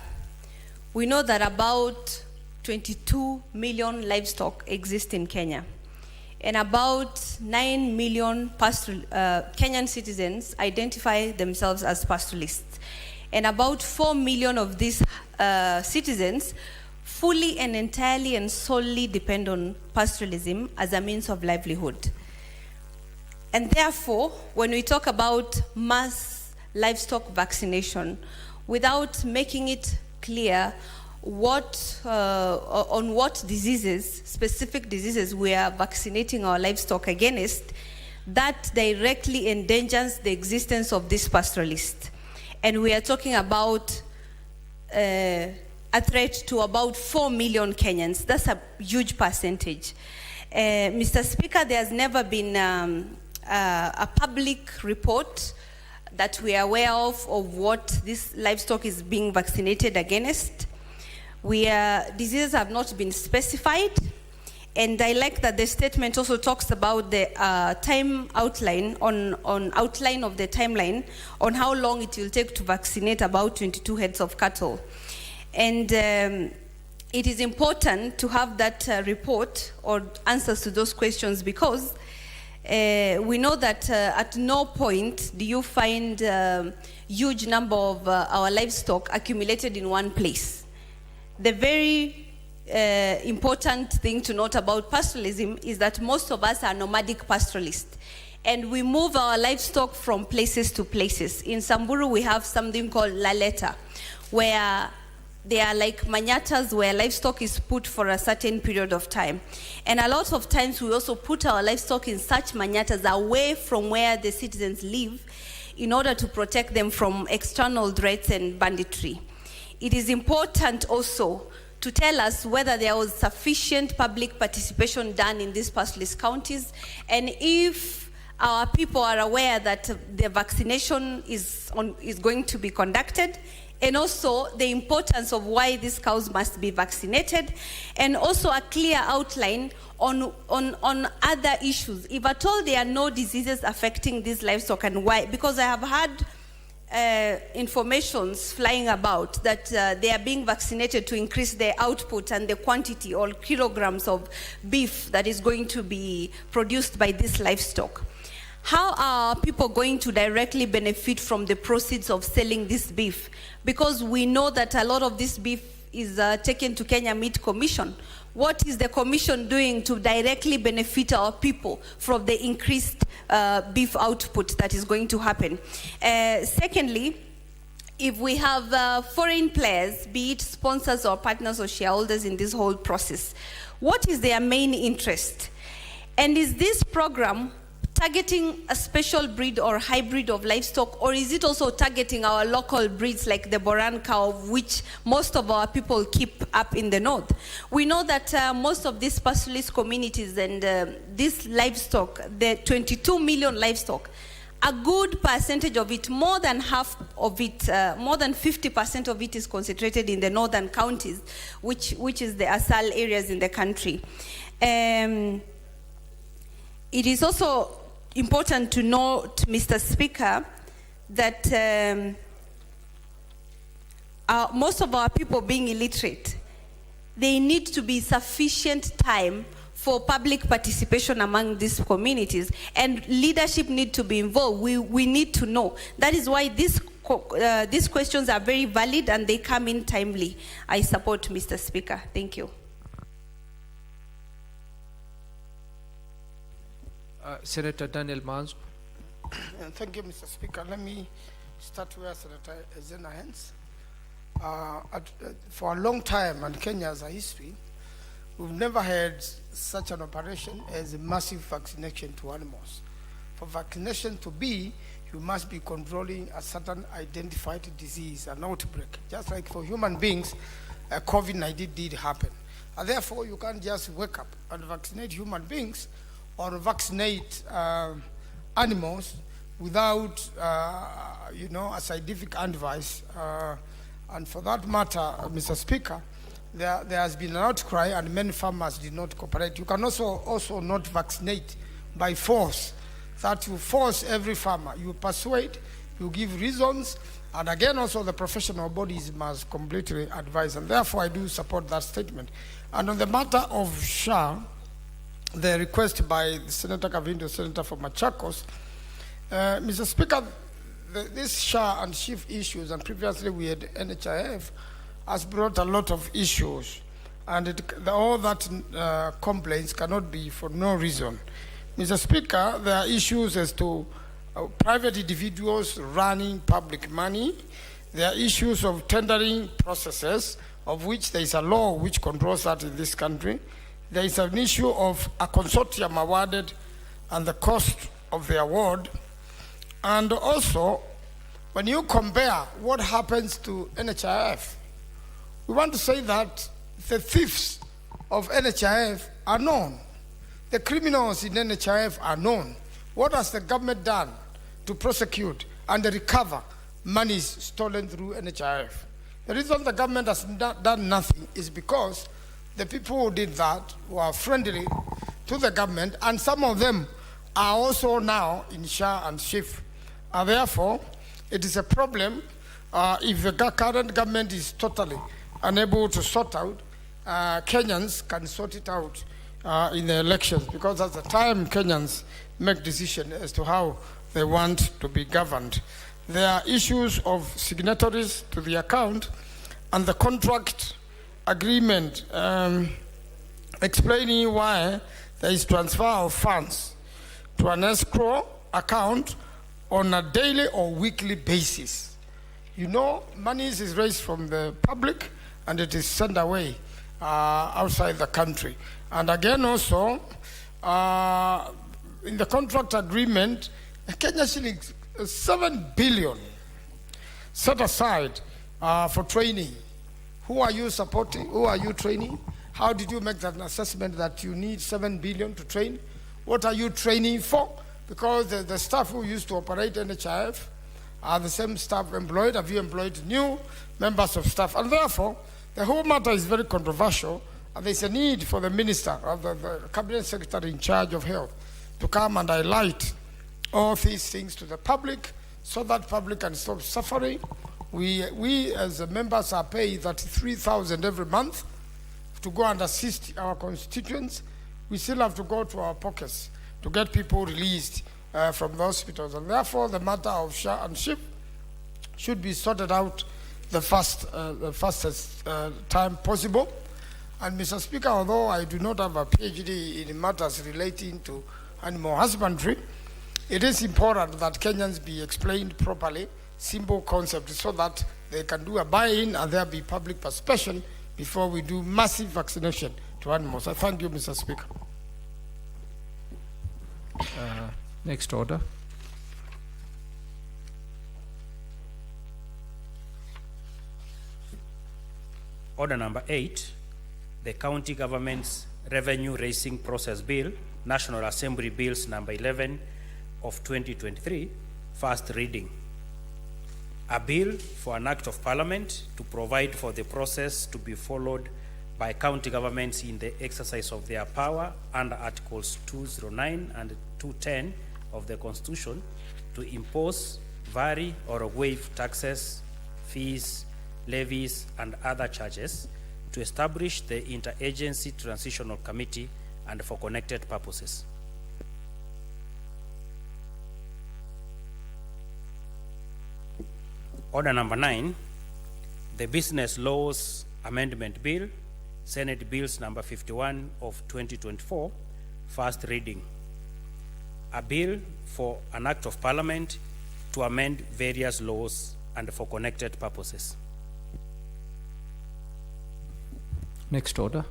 we know that about 22 million livestock exist in Kenya, and about 9 million Kenyan citizens identify themselves as pastoralists. And about 4 million of these citizens fully and entirely and solely depend on pastoralism as a means of livelihood. And therefore, when we talk about mass livestock vaccination, without making it clear on what diseases, specific diseases, we are vaccinating our livestock against, that directly endangers the existence of this pastoralist. And we are talking about a threat to about 4 million Kenyans. That's a huge percentage. Mr. Speaker, there has never been a public report that we are aware of what this livestock is being vaccinated against. Diseases have not been specified, and I like that the statement also talks about the time outline, on outline of the timeline on how long it will take to vaccinate about 22 heads of cattle. And it is important to have that report or answers to those questions, because we know that at no point do you find huge number of our livestock accumulated in one place. The very important thing to note about pastoralism is that most of us are nomadic pastoralists, and we move our livestock from places to places. In Samburu, we have something called laleta, where they are like manyatas where livestock is put for a certain period of time. And a lot of times we also put our livestock in such manyatas away from where the citizens live in order to protect them from external threats and banditry. It is important also to tell us whether there was sufficient public participation done in these pastoralist counties, and if our people are aware that the vaccination is going to be conducted, and also the importance of why these cows must be vaccinated, and also a clear outline on other issues. If at all there are no diseases affecting these livestock, and why, because I have had informations flying about that they are being vaccinated to increase the output and the quantity or kilograms of beef that is going to be produced by this livestock. How are people going to directly benefit from the proceeds of selling this beef? Because we know that a lot of this beef is taken to Kenya Meat Commission. What is the commission doing to directly benefit our people from the increased beef output that is going to happen? Secondly, if we have foreign players, be it sponsors or partners or shareholders in this whole process, what is their main interest? And is this program targeting a special breed or hybrid of livestock, or is it also targeting our local breeds like the Boran cow, which most of our people keep up in the north? We know that most of these pastoralist communities and this livestock, the 22 million livestock, a good percentage of it, more than half of it, more than 50% of it is concentrated in the northern counties, which is the ASAL areas in the country. It is also important to note, Mr. Speaker, that most of our people being illiterate, they need to be sufficient time for public participation among these communities, and leadership need to be involved. We need to know. That is why these questions are very valid and they come in timely. I support, Mr. Speaker. Thank you. Senator Daniel Manzo. Thank you, Mr. Speaker. Let me start where Senator Zena ends. For a long time, and Kenya has a history, we've never had such an operation as a massive vaccination to animals. For vaccination to be, you must be controlling a certain identified disease, an outbreak. Just like for human beings, COVID-19 did happen. And therefore, you can't just wake up and vaccinate human beings or vaccinate animals without, a scientific advice And for that matter, Mr. Speaker, there has been an outcry and many farmers did not cooperate. You can also not vaccinate by force, that you force every farmer. You persuade, you give reasons, and again also the professional bodies must completely advise. And therefore I do support that statement. And on the matter of SHA, the request by Senator Kavindo, Senator from Machakos, Mr. Speaker, this SHA and SHIF issues, and previously we had NHIF, has brought a lot of issues, and all that complaints cannot be for no reason. Mr. Speaker, there are issues as to private individuals running public money. There are issues of tendering processes, of which there is a law which controls that in this country. There is an issue of a consortium awarded and the cost of the award. And also, when you compare what happens to NHIF, we want to say that the thieves of NHIF are known. The criminals in NHIF are known. What has the government done to prosecute and recover monies stolen through NHIF? The reason the government has done nothing is because the people who did that were friendly to the government, and some of them are also now in SHA and SHIF. Therefore, it is a problem if the current government is totally unable to sort out. Kenyans can sort it out in the elections, because at the time Kenyans make decisions as to how they want to be governed. There are issues of signatories to the account and the contract agreement explaining why there is transfer of funds to an escrow account on a daily or weekly basis. You know, money is raised from the public and it is sent away outside the country. And again also, in the contract agreement, Kenya shillings 7 billion set aside for training. Who are you supporting? Who are you training? How did you make that assessment that you need 7 billion to train? What are you training for? Because the staff who used to operate NHIF are the same staff employed. Have you employed new members of staff? And therefore, the whole matter is very controversial. And there's a need for the minister or the cabinet secretary in charge of health to come and highlight all these things to the public so that public can stop suffering. We as members are paid 33,000 every month to go and assist our constituents. We still have to go to our pockets to get people released from the hospitals. And therefore, the matter of SHA and SHIP should be sorted out the fastest time possible. And Mr. Speaker, although I do not have a PhD in matters relating to animal husbandry, it is important that Kenyans be explained properly, simple concepts, so that they can do a buy-in and there be public participation before we do massive vaccination to animals. I thank you, Mr. Speaker. Next order. Order number 8, the County Government's Revenue Raising Process Bill, National Assembly Bills number 11 of 2023, first reading. A bill for an act of parliament to provide for the process to be followed by county governments in the exercise of their power under Articles 209 and 210 of the Constitution to impose, vary, or waive taxes, fees, levies, and other charges, to establish the Interagency Transitional Committee and for connected purposes. Order number 9, the Business Laws Amendment Bill, Senate Bills number 51 of 2024, first reading. A bill for an act of parliament to amend various laws and for connected purposes. Next order.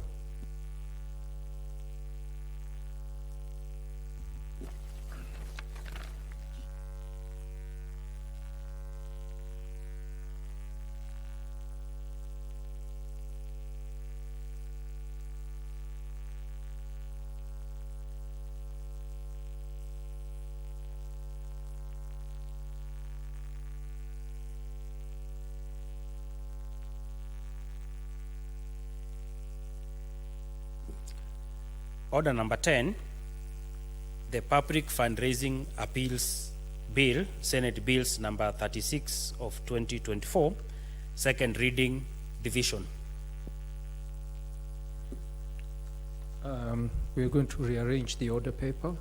Order number 10, the Public Fundraising Appeals Bill, Senate Bills number 36 of 2024, second reading, division. We're going to rearrange the order paper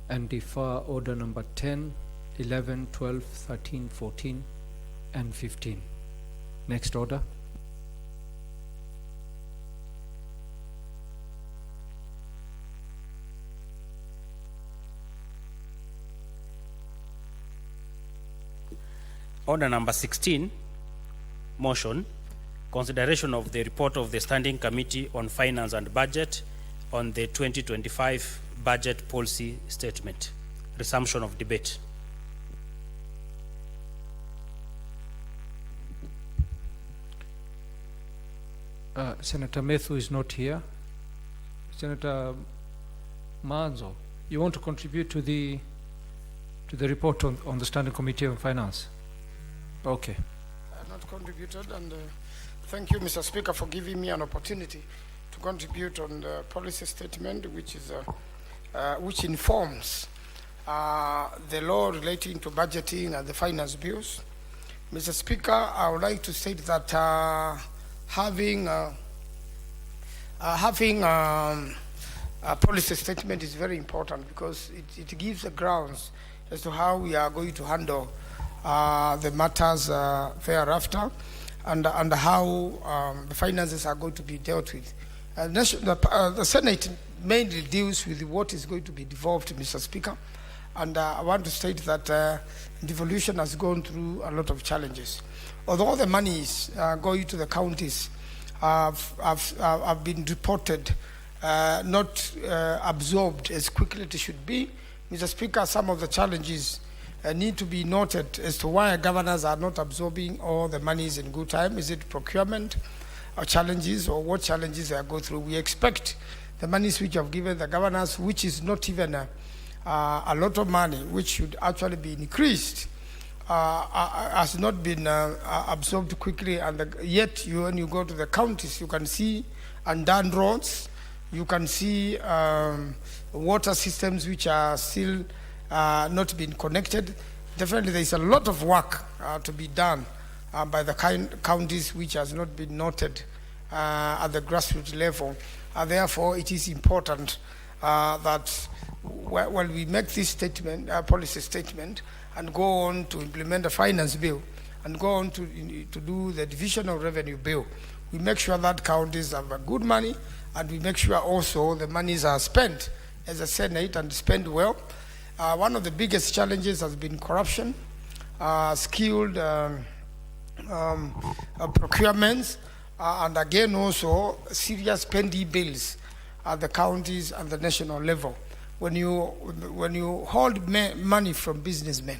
and defer order number 10, 11, 12, 13, 14, and 15. Next order. Order number 16, motion, consideration of the report of the Standing Committee on Finance and Budget on the 2025 Budget Policy Statement. Resumption of debate. Senator Methu is not here. Senator Manzo, you want to contribute to the report on the Standing Committee on Finance? Okay. I have not contributed, and thank you, Mr. Speaker, for giving me an opportunity to contribute on the policy statement, which is which informs the law relating to budgeting and the finance bills. Mr. Speaker, I would like to state that having a policy statement is very important because it gives the grounds as to how we are going to handle the matters thereafter, and how the finances are going to be dealt with. The Senate mainly deals with what is going to be devolved, Mr. Speaker, and I want to state that devolution has gone through a lot of challenges. Although the monies going to the counties have been reported not absorbed as quickly as it should be, Mr. Speaker, some of the challenges need to be noted as to why governors are not absorbing all the monies in good time. Is it procurement challenges, or what challenges they are going through? We expect the monies which have given the governors, which is not even a lot of money, which should actually be increased, has not been absorbed quickly, and yet when you go to the counties, you can see undone roads, you can see water systems which are still not being connected. Definitely there is a lot of work to be done by the counties which has not been noted at the grassroots level. Therefore, it is important that when we make this statement, policy statement, and go on to implement the finance bill, and go on to do the division of revenue bill, we make sure that counties have good money, and we make sure also the monies are spent as a Senate and spent well. One of the biggest challenges has been corruption, skilled procurements, and again also serious pending bills at the counties and the national level. When you hold money from businessmen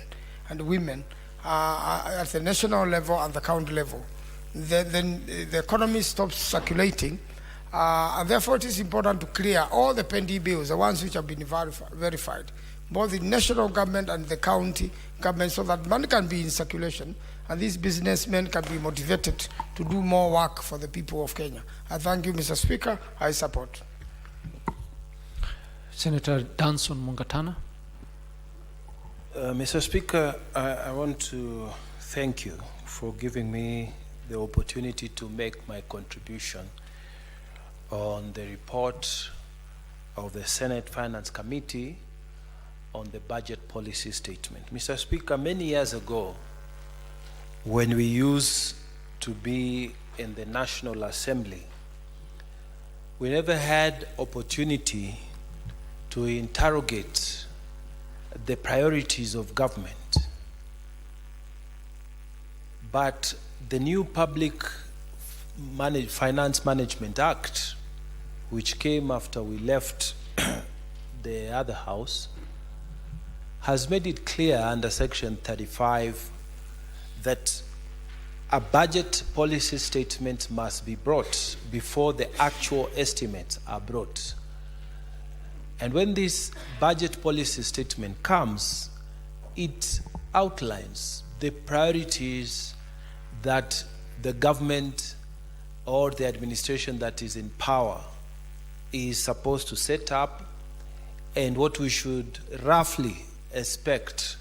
and women at the national level and the county level, then the economy stops circulating, and therefore it is important to clear all the pending bills, the ones which have been verified, both the national government and the county government, so that money can be in circulation and these businessmen can be motivated to do more work for the people of Kenya. I thank you, Mr. Speaker. I support. Senator Danson Mungatana. Mr. Speaker, I want to thank you for giving me the opportunity to make my contribution on the report of the Senate Finance Committee on the budget policy statement. Mr. Speaker, many years ago, when we used to be in the National Assembly, we never had opportunity to interrogate the priorities of government. But the new Public Finance Management Act, which came after we left the other house, has made it clear under Section 35 that a budget policy statement must be brought before the actual estimates are brought. And when this budget policy statement comes, it outlines the priorities that the government or the administration that is in power is supposed to set up and what we should roughly expect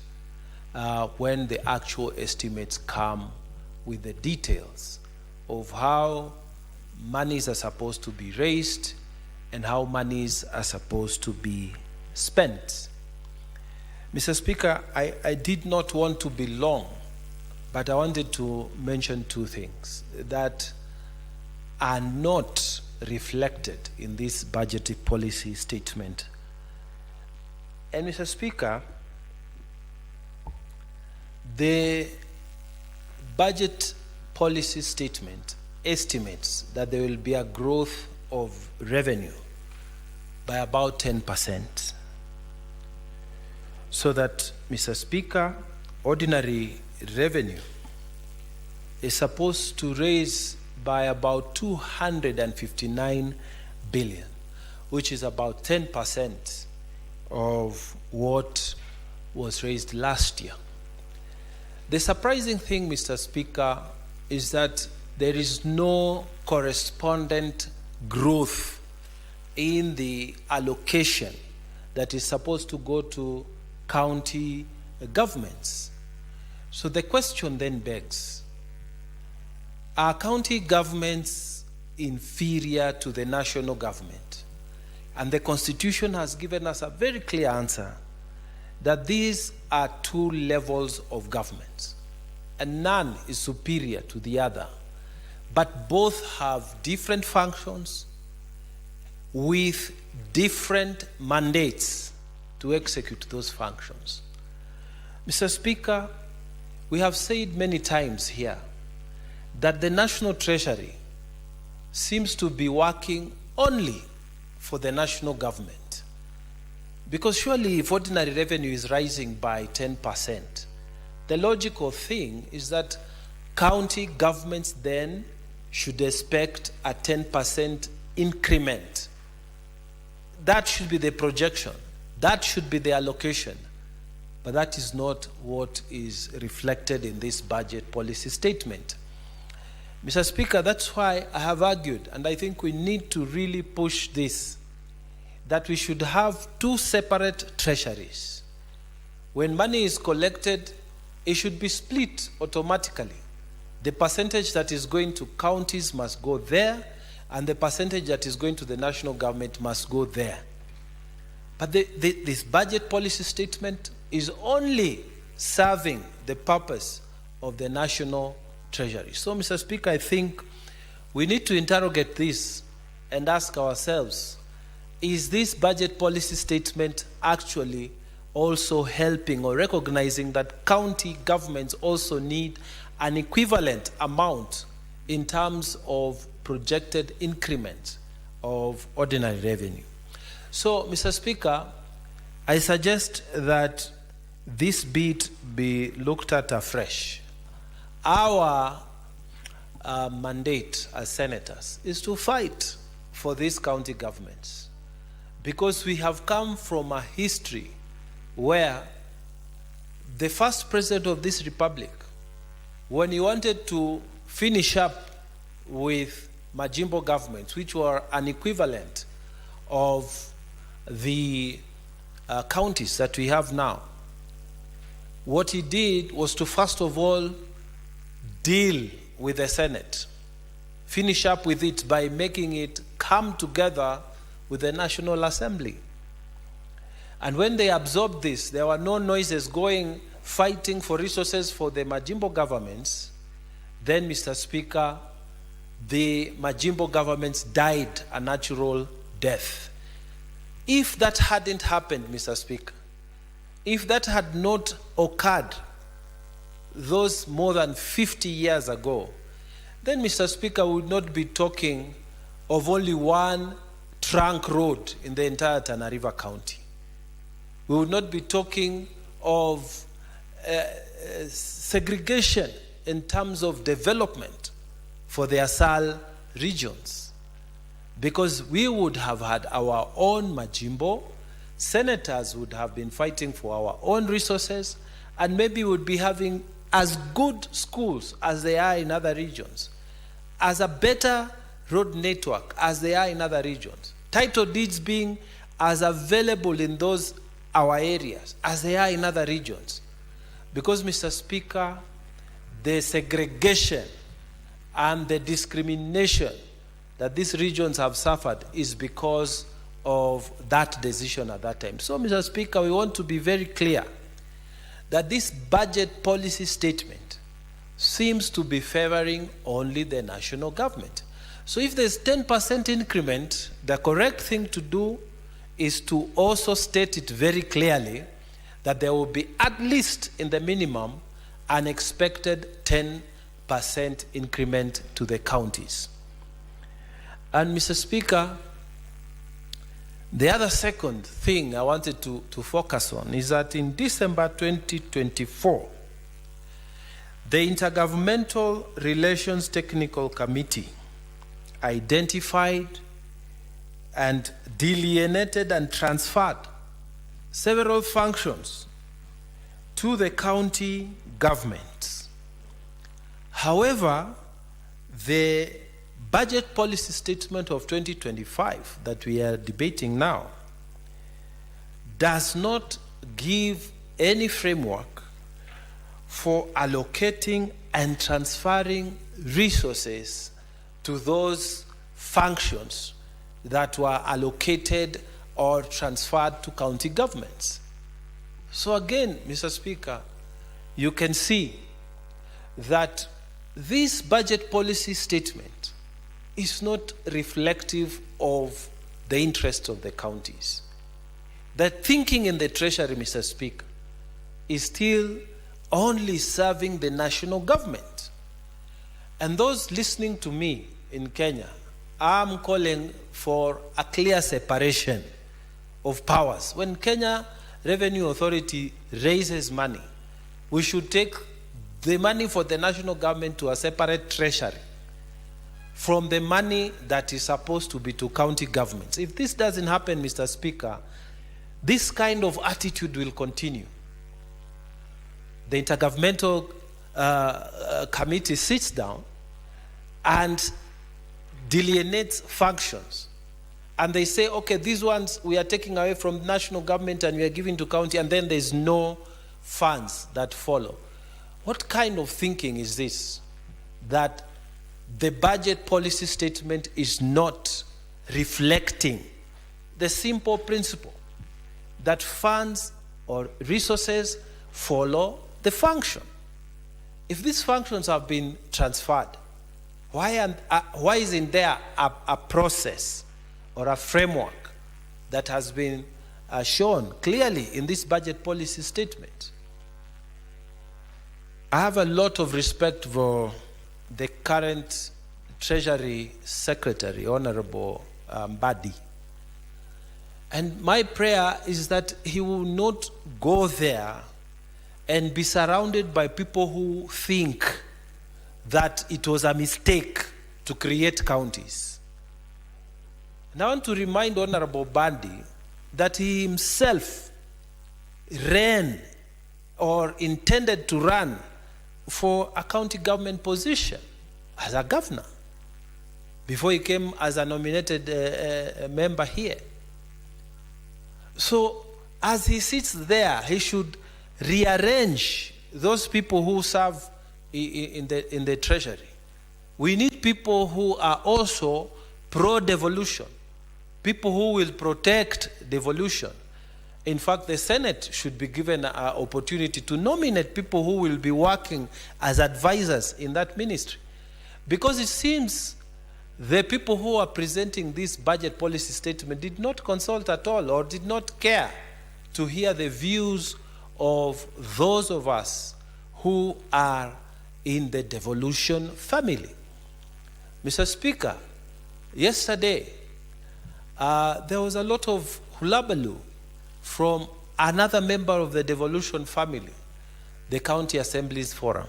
when the actual estimates come with the details of how monies are supposed to be raised and how monies are supposed to be spent. Mr. Speaker, I did not want to be long, but I wanted to mention two things that are not reflected in this budgetary policy statement. And Mr. Speaker, the budget policy statement estimates that there will be a growth of revenue by about 10%. So that, Mr. Speaker, ordinary revenue is supposed to raise by about 259 billion, which is about 10% of what was raised last year. The surprising thing, Mr. Speaker, is that there is no correspondent growth in the allocation that is supposed to go to county governments. So the question then begs, are county governments inferior to the national government? And the Constitution has given us a very clear answer that these are two levels of government, and none is superior to the other, but both have different functions with different mandates to execute those functions. Mr. Speaker, we have said many times here that the National Treasury seems to be working only for the national government. Because surely if ordinary revenue is rising by 10%, the logical thing is that county governments then should expect a 10% increment. That should be the projection. That should be the allocation. But that is not what is reflected in this budget policy statement. Mr. Speaker, that's why I have argued, and I think we need to really push this, that we should have two separate treasuries. When money is collected, it should be split automatically. The percentage that is going to counties must go there, and the percentage that is going to the national government must go there. But this budget policy statement is only serving the purpose of the national treasury. So, Mr. Speaker, I think we need to interrogate this and ask ourselves, is this budget policy statement actually also helping or recognizing that county governments also need an equivalent amount in terms of projected increment of ordinary revenue? So, Mr. Speaker, I suggest that this bit be looked at afresh. Our mandate as senators is to fight for these county governments, because we have come from a history where the first president of this republic, when he wanted to finish up with Majimbo governments, which were an equivalent of the counties that we have now, what he did was to first of all deal with the Senate, finish up with it by making it come together with the National Assembly. And when they absorbed this, there were no noises going, fighting for resources for the Majimbo governments. Then, Mr. Speaker, the Majimbo governments died a natural death. If that hadn't happened, Mr. Speaker, if that had not occurred those more than 50 years ago, then, Mr. Speaker, we would not be talking of only one trunk road in the entire Tana River County. We would not be talking of segregation in terms of development for the Asal regions, because we would have had our own Majimbo, senators would have been fighting for our own resources, and maybe would be having as good schools as they are in other regions, as a better road network as they are in other regions. title deeds being as available in those our areas as they are in other regions. Because, Mr. Speaker, the segregation and the discrimination that these regions have suffered is because of that decision at that time. So, Mr. Speaker, we want to be very clear that this budget policy statement seems to be favoring only the national government. So if there's 10% increment, the correct thing to do is to also state it very clearly that there will be at least in the minimum an expected 10% increment to the counties. And Mr. Speaker, the other second thing I wanted to focus on is that in December 2024, the Intergovernmental Relations Technical Committee identified and delineated and transferred several functions to the county governments. However, the budget policy statement of 2025 that we are debating now does not give any framework for allocating and transferring resources to those functions that were allocated or transferred to county governments. So again, Mr. Speaker, you can see that this budget policy statement is not reflective of the interests of the counties. The thinking in the Treasury, Mr. Speaker, is still only serving the national government. And those listening to me in Kenya, I'm calling for a clear separation of powers. When Kenya Revenue Authority raises money, we should take the money for the national government to a separate treasury from the money that is supposed to be to county governments. If this doesn't happen, Mr. Speaker, this kind of attitude will continue. The Intergovernmental Committee sits down and delineates functions. And they say, okay, these ones we are taking away from national government and we are giving to county, and then there's no funds that follow. What kind of thinking is this? That the budget policy statement is not reflecting the simple principle that funds or resources follow the function. If these functions have been transferred, why isn't there a process or a framework that has been shown clearly in this budget policy statement? I have a lot of respect for the current Treasury Secretary, Honorable Mbadi. And my prayer is that he will not go there and be surrounded by people who think that it was a mistake to create counties. And I want to remind Honorable Bandi that he himself ran or intended to run for a county government position as a governor before he came as a nominated member here. So as he sits there, he should rearrange those people who serve in the treasury. We need people who are also pro-devolution, people who will protect devolution. In fact, the Senate should be given an opportunity to nominate people who will be working as advisors in that ministry. Because it seems the people who are presenting this budget policy statement did not consult at all or did not care to hear the views of those of us who are in the devolution family. Mr. Speaker, yesterday there was a lot of hullabaloo from another member of the devolution family, the County Assemblies Forum.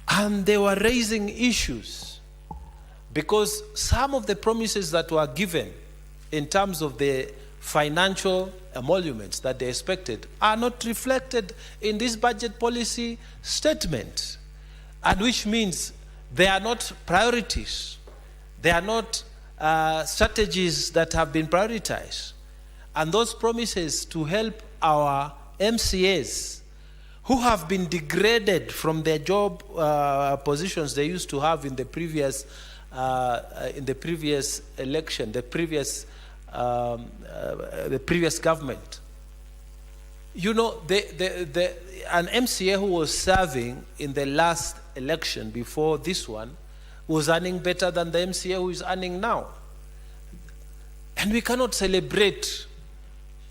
And they were raising issues because some of the promises that were given in terms of the financial emoluments that they expected are not reflected in this budget policy statement, and which means they are not priorities. They are not strategies that have been prioritized. And those promises to help our MCAs who have been degraded from their job positions they used to have in the previous election, the previous government. You know, an MCA who was serving in the last election before this one was earning better than the MCA who is earning now. And we cannot celebrate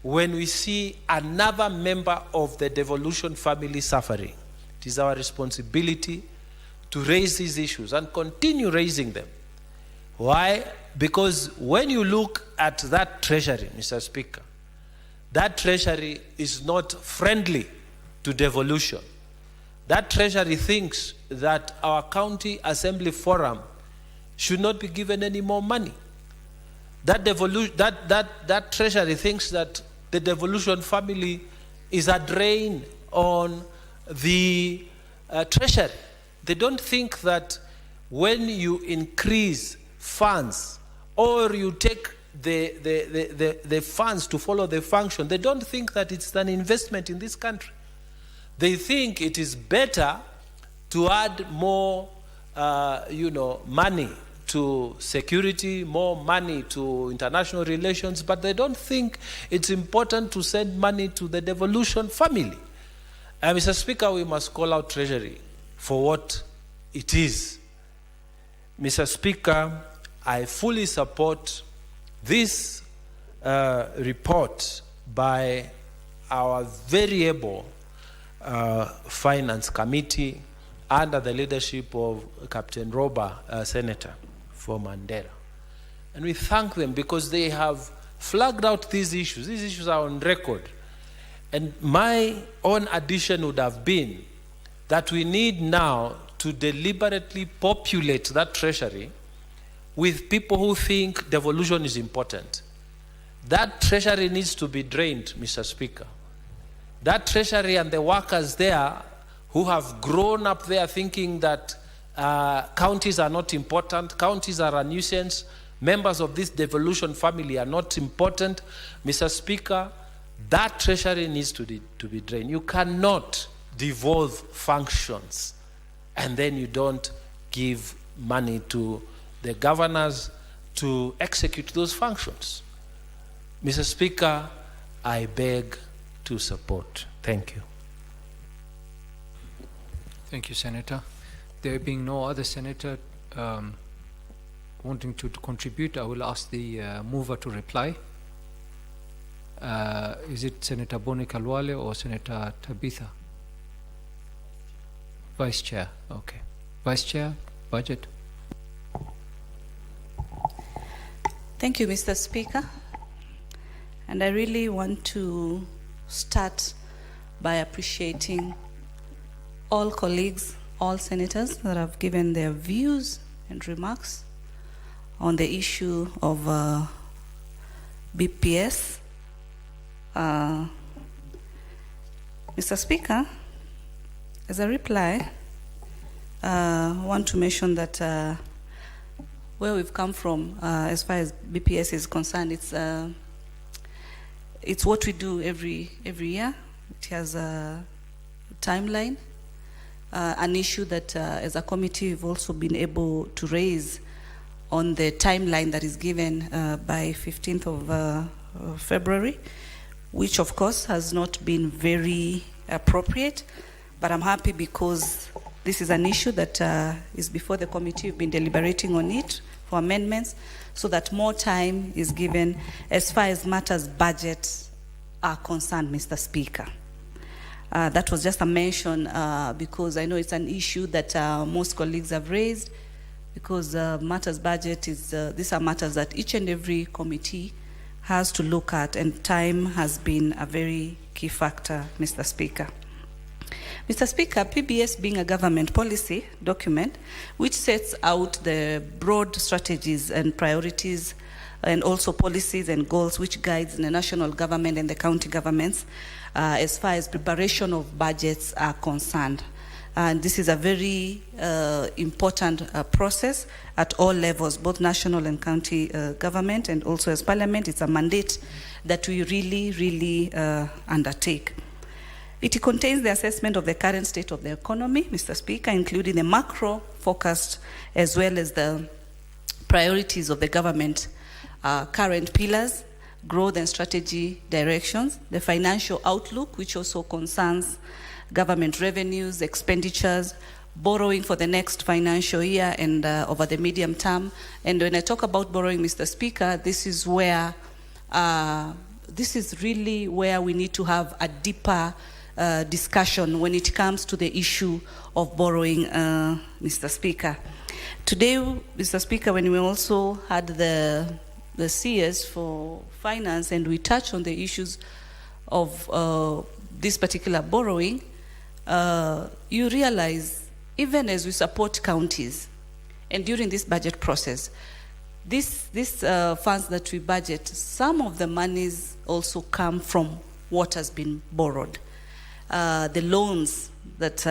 when we see another member of the devolution family suffering. It is our responsibility to raise these issues and continue raising them. Why? Because when you look at that treasury, Mr. Speaker, that treasury is not friendly to devolution. That treasury thinks that our county assembly forum should not be given any more money. That treasury thinks that the devolution family is a drain on the treasury. They don't think that when you increase funds or you take the funds to follow the function, they don't think that it's an investment in this country. They think it is better to add more money to security, more money to international relations, but they don't think it's important to send money to the devolution family. Mr. Speaker, we must call out Treasury for what it is. Mr. Speaker, I fully support this report by our very able Finance Committee under the leadership of Captain Orwoba, Senator for Mandela. And we thank them because they have flagged out these issues. These issues are on record. And my own addition would have been that we need now to deliberately populate that treasury with people who think devolution is important. That treasury needs to be drained, Mr. Speaker. That treasury and the workers there who have grown up there thinking that counties are not important, counties are a nuisance, members of this devolution family are not important. Mr. Speaker, that treasury needs to be drained. You cannot devolve functions and then you don't give money to the governors to execute those functions. Mr. Speaker, I beg to support. Thank you. Thank you, Senator. There being no other senator wanting to contribute, I will ask the mover to reply. Is it Senator Boni Kalwale or Senator Tabitha? Vice Chair, okay. Vice Chair, Budget. Thank you, Mr. Speaker. And I really want to start by appreciating all colleagues, all senators that have given their views and remarks on the issue of BPS. Mr. Speaker, as a reply, I want to mention that where we've come from as far as BPS is concerned, it's what we do every year. It has a timeline, an issue that as a committee we've also been able to raise on the timeline that is given by 15th of February, which of course has not been very appropriate, but I'm happy because this is an issue that is before the committee. We've been deliberating on it for amendments so that more time is given as far as matters budget are concerned, Mr. Speaker. That was just a mention because I know it's an issue that most colleagues have raised, because matters budget is, these are matters that each and every committee has to look at, and time has been a very key factor, Mr. Speaker. Mr. Speaker, PBS being a government policy document which sets out the broad strategies and priorities and also policies and goals which guides the national government and the county governments as far as preparation of budgets are concerned. And this is a very important process at all levels, both national and county government, and also as parliament. It's a mandate that we really undertake. It contains the assessment of the current state of the economy, Mr. Speaker, including the macro forecast as well as the priorities of the government, current pillars, growth and strategy directions, the financial outlook, which also concerns government revenues, expenditures, borrowing for the next financial year and over the medium term. And when I talk about borrowing, Mr. Speaker, this is where, this is really where we need to have a deeper discussion when it comes to the issue of borrowing, Mr. Speaker. Today, Mr. Speaker, when we also had the CS for finance and we touched on the issues of this particular borrowing, you realize even as we support counties and during this budget process, these funds that we budget, some of the monies also come from what has been borrowed. The loans that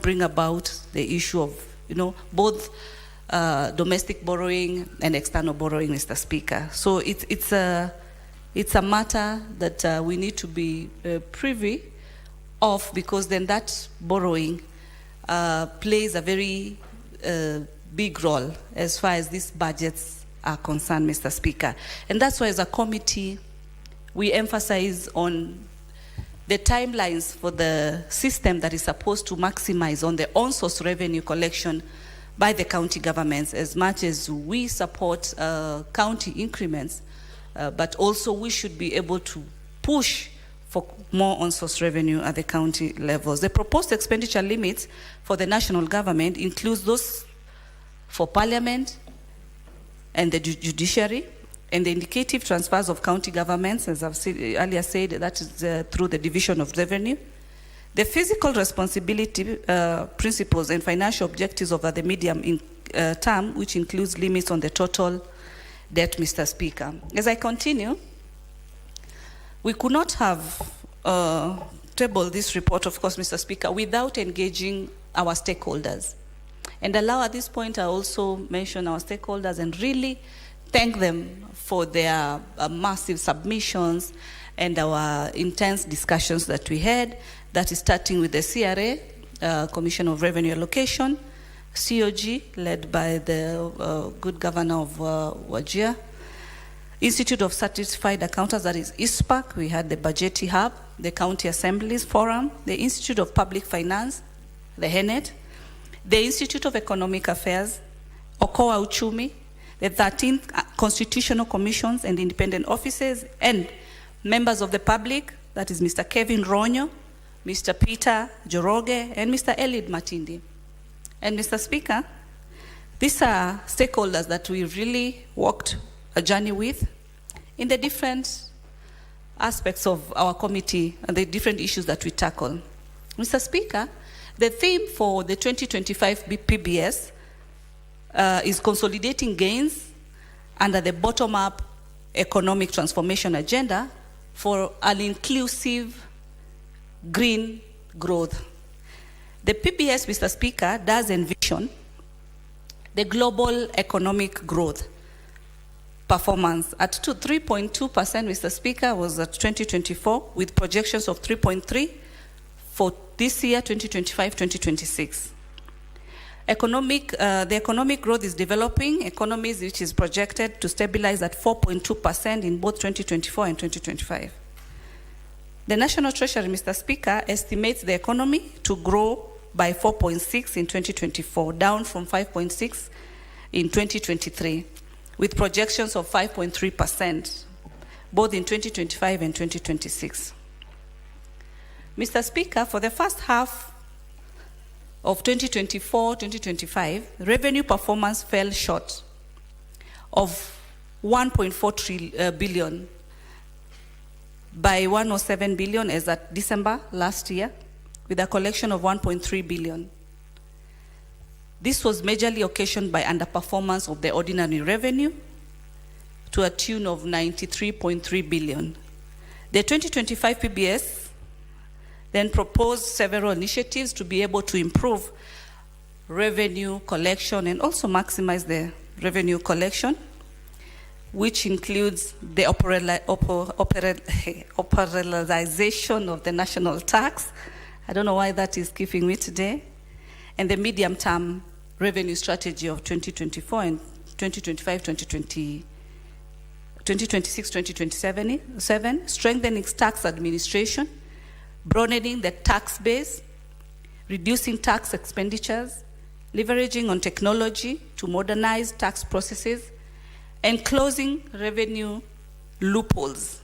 bring about the issue of both domestic borrowing and external borrowing, Mr. Speaker. So it's a matter that we need to be privy of, because then that borrowing plays a very big role as far as these budgets are concerned, Mr. Speaker. And that's why as a committee we emphasize on the timelines for the system that is supposed to maximize on the on-source revenue collection by the county governments, as much as we support county increments, but also we should be able to push for more on-source revenue at the county levels. The proposed expenditure limits for the national government includes those for parliament and the judiciary, and the indicative transfers of county governments, as I've earlier said, that is through the division of revenue. The fiscal responsibility principles and financial objectives over the medium term, which includes limits on the total debt, Mr. Speaker. As I continue, we could not have tabled this report, of course, Mr. Speaker, without engaging our stakeholders. And allow at this point I also mention our stakeholders and really thank them for their massive submissions and our intense discussions that we had. That is starting with the CRA, Commission of Revenue Allocation, COG, led by the good governor of Wajir, Institute of Certified Accountants, that is ISPAC, we had the Budgeti Hub, the County Assemblies Forum, the Institute of Public Finance, the HENET, the Institute of Economic Affairs, Okoa Uchumi, the 13th constitutional commissions and independent offices, and members of the public, that is Mr. Kevin Ronyo, Mr. Peter Joroge, and Mr. Elid Matindi. And Mr. Speaker, these are stakeholders that we really walked a journey with in the different aspects of our committee and the different issues that we tackle. Mr. Speaker, the theme for the 2025 PBS is consolidating gains under the bottom-up economic transformation agenda for an inclusive green growth. The PBS, Mr. Speaker, does envision the global economic growth performance at 3.2%, Mr. Speaker, was at 2024, with projections of 3.3 for this year, 2025-2026. The economic growth is developing economies, which is projected to stabilize at 4.2% in both 2024 and 2025. The National Treasury, Mr. Speaker, estimates the economy to grow by 4.6 in 2024, down from 5.6 in 2023, with projections of 5.3%, both in 2025 and 2026. Mr. Speaker, for the first half of 2024-2025, revenue performance fell short of 1.4 billion by 107 billion as at December last year, with a collection of 1.3 billion. This was majorly occasioned by underperformance of the ordinary revenue to a tune of 93.3 billion. The 2025 PBS then proposed several initiatives to be able to improve revenue collection and also maximize the revenue collection, which includes the operationalization of the national tax. I don't know why that is keeping me today. And the medium-term revenue strategy of 2024 and 2026-2027, strengthening tax administration, broadening the tax base, reducing tax expenditures, leveraging on technology to modernize tax processes, and closing revenue loopholes,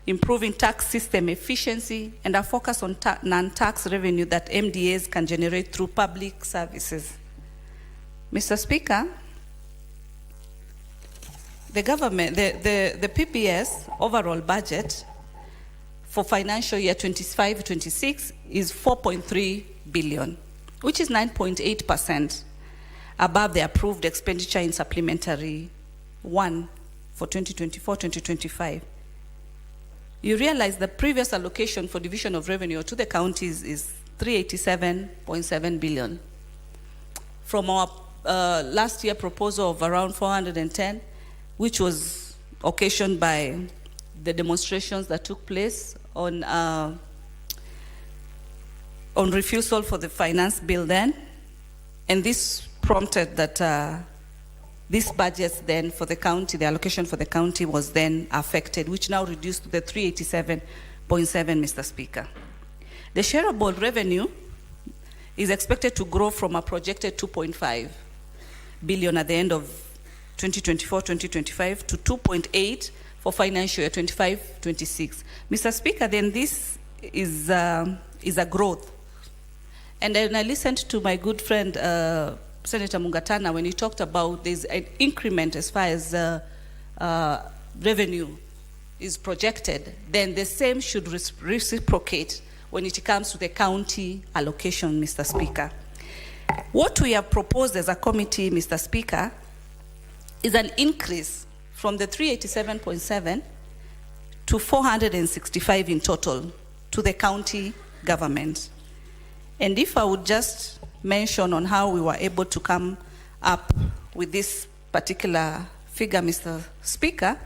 improving tax system efficiency, and a focus on non-tax revenue that MDAs can generate through public services. Mr. Speaker, the government, the PPS overall budget for financial year 25-26 is 4.3 billion, which is 9.8% above the approved expenditure in supplementary 1 for 2024-2025. You realize the previous allocation for division of revenue to the counties is 387.7 billion. From our last year proposal of around 410, which was occasioned by the demonstrations that took place on refusal for the finance bill then, and this prompted that this budget then for the county, the allocation for the county was then affected, which now reduced to the 387.7, Mr. Speaker. The shareable revenue is expected to grow from a projected 2.5 billion at the end of 2024-2025 to 2.8 for financial year 25-26. Mr. Speaker, then this is a growth. And then I listened to my good friend, Senator Mungatana, when he talked about there's an increment as far as revenue is projected, then the same should reciprocate when it comes to the county allocation, Mr. Speaker. What we have proposed as a committee, Mr. Speaker, is an increase from the 387.7 to 465 in total to the county government. And if I would just mention on how we were able to come up with this particular figure, Mr. Speaker,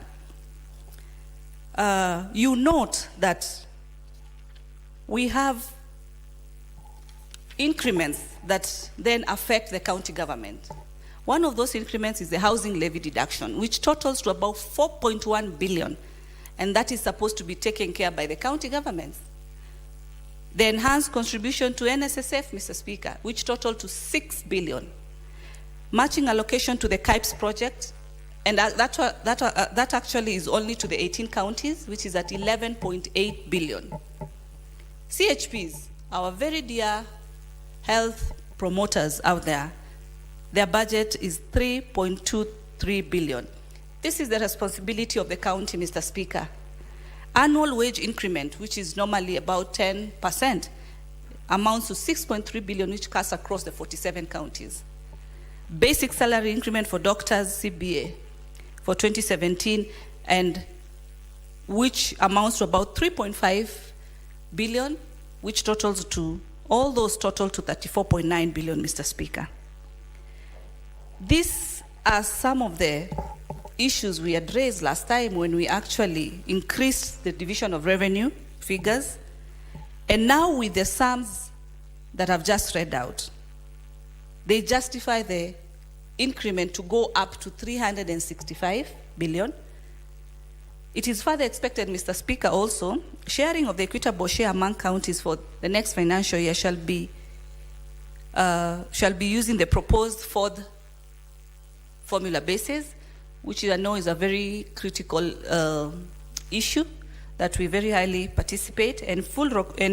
you note that we have increments that then affect the county government. One of those increments is the housing levy deduction, which totals to about 4.1 billion, and that is supposed to be taken care by the county governments. The enhanced contribution to NSSF, Mr. Speaker, which totaled to 6 billion. Matching allocation to the KIPES project, and that actually is only to the 18 counties, which is at 11.8 billion. CHPs, our very dear health promoters out there, their budget is 3.23 billion. This is the responsibility of the county, Mr. Speaker. Annual wage increment, which is normally about 10%, amounts to 6.3 billion, which cuts across the 47 counties. Basic salary increment for doctors, CBA, for 2017, and which amounts to about 3.5 billion, which totals to, all those total to 34.9 billion, Mr. Speaker. These are some of the issues we had raised last time when we actually increased the division of revenue figures. And now with the sums that I've just read out, they justify the increment to go up to 365 billion. It is further expected, Mr. Speaker, also, sharing of the equitable share among counties for the next financial year shall be using the proposed fourth formula basis, which I know is a very critical issue that we very highly participate, and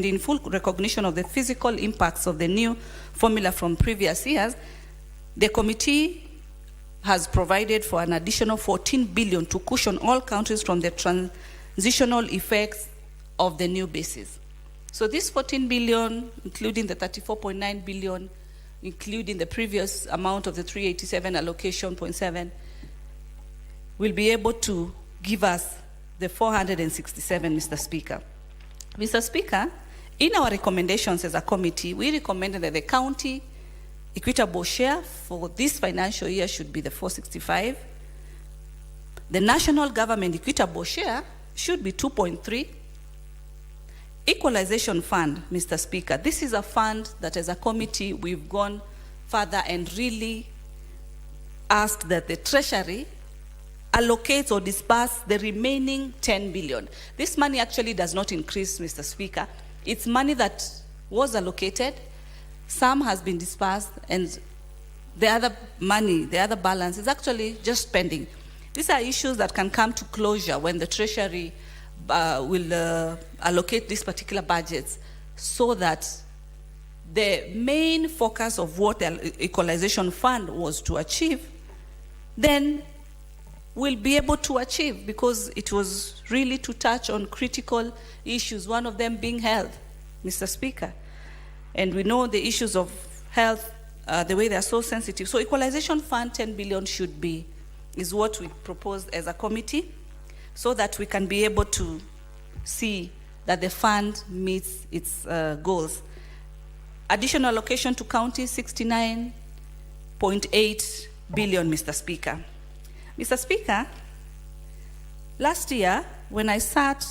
in full recognition of the physical impacts of the new formula from previous years. The committee has provided for an additional 14 billion to cushion all countries from the transitional effects of the new basis. So this 14 billion, including the 34.9 billion, including the previous amount of the 387 allocation 0.7, will be able to give us the 467, Mr. Speaker. Mr. Speaker, In our recommendations as a committee, we recommended that the county equitable share for this financial year should be the 465. The national government equitable share should be 2.3. Equalization fund, Mr. Speaker, this is a fund that as a committee we've gone further and really asked that the Treasury allocates or disperse the remaining 10 billion. This money actually does not increase, Mr. Speaker. It's money that was allocated, some has been dispersed, and the other money, the other balance is actually just spending. These are issues that can come to closure when the Treasury will allocate these particular budgets, so that the main focus of what the equalization fund was to achieve, then we'll be able to achieve, because it was really to touch on critical issues, one of them being health, Mr. Speaker. And we know the issues of health, the way they are so sensitive. So equalization fund 10 billion should be, is what we proposed as a committee, so that we can be able to see that the fund meets its goals. Additional allocation to counties, 69.8 billion, Mr. Speaker. Mr. Speaker, last year, when I sat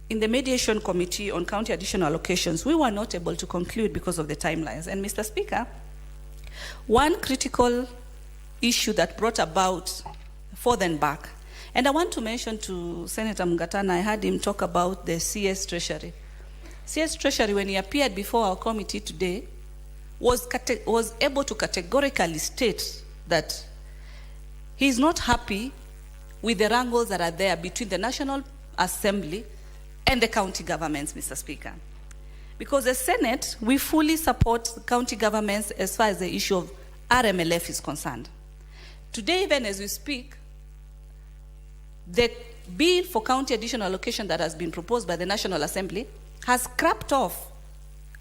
in the mediation committee on county additional allocations, we were not able to conclude because of the timelines. And Mr. Speaker, one critical issue that brought about forth and back, and I want to mention to Senator Mungatana, I heard him talk about the CS Treasury. CS Treasury, when he appeared before our committee today, was able to categorically state that he is not happy with the wrangles that are there between the National Assembly and the county governments, Mr. Speaker. Because as Senate, we fully support the county governments as far as the issue of RMLF is concerned. Today, even as we speak, the bill for county additional allocation that has been proposed by the National Assembly has scrapped off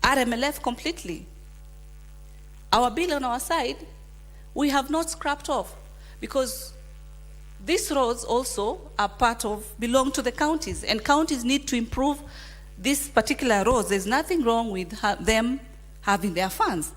RMLF completely. Our bill on our side, we have not scrapped off, because these roads also are belong to the counties, and counties need to improve these particular roads. There's nothing wrong with them having their funds.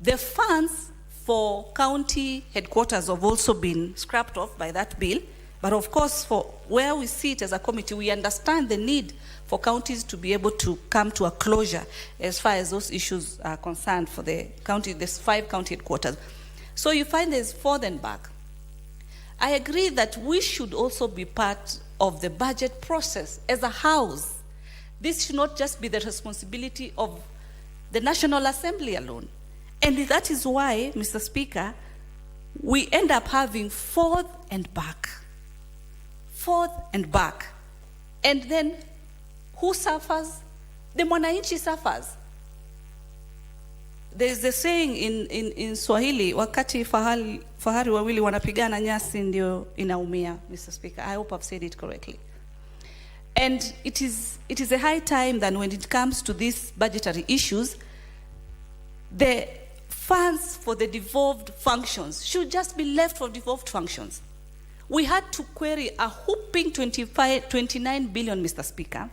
The funds for county headquarters have also been scrapped off by that bill, but of course, for where we sit as a committee, we understand the need for counties to be able to come to a closure as far as those issues are concerned for the county, there's 5 county headquarters. So you find there's forth and back. I agree that we should also be part of the budget process as a house. This should not just be the responsibility of the National Assembly alone. And that is why, Mr. Speaker, we end up having forth and back. Forth and back. And then who suffers? The mwananchi suffers. There's a saying in Swahili, wakati fahari wawili wanapigana nyasi ndio inaumia, Mr. Speaker. I hope I've said it correctly. And it is a high time that when it comes to these budgetary issues, the funds for the devolved functions should just be left for devolved functions. We had to query a whopping 29 billion, Mr. Speaker,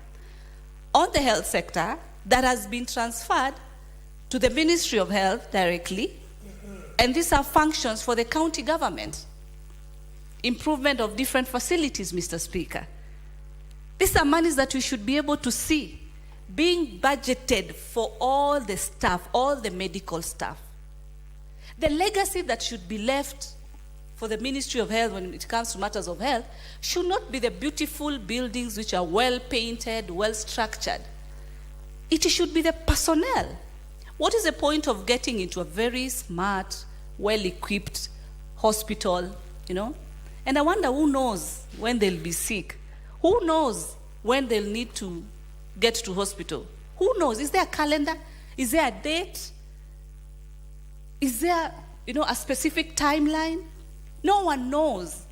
on the health sector that has been transferred to the Ministry of Health directly, and these are functions for the county government. Improvement of different facilities, Mr. Speaker. These are monies that we should be able to see being budgeted for all the staff, all the medical staff. The legacy that should be left for the Ministry of Health when it comes to matters of health should not be the beautiful buildings which are well painted, well structured. It should be the personnel. What is the point of getting into a very smart, well-equipped hospital, And I wonder who knows when they'll be sick. Who knows when they'll need to get to hospital? Who knows? Is there a calendar? Is there a date? Is there, a specific timeline? No one knows.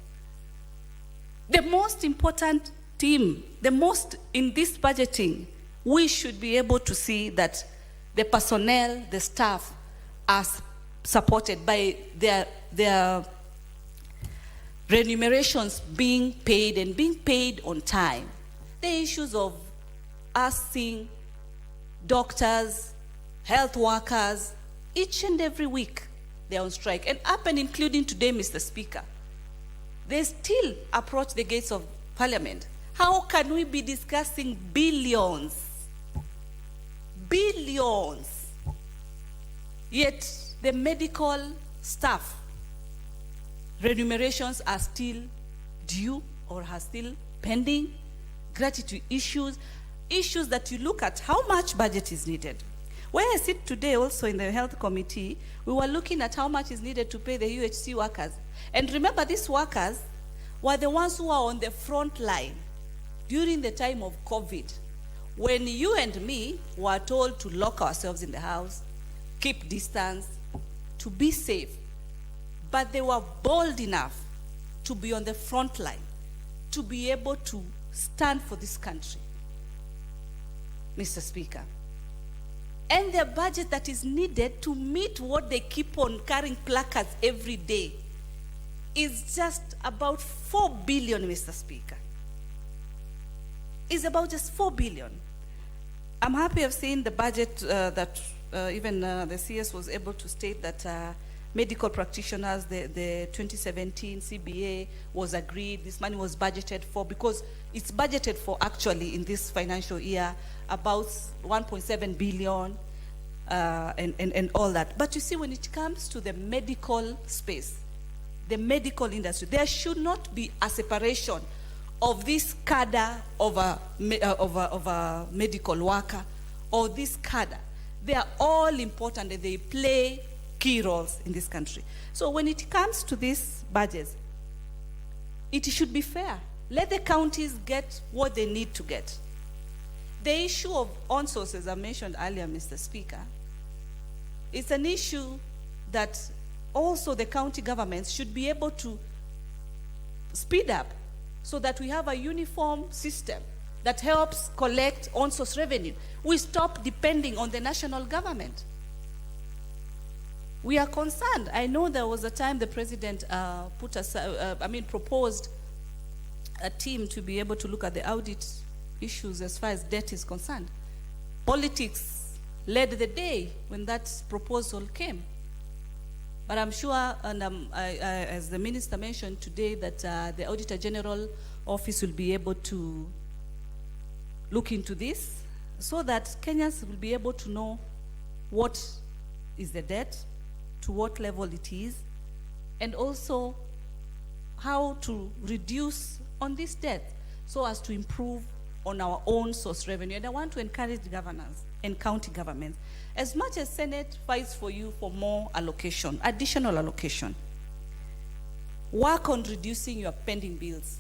The most important team, in this budgeting, we should be able to see that the personnel, the staff, are supported by their remunerations being paid and being paid on time. The issues of us seeing doctors, health workers, each and every week they're on strike. And up and including today, Mr. Speaker, they still approach the gates of Parliament. How can we be discussing billions? Billions. Yet the medical staff remunerations are still due or are still pending. Gratuity issues that you look at how much budget is needed. Where I sit today also in the health committee, we were looking at how much is needed to pay the UHC workers. And remember, these workers were the ones who are on the front line during the time of COVID, when you and me were told to lock ourselves in the house, keep distance, to be safe. But they were bold enough to be on the front line, to be able to stand for this country, Mr. Speaker. And the budget that is needed to meet what they keep on carrying placards every day is just about 4 billion, Mr. Speaker. It's about just 4 billion. I'm happy of seeing the budget that even the CS was able to state that medical practitioners, the 2017 CBA was agreed, this money was budgeted for, because it's budgeted for actually in this financial year about 1.7 billion and all that. But you see, when it comes to the medical space, the medical industry, there should not be a separation of this cadre of a medical worker or this cadre. They are all important and they play key roles in this country. So when it comes to these budgets, it should be fair. Let the counties get what they need to get. The issue of on-source, as I mentioned earlier, Mr. Speaker, it's an issue that also the county governments should be able to speed up so that we have a uniform system that helps collect on-source revenue. We stop depending on the national government. We are concerned. I know there was a time the president proposed a team to be able to look at the audit issues as far as debt is concerned. Politics led the day when that proposal came. But I'm sure, and as the minister mentioned today, that the Auditor General Office will be able to look into this so that Kenyans will be able to know what is the debt, to what level it is, and also how to reduce on this debt so as to improve on our own source revenue. And I want to encourage governors and county governments, as much as Senate fights for you for more allocation, additional allocation, work on reducing your pending bills.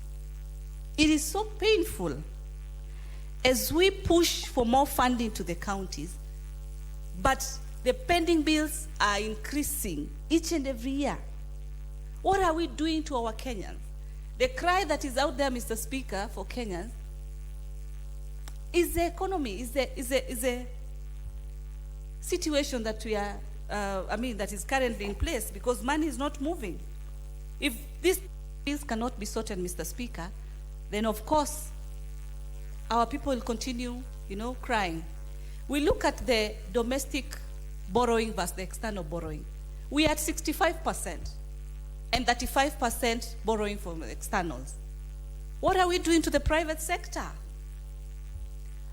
It is so painful as we push for more funding to the counties, but the pending bills are increasing each and every year. What are we doing to our Kenyans? The cry that is out there, Mr. Speaker, for Kenyans is the economy, is a situation that we are, that is currently in place because money is not moving. If these bills cannot be sorted, Mr. Speaker, then of course our people will continue, crying. We look at the domestic borrowing versus the external borrowing. We are at 65% and 35% borrowing from externals. What are we doing to the private sector?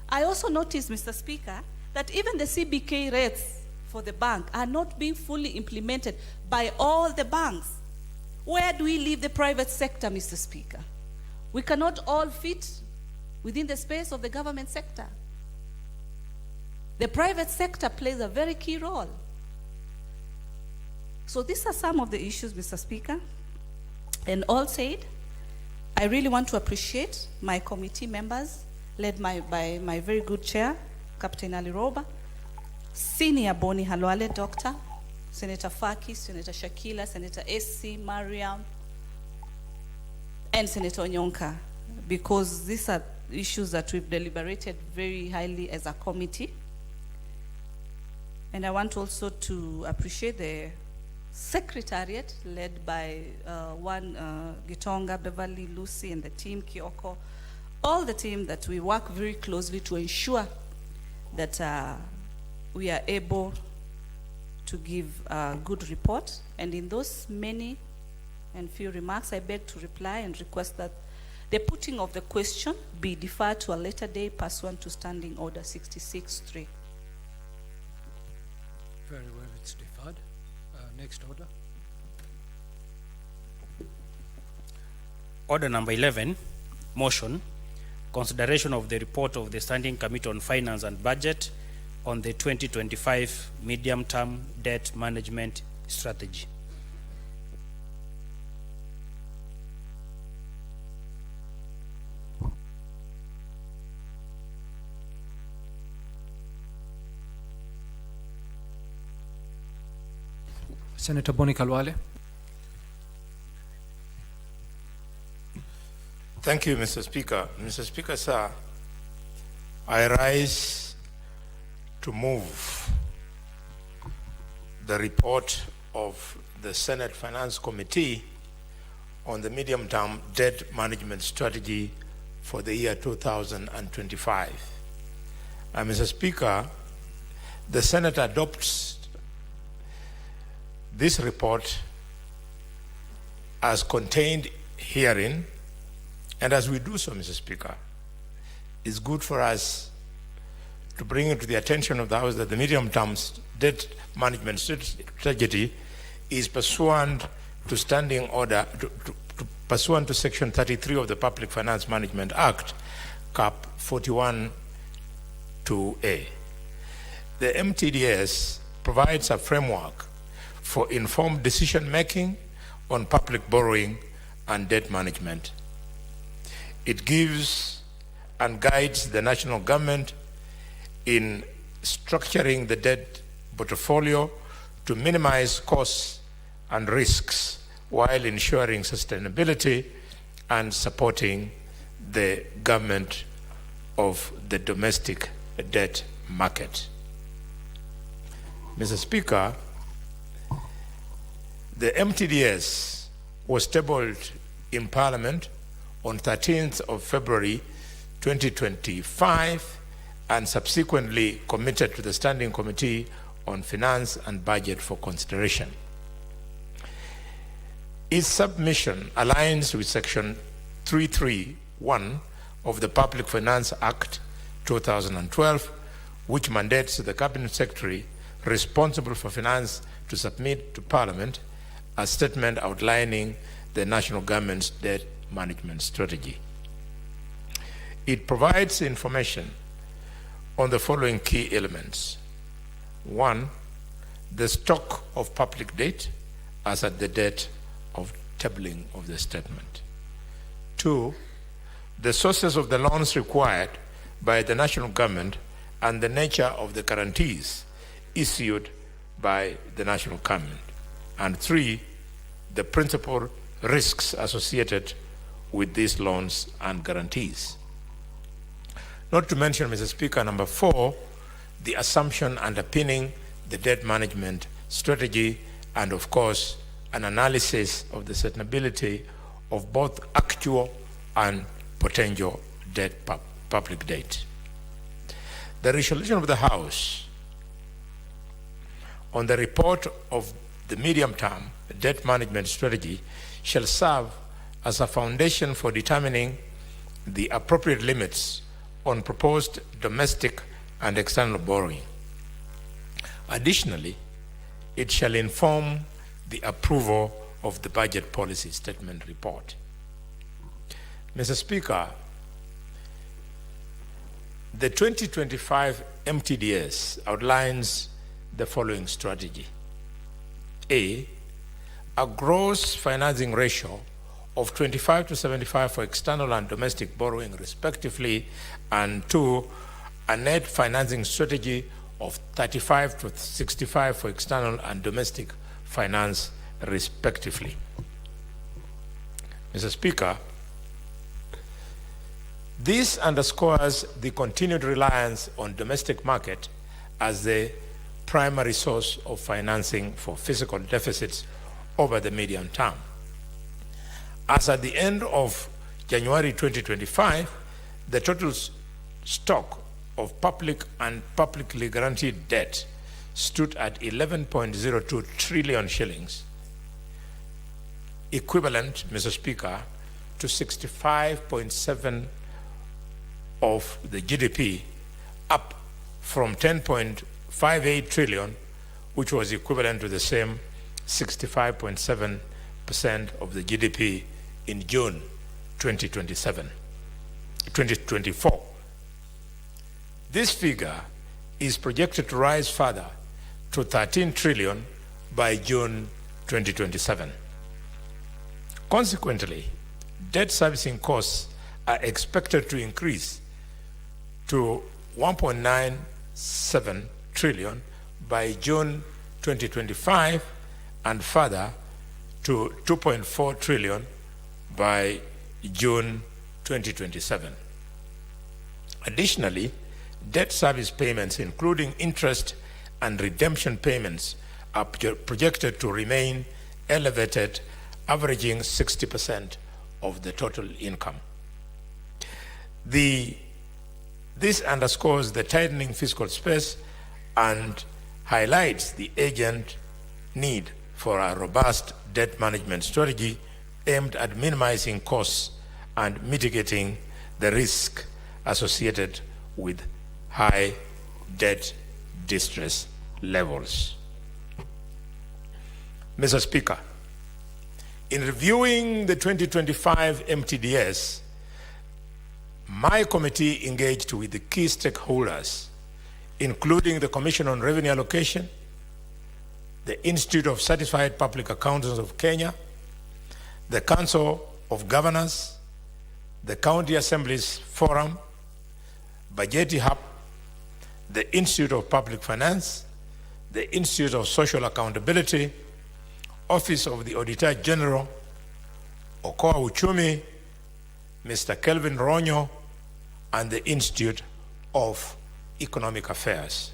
I also noticed, Mr. Speaker, that even the CBK rates for the bank are not being fully implemented by all the banks. Where do we leave the private sector, Mr. Speaker? We cannot all fit within the space of the government sector. The private sector plays a very key role. So these are some of the issues, Mr. Speaker. And all said, I really want to appreciate my committee members, led by my very good chair, Captain Ali Roba, Senior Boni Halwale, Doctor, Senator Faki, Senator Shakila, Senator SC, Mariam, and Senator Onyonka, because these are issues that we've deliberated very highly as a committee. And I want also to appreciate the Secretariat, led by Gitonga, Beverly, Lucy, and the team, Kioko, all the team that we work very closely to ensure that we are able to give a good report. And in those many and few remarks, I beg to reply and request that the putting of the question be deferred to a later day pursuant to Standing Order 66-3. Very well, it's deferred. Next order. Order number 11, motion, consideration of the report of the Standing Committee on Finance and Budget on the 2025 medium-term debt management strategy. Senator Boni Kalwale. Thank you, Mr. Speaker. Mr. Speaker, sir, I rise to move the report of the Senate Finance Committee on the medium-term debt management strategy for the year 2025. Mr. Speaker, the Senate adopts this report as contained herein, and as we do so, Mr. Speaker, it's good for us to bring it to the attention of the House that the medium-term debt management strategy is pursuant to Standing Order, pursuant to Section 33 of the Public Finance Management Act, Cap 41 2A. The MTDS provides a framework for informed decision-making on public borrowing and debt management. It gives and guides the national government in structuring the debt portfolio to minimize costs and risks while ensuring sustainability and supporting the government of the domestic debt market. Mr. Speaker, the MTDS was tabled in Parliament on 13th of February 2025 and subsequently committed to the Standing Committee on Finance and Budget for consideration. Its submission aligns with Section 331 of the Public Finance Act 2012, which mandates the Cabinet Secretary responsible for finance to submit to Parliament a statement outlining the national government's debt management strategy. It provides information on the following key elements. 1, the stock of public debt as at the date of tabling of the statement. 2, the sources of the loans required by the national government and the nature of the guarantees issued by the national government. And 3, the principal risks associated with these loans and guarantees. Not to mention, Mr. Speaker, number 4, the assumption underpinning the debt management strategy, and of course, an analysis of the sustainability of both actual and potential public debt. The resolution of the House on the report of the medium-term debt management strategy shall serve as a foundation for determining the appropriate limits on proposed domestic and external borrowing. Additionally, it shall inform the approval of the budget policy statement report. Mr. Speaker, the 2025 MTDS outlines the following strategy. A gross financing ratio of 25 to 75 for external and domestic borrowing respectively, and 2, a net financing strategy of 35 to 65 for external and domestic finance respectively. Mr. Speaker, this underscores the continued reliance on domestic market as the primary source of financing for fiscal deficits over the medium term. As at the end of January 2025, the total stock of public and publicly guaranteed debt stood at 11.02 trillion shillings, equivalent, Mr. Speaker, to 65.7% of the GDP, up from 10.58 trillion, which was equivalent to the same 65.7% of the GDP in June 2024. This figure is projected to rise further to 13 trillion by June 2027. Consequently, debt servicing costs are expected to increase to 1.97 trillion by June 2025 and further to 2.4 trillion by June 2027. Additionally, debt service payments, including interest and redemption payments, are projected to remain elevated, averaging 60% of the total income. This underscores the tightening fiscal space and highlights the urgent need for a robust debt management strategy aimed at minimizing costs and mitigating the risk associated with high debt distress levels. Mr. Speaker, in reviewing the 2025 MTDS, my committee engaged with the key stakeholders, including the Commission on Revenue Allocation, the Institute of Certified Public Accountants of Kenya, the Council of Governors, the County Assemblies Forum, Budgeti Hub, the Institute of Public Finance, the Institute of Social Accountability, Office of the Auditor General, Okoa Uchumi, Mr. Kelvin Ronyo, and the Institute of Economic Affairs.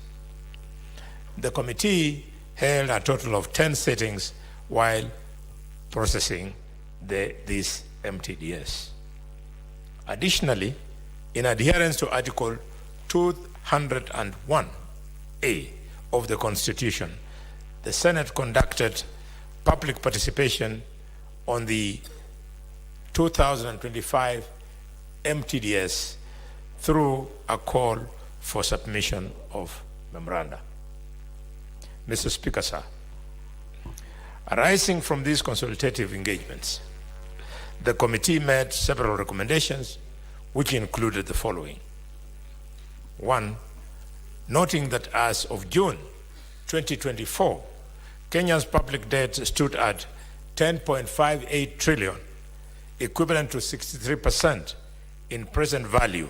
The committee held a total of 10 sittings while processing this MTDS. Additionally, in adherence to Article 201A of the Constitution, the Senate conducted public participation on the 2025 MTDS through a call for submission of memoranda. Mr. Speaker, sir, arising from these consultative engagements, the committee made several recommendations which included the following. One, noting that as of June 2024, Kenya's public debt stood at 10.58 trillion, equivalent to 63% in present value.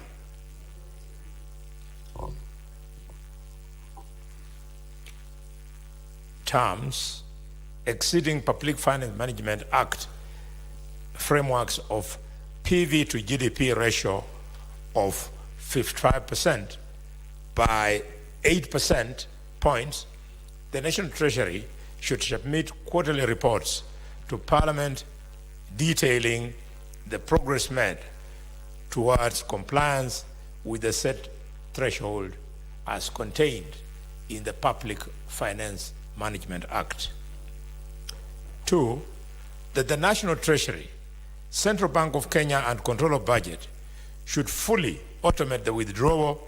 Terms exceeding Public Finance Management Act frameworks of PV to GDP ratio of 55% by 8% points, the National Treasury should submit quarterly reports to Parliament detailing the progress made towards compliance with the set threshold as contained in the Public Finance Management Act. Two, that the National Treasury, Central Bank of Kenya, and Controller Budget should fully automate the withdrawal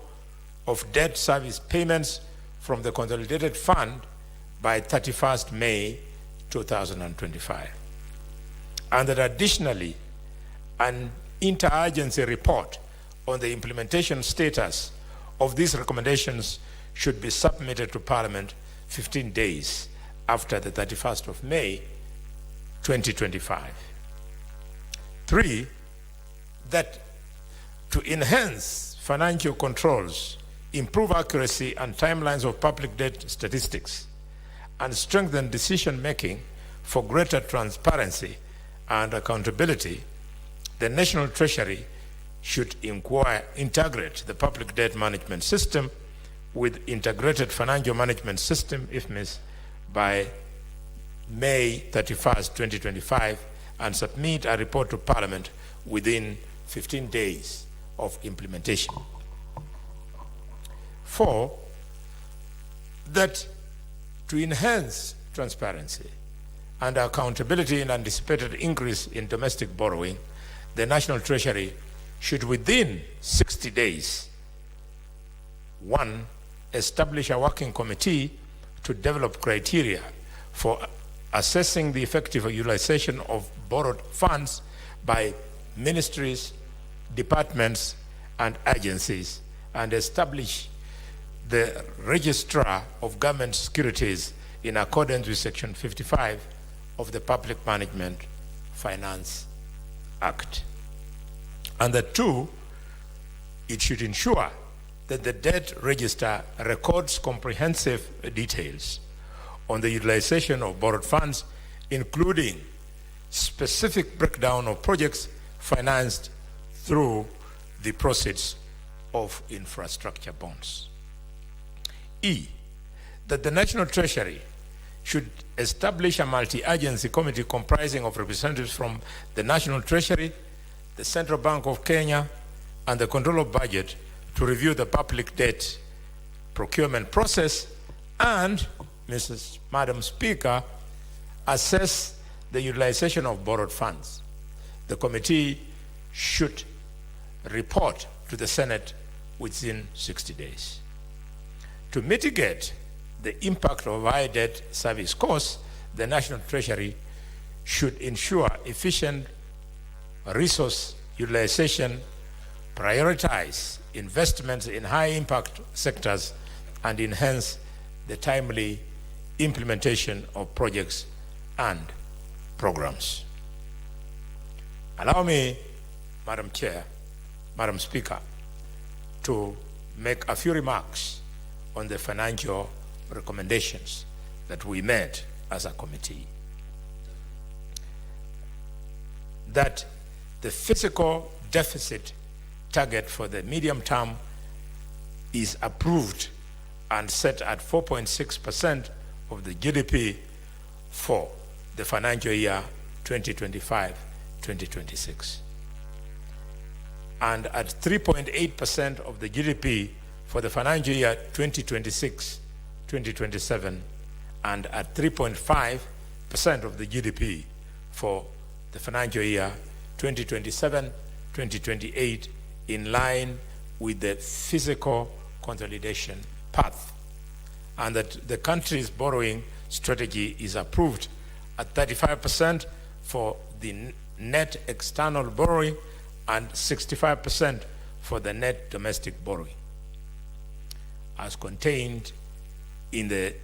of debt service payments from the Consolidated Fund by 31st May 2025. And that additionally, an interagency report on the implementation status of these recommendations should be submitted to Parliament 15 days after the 31st of May 2025. Three, that to enhance financial controls, improve accuracy and timelines of public debt statistics, and strengthen decision-making for greater transparency and accountability, the National Treasury should integrate the public debt management system with integrated financial management system, IFMIS, by May 31st, 2025, and submit a report to Parliament within 15 days of implementation. 4, that to enhance transparency and accountability in anticipated increase in domestic borrowing, the National Treasury should within 60 days, 1, establish a working committee to develop criteria for assessing the effective utilization of borrowed funds by ministries, departments, and agencies, and establish the Registrar of Government Securities in accordance with Section 55 of the Public Management Finance Act. And that 2, it should ensure that the debt register records comprehensive details on the utilization of borrowed funds, including specific breakdown of projects financed through the proceeds of infrastructure bonds. E, that the National Treasury should establish a multi-agency committee comprising of representatives from the National Treasury, the Central Bank of Kenya, and the Control of Budget to review the public debt procurement process and, Madam Speaker, assess the utilization of borrowed funds. The committee should report to the Senate within 60 days. To mitigate the impact of high debt service costs, the National Treasury should ensure efficient resource utilization, prioritize investments in high-impact sectors, and enhance the timely implementation of projects and programs. Allow me, Madam Chair, Madam Speaker, to make a few remarks on the financial recommendations that we made as a committee. That the fiscal deficit target for the medium term is approved and set at 4.6% of the GDP for the financial year 2025-2026, and at 3.8% of the GDP for the financial year 2026-2027, and at 3.5% of the GDP for the financial year 2027-2028, in line with the fiscal consolidation path, and that the country's borrowing strategy is approved at 35% for the net external borrowing and 65% for the net domestic borrowing, as contained in the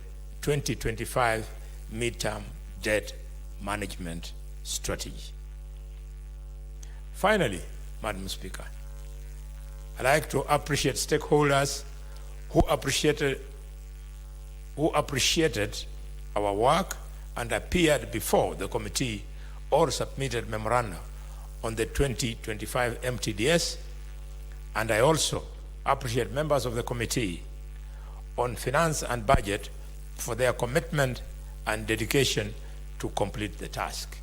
2025 midterm debt management strategy. Finally, Madam Speaker, I'd like to appreciate stakeholders who appreciated our work and appeared before the committee or submitted memoranda on the 2025 MTDS, and I also appreciate members of the committee on finance and budget for their commitment and dedication to complete the task.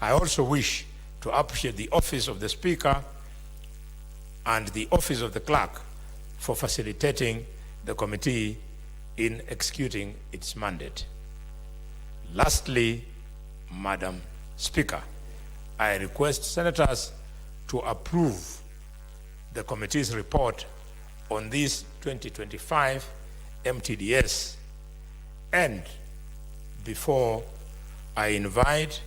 I also wish to appreciate the Office of the Speaker and the Office of the Clerk for facilitating the committee in executing its mandate. Lastly, Madam Speaker, I request senators to approve the committee's report on this 2025 MTDS. And before I invite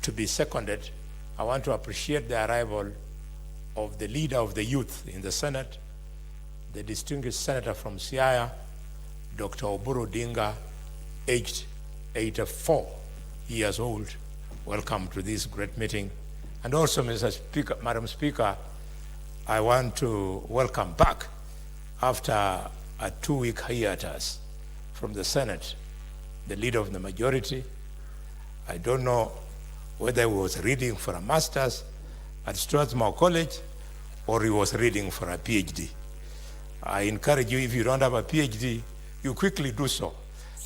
to be seconded, I want to appreciate the arrival of the leader of the youth in the Senate, the distinguished senator from Siaya, Dr. Oburu Dinga, aged 84 years old. Welcome to this great meeting. And also, Mr. Speaker, Madam Speaker, I want to welcome back after a 2-week hiatus from the Senate, the leader of the majority. I don't know whether he was reading for a master's at Strathmore College or he was reading for a PhD. I encourage you, if you don't have a PhD, you quickly do so,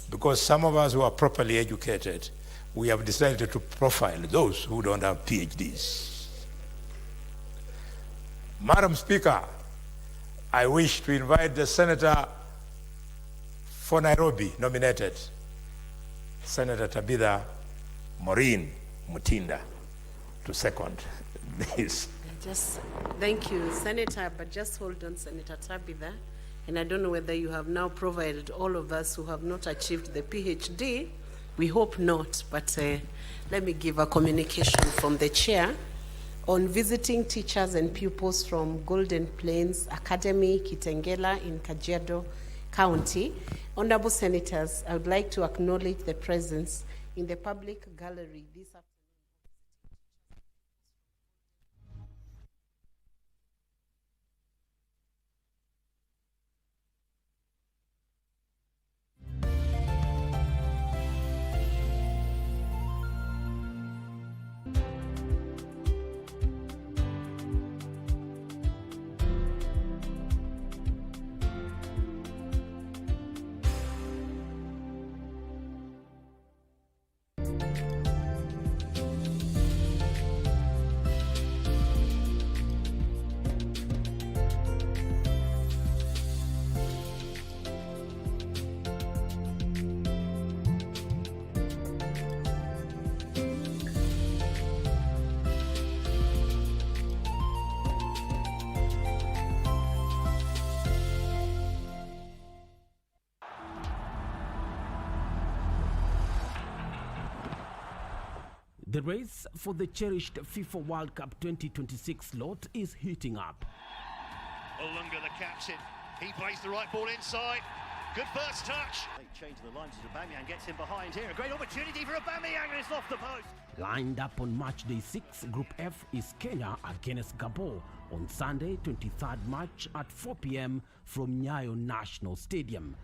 because some of us who are properly educated, we have decided to profile those who don't have PhDs. Madam Speaker, I wish to invite the senator for Nairobi nominated, Senator Tabitha Maureen Mutinda, to second this. Just thank you, Senator, but just hold on, Senator Tabitha. And I don't know whether you have now provided all of us who have not achieved the PhD. We hope not, but let me give a communication from the chair on visiting teachers and pupils from Golden Plains Academy, Kitengela in Kajiado County. Honorable Senators, I would like to acknowledge the presence in the public gallery this afternoon. The race for the cherished FIFA World Cup 2026 lot is heating up. Olunga, the captain, he plays the right ball inside. Good first touch. They change the lines as Aubameyang gets in behind here. A great opportunity for Aubameyang, and it's off the post. Lined up on match day 6, Group F is Kenya against Gabon on Sunday, 23rd March at 4 p.m. from Nyayo National Stadium.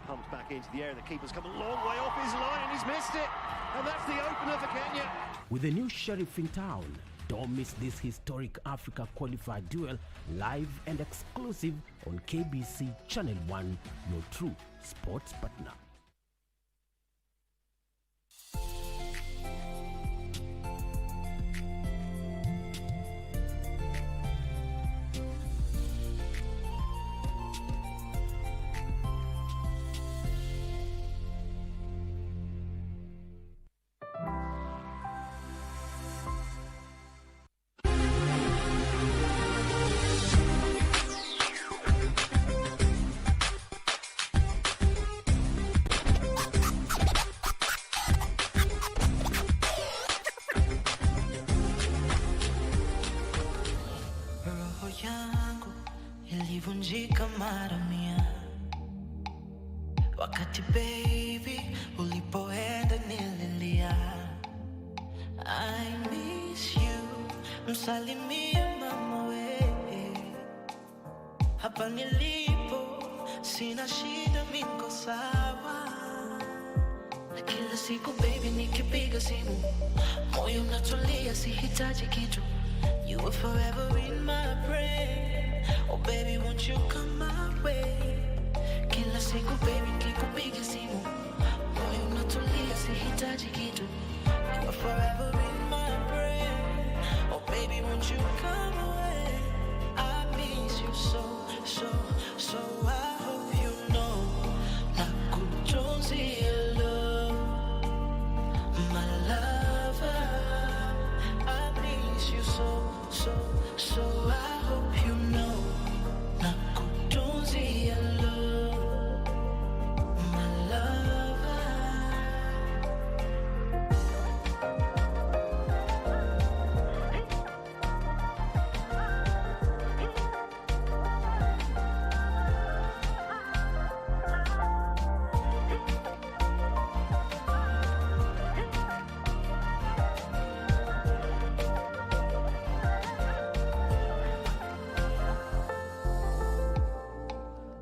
Comes back into the air, the keeper's come a long way off his line and he's missed it. And that's the opener for Kenya. With a new sheriff in town, don't miss this historic Africa qualifier duel, live and exclusive on KBC Channel 1, your true sports partner. Ilivunjika mara mia wakati baby ulipoenda nililia. I miss you, msalimie mama we. Hapa nilipo sina shida, niko sawa. Kila siku baby nikipiga simu moyo unatulia, sihitaji kitu. You were forever in my brain. Oh baby, won't you come my way? Kila siku baby nikikupiga simu moyo unatulia, sihitaji kitu. You are forever in my brain. Oh baby, won't you come away? I miss you so, so, so. I hope you know nakutunzia love, my lover. I miss you so, so, so. I hope you know nakutunzia love, my lover.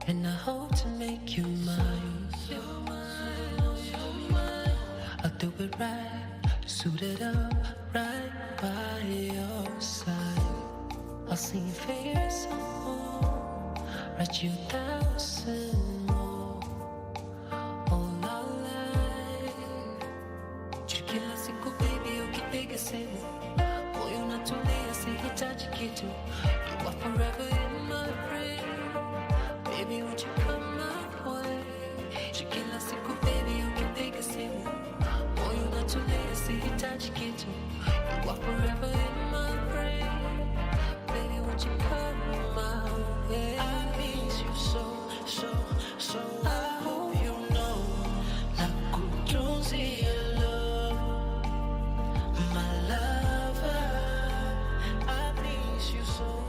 And I hope to make you mine. I'll do it right, suit it up, right by your side. I'll sing your favorite song, write you 1,000 more. All our life, kila siku baby ukipiga simu moyo unatulia, sihitaji kitu. You are forever in my brain. baby, won't you come my way? Kila siku baby, ukipiga simu moyo unatulia, sihitaji kitu. You are forever in my brain. Baby, won't you come my way? I miss you so. I hope you know nakutunzia your love, my lover. I miss you so.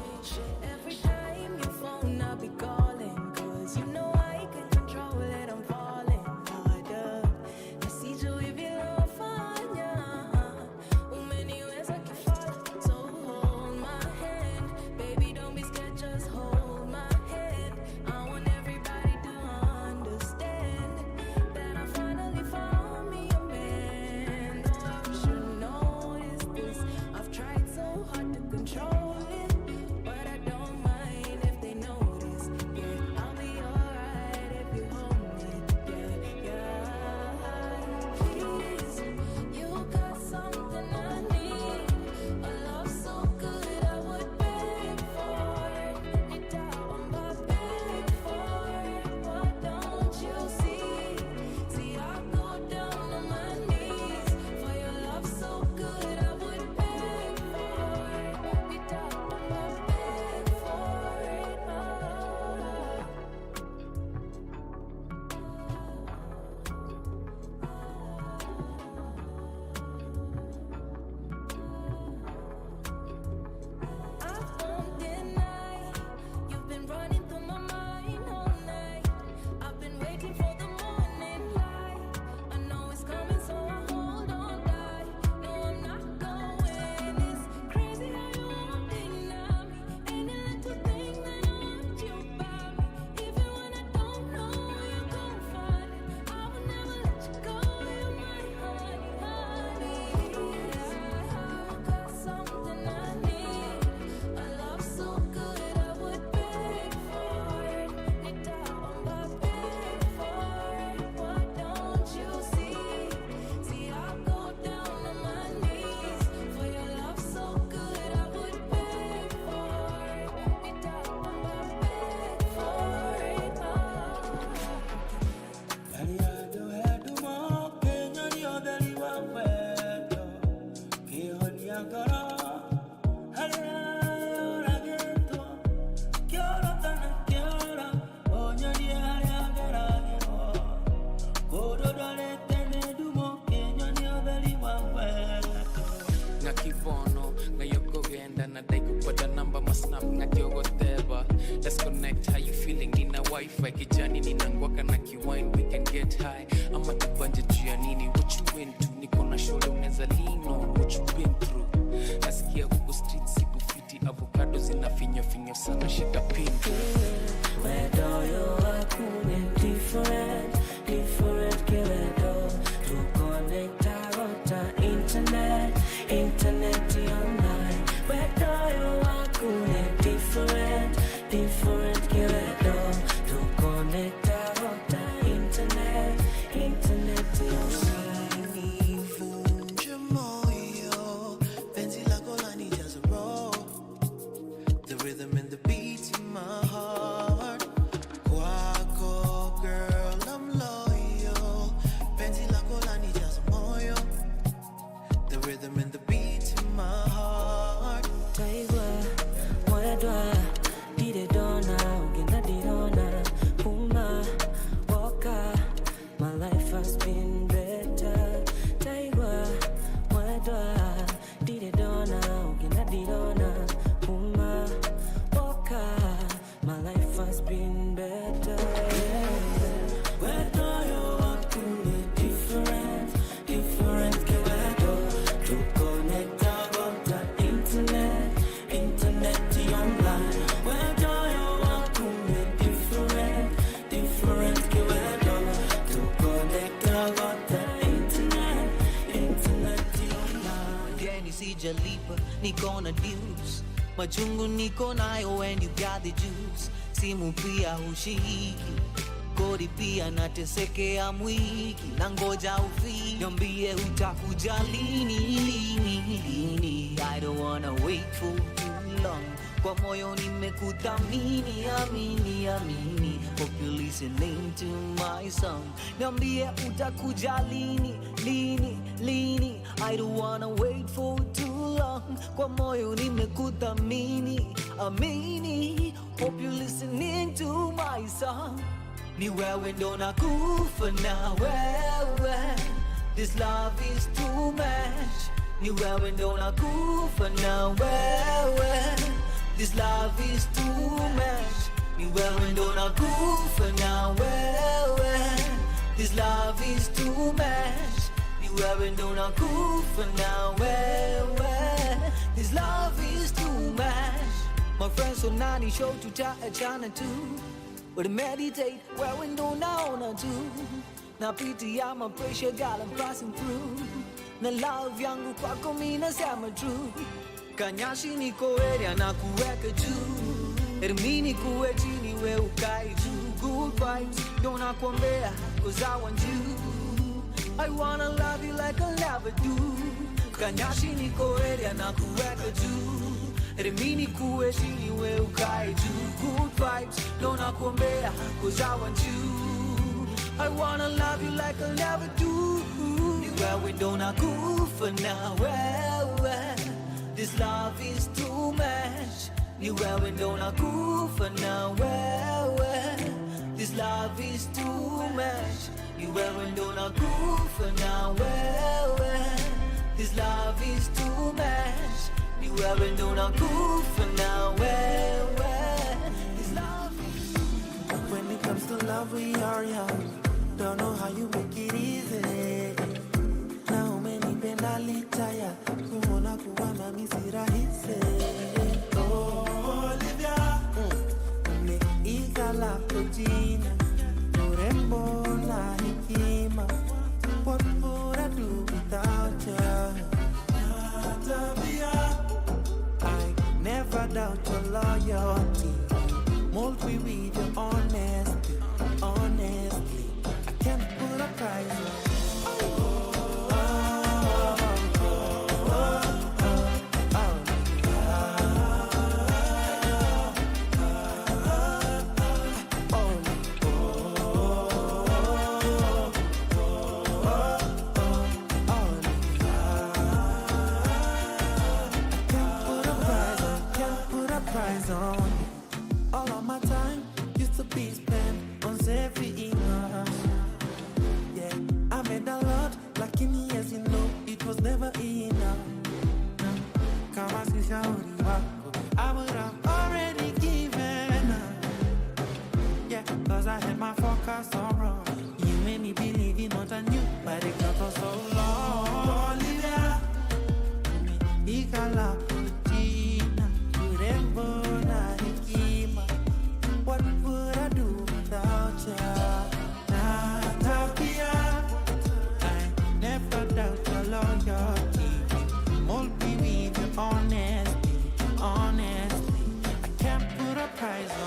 Every time you phone, I'll be calling, 'cause you know I can control it. I'm falling harder. Nasiju hivi lofanya, umeniweza kifala. So hold my hand, baby, don't be scared, just hold my hand. I want everybody to understand that I finally found me a man. Though I should notice this, I've tried so hard to control it, but I don't mind if they notice. Yeah, I'll be alright if you hold me. Yeah. Please, you got something I need. A love so good I would beg for it. Nitaomba beg for it. Why don't you see? See, I go down on my knees for your love so good I would beg for it. Nitaomba beg for it. I won't deny you've been running through my mind all night. I've been waiting for the morning light. I know it's coming, so I hold on tight. No, I'm not going. It's crazy how you won't deny me. Any little thing that I want you by me. Even when I don't know, you gon' find it. I will never let you go. You're my honey. You got something I need. A love so good I would beg for it. Nitaomba beg for it. Why don't you see? See, I go down on my knees for your love so good I would beg for it. Nitaomba beg for it. Nga kivono, nga yoko genda na dai kupata namba masnap na kiogo teba. Let's connect, how you feeling? Nina wifi kijani, nina ngwaka na kiwine, we can get high. Ama tubanje juu ya nini? What you into? Niko na shoulder unaweza lean on, what you been through? Nasikia huko street siku fiti, avocado zinafinya finya sana, shika pink. Where do you walk different kiwedo to connect our internet online. Where do you walk different kiwedo to connect our internet online. Nivunje moyo, penzi lako lanijaza roho. The rhythm and the beat in my heart. Kwako girl, I'm loyal. Penzi lako lanijaza moyo. The rhythm and the beat in my heart. Taigwa, mwedwa, dide dona, ugenda dirona, puma, waka, my life has been better. Taigwa, mwedwa, dide dona, ugenda dirona, puma, waka, my life has been better. Where do you walk different kiwedo to connect our internet online. Where do you walk different kiwedo to connect our internet online. Deni sijalipa, niko na dues. Machungu niko nayo when you got the juice. Simu pia hushiki, kodi pia natesekea mwiki. Nangoja ufiki, niambie utakuja lini. I don't wanna wait for too long. Kwa moyo nimekuthamini, amini. hope you're listening to my song. Niambie utakuja lini, lini, lini. I don't wanna wait for too long. Kwa moyo nimekuthamini, amini. Hope you're listening to my song. Ni wewe ndo nakufa na wewe. This love is too much. Ni wewe ndo nakufa na wewe. This love is too much. Ni wewe ndo nakufa na wewe. This love is too much. Ni wewe ndo nakufa na wewe. This love is too much. My friends so nani show tutaachana tu. But meditate wewe ndo naona tu. Napitia my pressure girl I'm passing through. Na love yangu kwako mimi nasema true. Kanyashi niko area na kuweka juu. Ermini kuwe chini we ukai juu. Good vibes don't nakwambia cause I want you. I wanna love you like I'll never do. Kanyashi niko area na kuweka juu. Ermini kuwe chini we ukai juu. Good vibes don't nakwambia cause I want you. I wanna love you like I'll never do. Ni wewe ndo nakufa na wewe. This love is too much. Ni wewe ndo nakufa na wewe. This love is too much. Ni wewe ndo nakufa na wewe. This love is too much. Ni wewe ndo nakufa na wewe. This love is too much. When it comes to love we are young. Don't know how you make it easy. Na umenipenda litaya. Kuona kuwa mami si rahisi. Oh, Olivia. Umeiga lako jina. Urembo na hekima. What would I do without you? Tabia. I never doubt your loyalty. Mold me with your honesty. Honestly, I can't put a price on. All of my time used to be spent on everything. Yeah, I made a lot, like in years, you know, it was never enough. Kama si shauri wako, I would have already given up. Yeah, cause I had my focus on wrong. You made me believe in what I knew, but it got for so long. Olivia, ikala kutina, urembo na hekima. What would I do without you? Tabia, I never doubt your loyalty. Mold me with your honesty, honestly. I can't put a price on.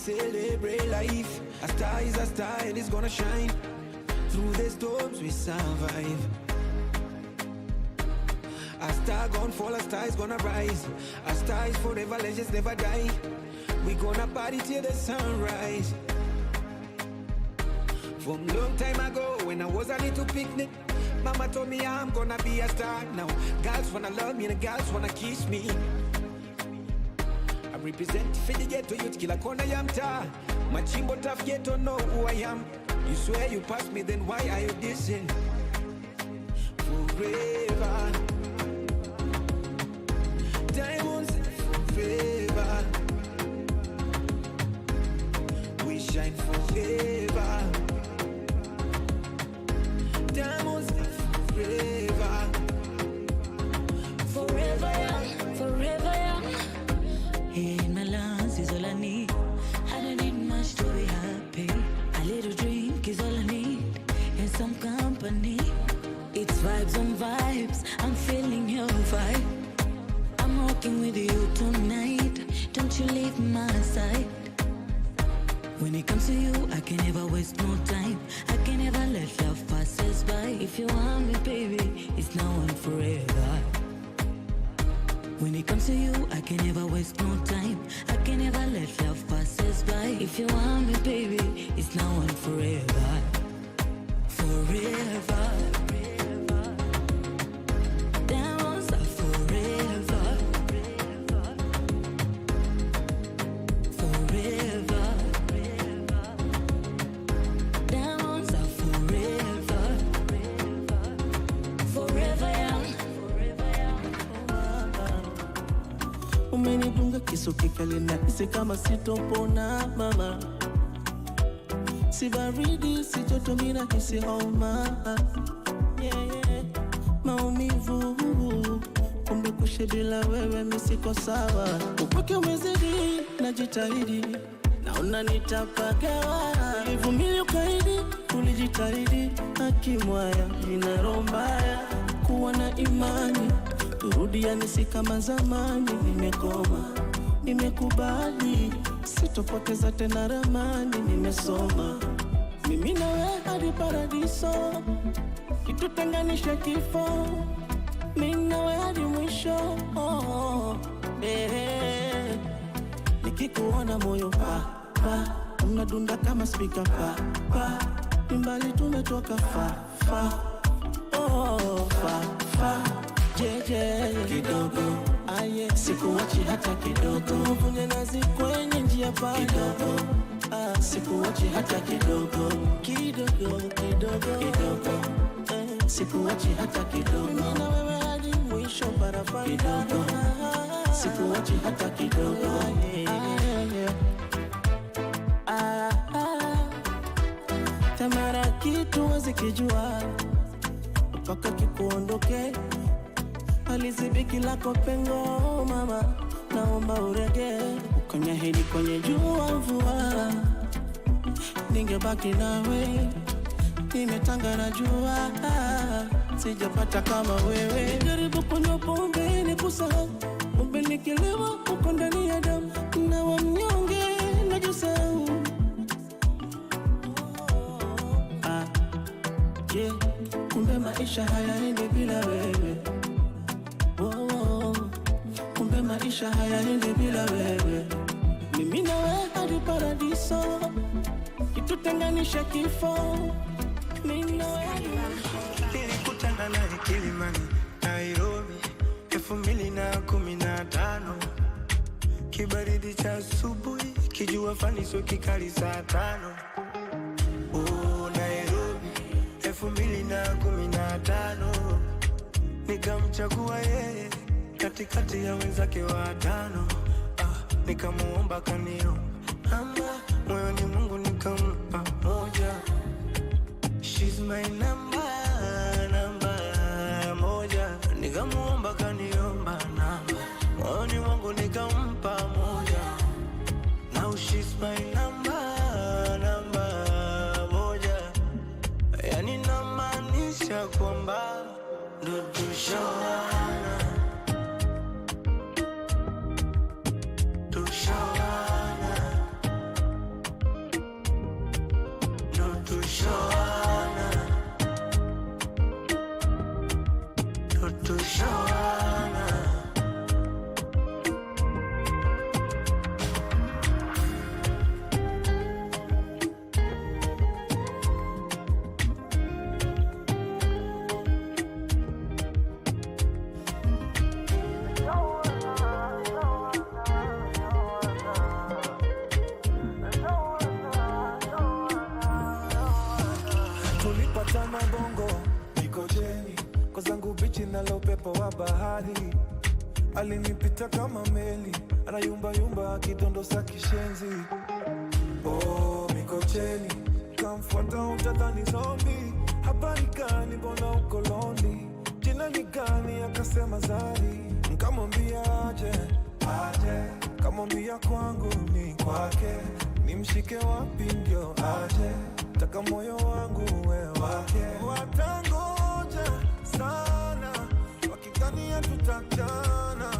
Celebrate life. A star is a star and it's gonna shine. Through the storms we survive. A star gonna fall, a star is gonna rise. A star is forever, legends never die. We gonna party till the sunrise. From long time ago when I was a little picnic, mama told me I'm gonna be a star. Now girls wanna love me and girls wanna kiss me. I represent for the ghetto youth, kila kona ya mtaa. Machimbo tough ghetto know who I am. You swear you passed me, then why are you dissing? Forever, diamonds forever. We shine forever. Diamonds forever. Forever young, forever young. Hey, my lungs is all I need. I don't need much to be happy. A little drink is all I need, and some company. It's vibes on vibes. I'm feeling walking with you tonight. Don't you leave my side. When it comes to you, I can never waste no time. I can never let love pass us by. If you want me, baby, it's now and forever. When it comes to you, I can never waste no time. I can never let love pass us by. If you want me, baby, it's now and forever. Forever. Diamonds are forever. Forever. Diamonds are forever. Forever young. Umenidunga kisu kikali na hisi kama sitopona mama. Si baridi, si joto mina hisi homa. Yeah. Maumivu, kumbe kushe bila wewe misiko sawa. Upake umezidi, najitahidi, naona nitapagawa. Ivumili ukaidi, ulijitahidi, hakimwaya, nina roho mbaya. Kuwa na imani, turudiane si kama zamani. Nimekoma, nimekubali, sitopoteza tena ramani. Nimesoma, mimi na wewe hadi paradiso, kitutenganisha kifo. Mimi na wewe hadi mwisho. Nikikuona moyo pa pa, unadunda kama speaker pa pa. Mbali tumetoka fa fa. Fa fa. Jeje kidogo, aye sikuachi hata kidogo. Mvunye nazi kwenye njia pa kidogo. Sikuachi hata kidogo. Kidogo, kidogo, kidogo. Sikuachi hata kidogo. Mimi na wewe hadi mwisho barabara. Kidogo. Sikuachi hata kidogo. Tamara kitu wazikijua mpaka kikuondoke. Alizibiki lako pengo mama, naomba urege. Ukanyahidi kwenye jua mvua, ningebaki nawe. Nimetanga na jua, sijapata kama wewe. Nijaribu kunywa pombe nikusahau, pombe nikilewa uko ndani ya damu. Na wa mnyonge najisahau. Yeah, kumbe maisha hayaendi bila wewe. Kumbe maisha hayaendi bila wewe. Mimi na wewe hadi paradiso, kitutenganisha kifo. Mimi na wewe nilikutana naye Kilimani, Nairobi 2015. Kibaridi cha asubuhi, kijua faniso kikali saa 5. Nairobi 2015. Nikamchagua yeye katikati ya wenzake watano. Nikamuomba kanio namba, moyoni Mungu nikampa moja. She's my number moja. Nikamuomba kaniomba namba, moyoni Mungu nikampa moja. Now she's my number moja. Yani namaanisha kwamba ndo tushawana. Tulipatana Bongo, Mikojeni, kwa zangu bichi nalo upepo wa bahari. Alinipita kama meli, anayumba yumba akidondosa kishenzi. Mikocheni, kamfuata utadhani zombie. Habari gani mbona uko lonely? Jina ni gani akasema Zari. Nikamwambia aje, kamwambia kwangu ni kwake. Nimshike wapi ndio aje, taka moyo wangu we wake. Watangoja sana wakidhani tutachana,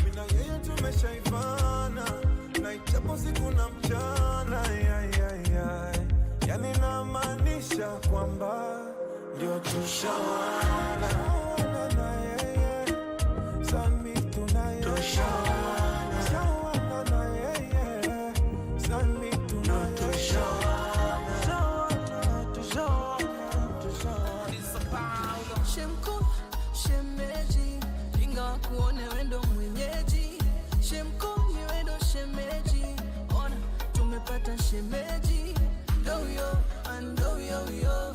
mina tumeshaivana na ichapo siku na mchana yani namaanisha kwamba ndio tushawana na yeye sami tunaye tushawana na yeye sami tunaye Shemko, shemeji, inga kuone wendo mwenyeji. Shemko ni wendo shemeji, ona tumepata shemeji. Do yo, and do yo yo,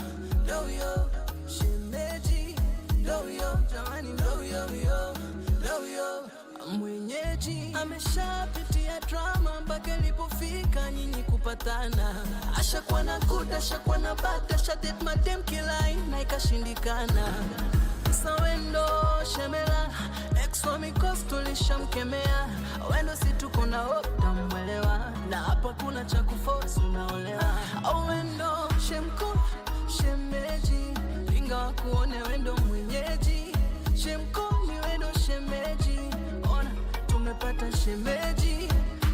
do yo, shemeji. Do yo, jamani do yo yo, do yo, mwenyeji. Ameshapitia drama mpaka ilipofika nyinyi kupatana. Ashakuwa na good, ashakuwa na bad, ashadet madem kilai na ikashindikana. Sawendo shemela ex wa mikosi tulishamkemea. Wendo si tuko na hope tamwelewa, na hapa kuna cha kuforce unaolewa. Wendo shemko shemeji, inga kuone wendo mwenyeji. Shemko ni wendo shemeji, ona tumepata shemeji.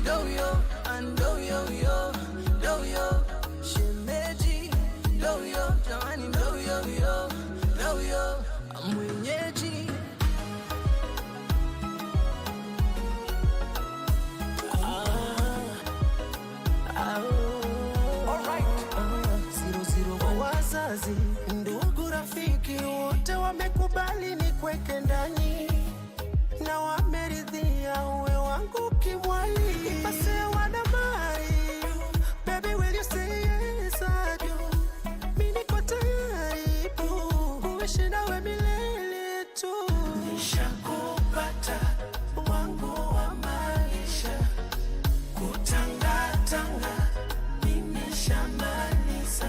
Do yo, and do yo yo, do yo, shemeji. Do yo, jamani do yo yo, do yo, mwenyeji. Wazazi, ndugu, rafiki wote wamekubali nikweke ndani na wameridhia uwe wangu kimwali. Ipase wanamari, baby will you say yes I do. Mimi niko tayari kuishi nawe milele tu. Nishakupata wangu wa maisha, kutangatanga nimeshamaliza.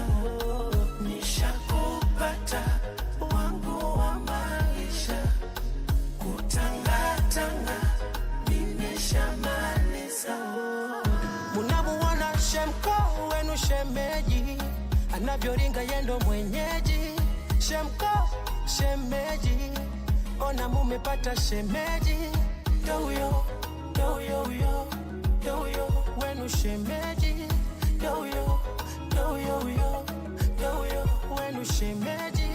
Nishakupata wangu wa maisha, kutangatanga nimeshamaliza. Munamuona Shemko wenu shemeji, anavyoringa yendo mwenyeji. Shemko shemeji, ona mumepata shemeji. Do yo, do yo yo, do yo, wenu shemeji. Do yo, do yo yo, do yo, wenu shemeji.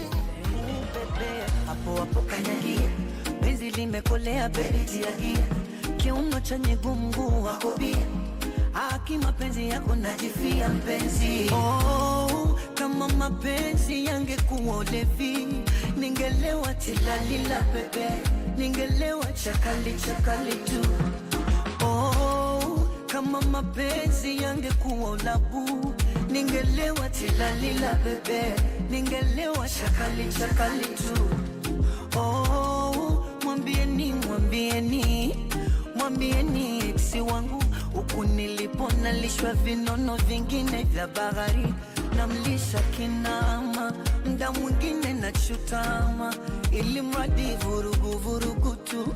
Bebe, hapo hapo kanyagia, penzi limekolea baby tiagia. Kiuno cha nyegumgu wako bia, haki mapenzi yako najifia mpenzi. Oh, kama mapenzi yangekuwa ulevi, ningelewa tilalila bebe, ningelewa chakali chakali tu. Oh, kama mapenzi yangekuwa ulabu, ningelewa tilalila bebe, ningelewa chakali chakali tu. Oh, mwambieni, mwambieni, mwambieni eksi wangu, huku nilipo nalishwa vinono vingine vya bahari. Namlisha kinama, mda mwingine na chutama, ili mradi vurugu vurugu tu,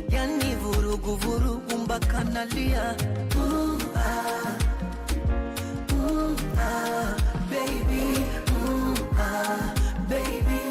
yani vurugu vurugu mpaka nalia. Baby, baby,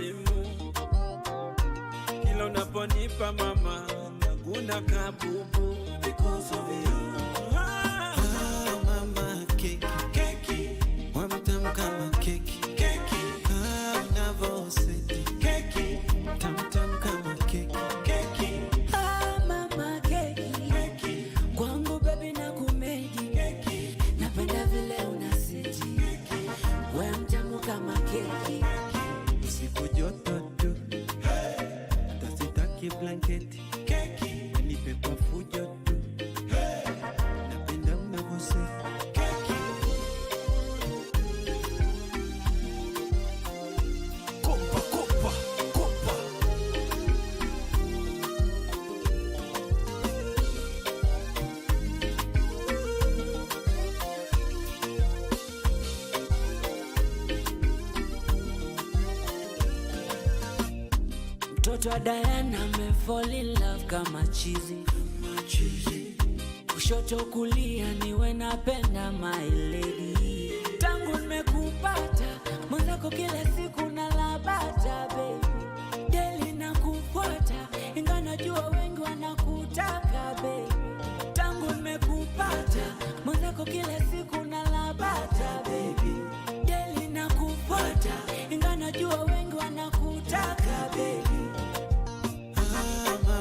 simu, kila unaponipa mama naguna kabubu because of you. Mama keki, wamtam kama keki, unavoseti keki, tamtam kama keki. Mama keki, kwangu baby na kumedi, napenda vile unaseti, we mtamu kama keki. Usiku joto tu, hata sitaki blanketi, nipe kwa fujo tu, napenda unavoseti. Mtoto wa Diana me fall in love kama chizi, kushoto kulia niwe napenda my lady. Tangu nimekupata mwenzako kila siku nalabata baby, deli na kufuata inga najua wengi wanakutaka baby. Tangu nimekupata mwenzako kila siku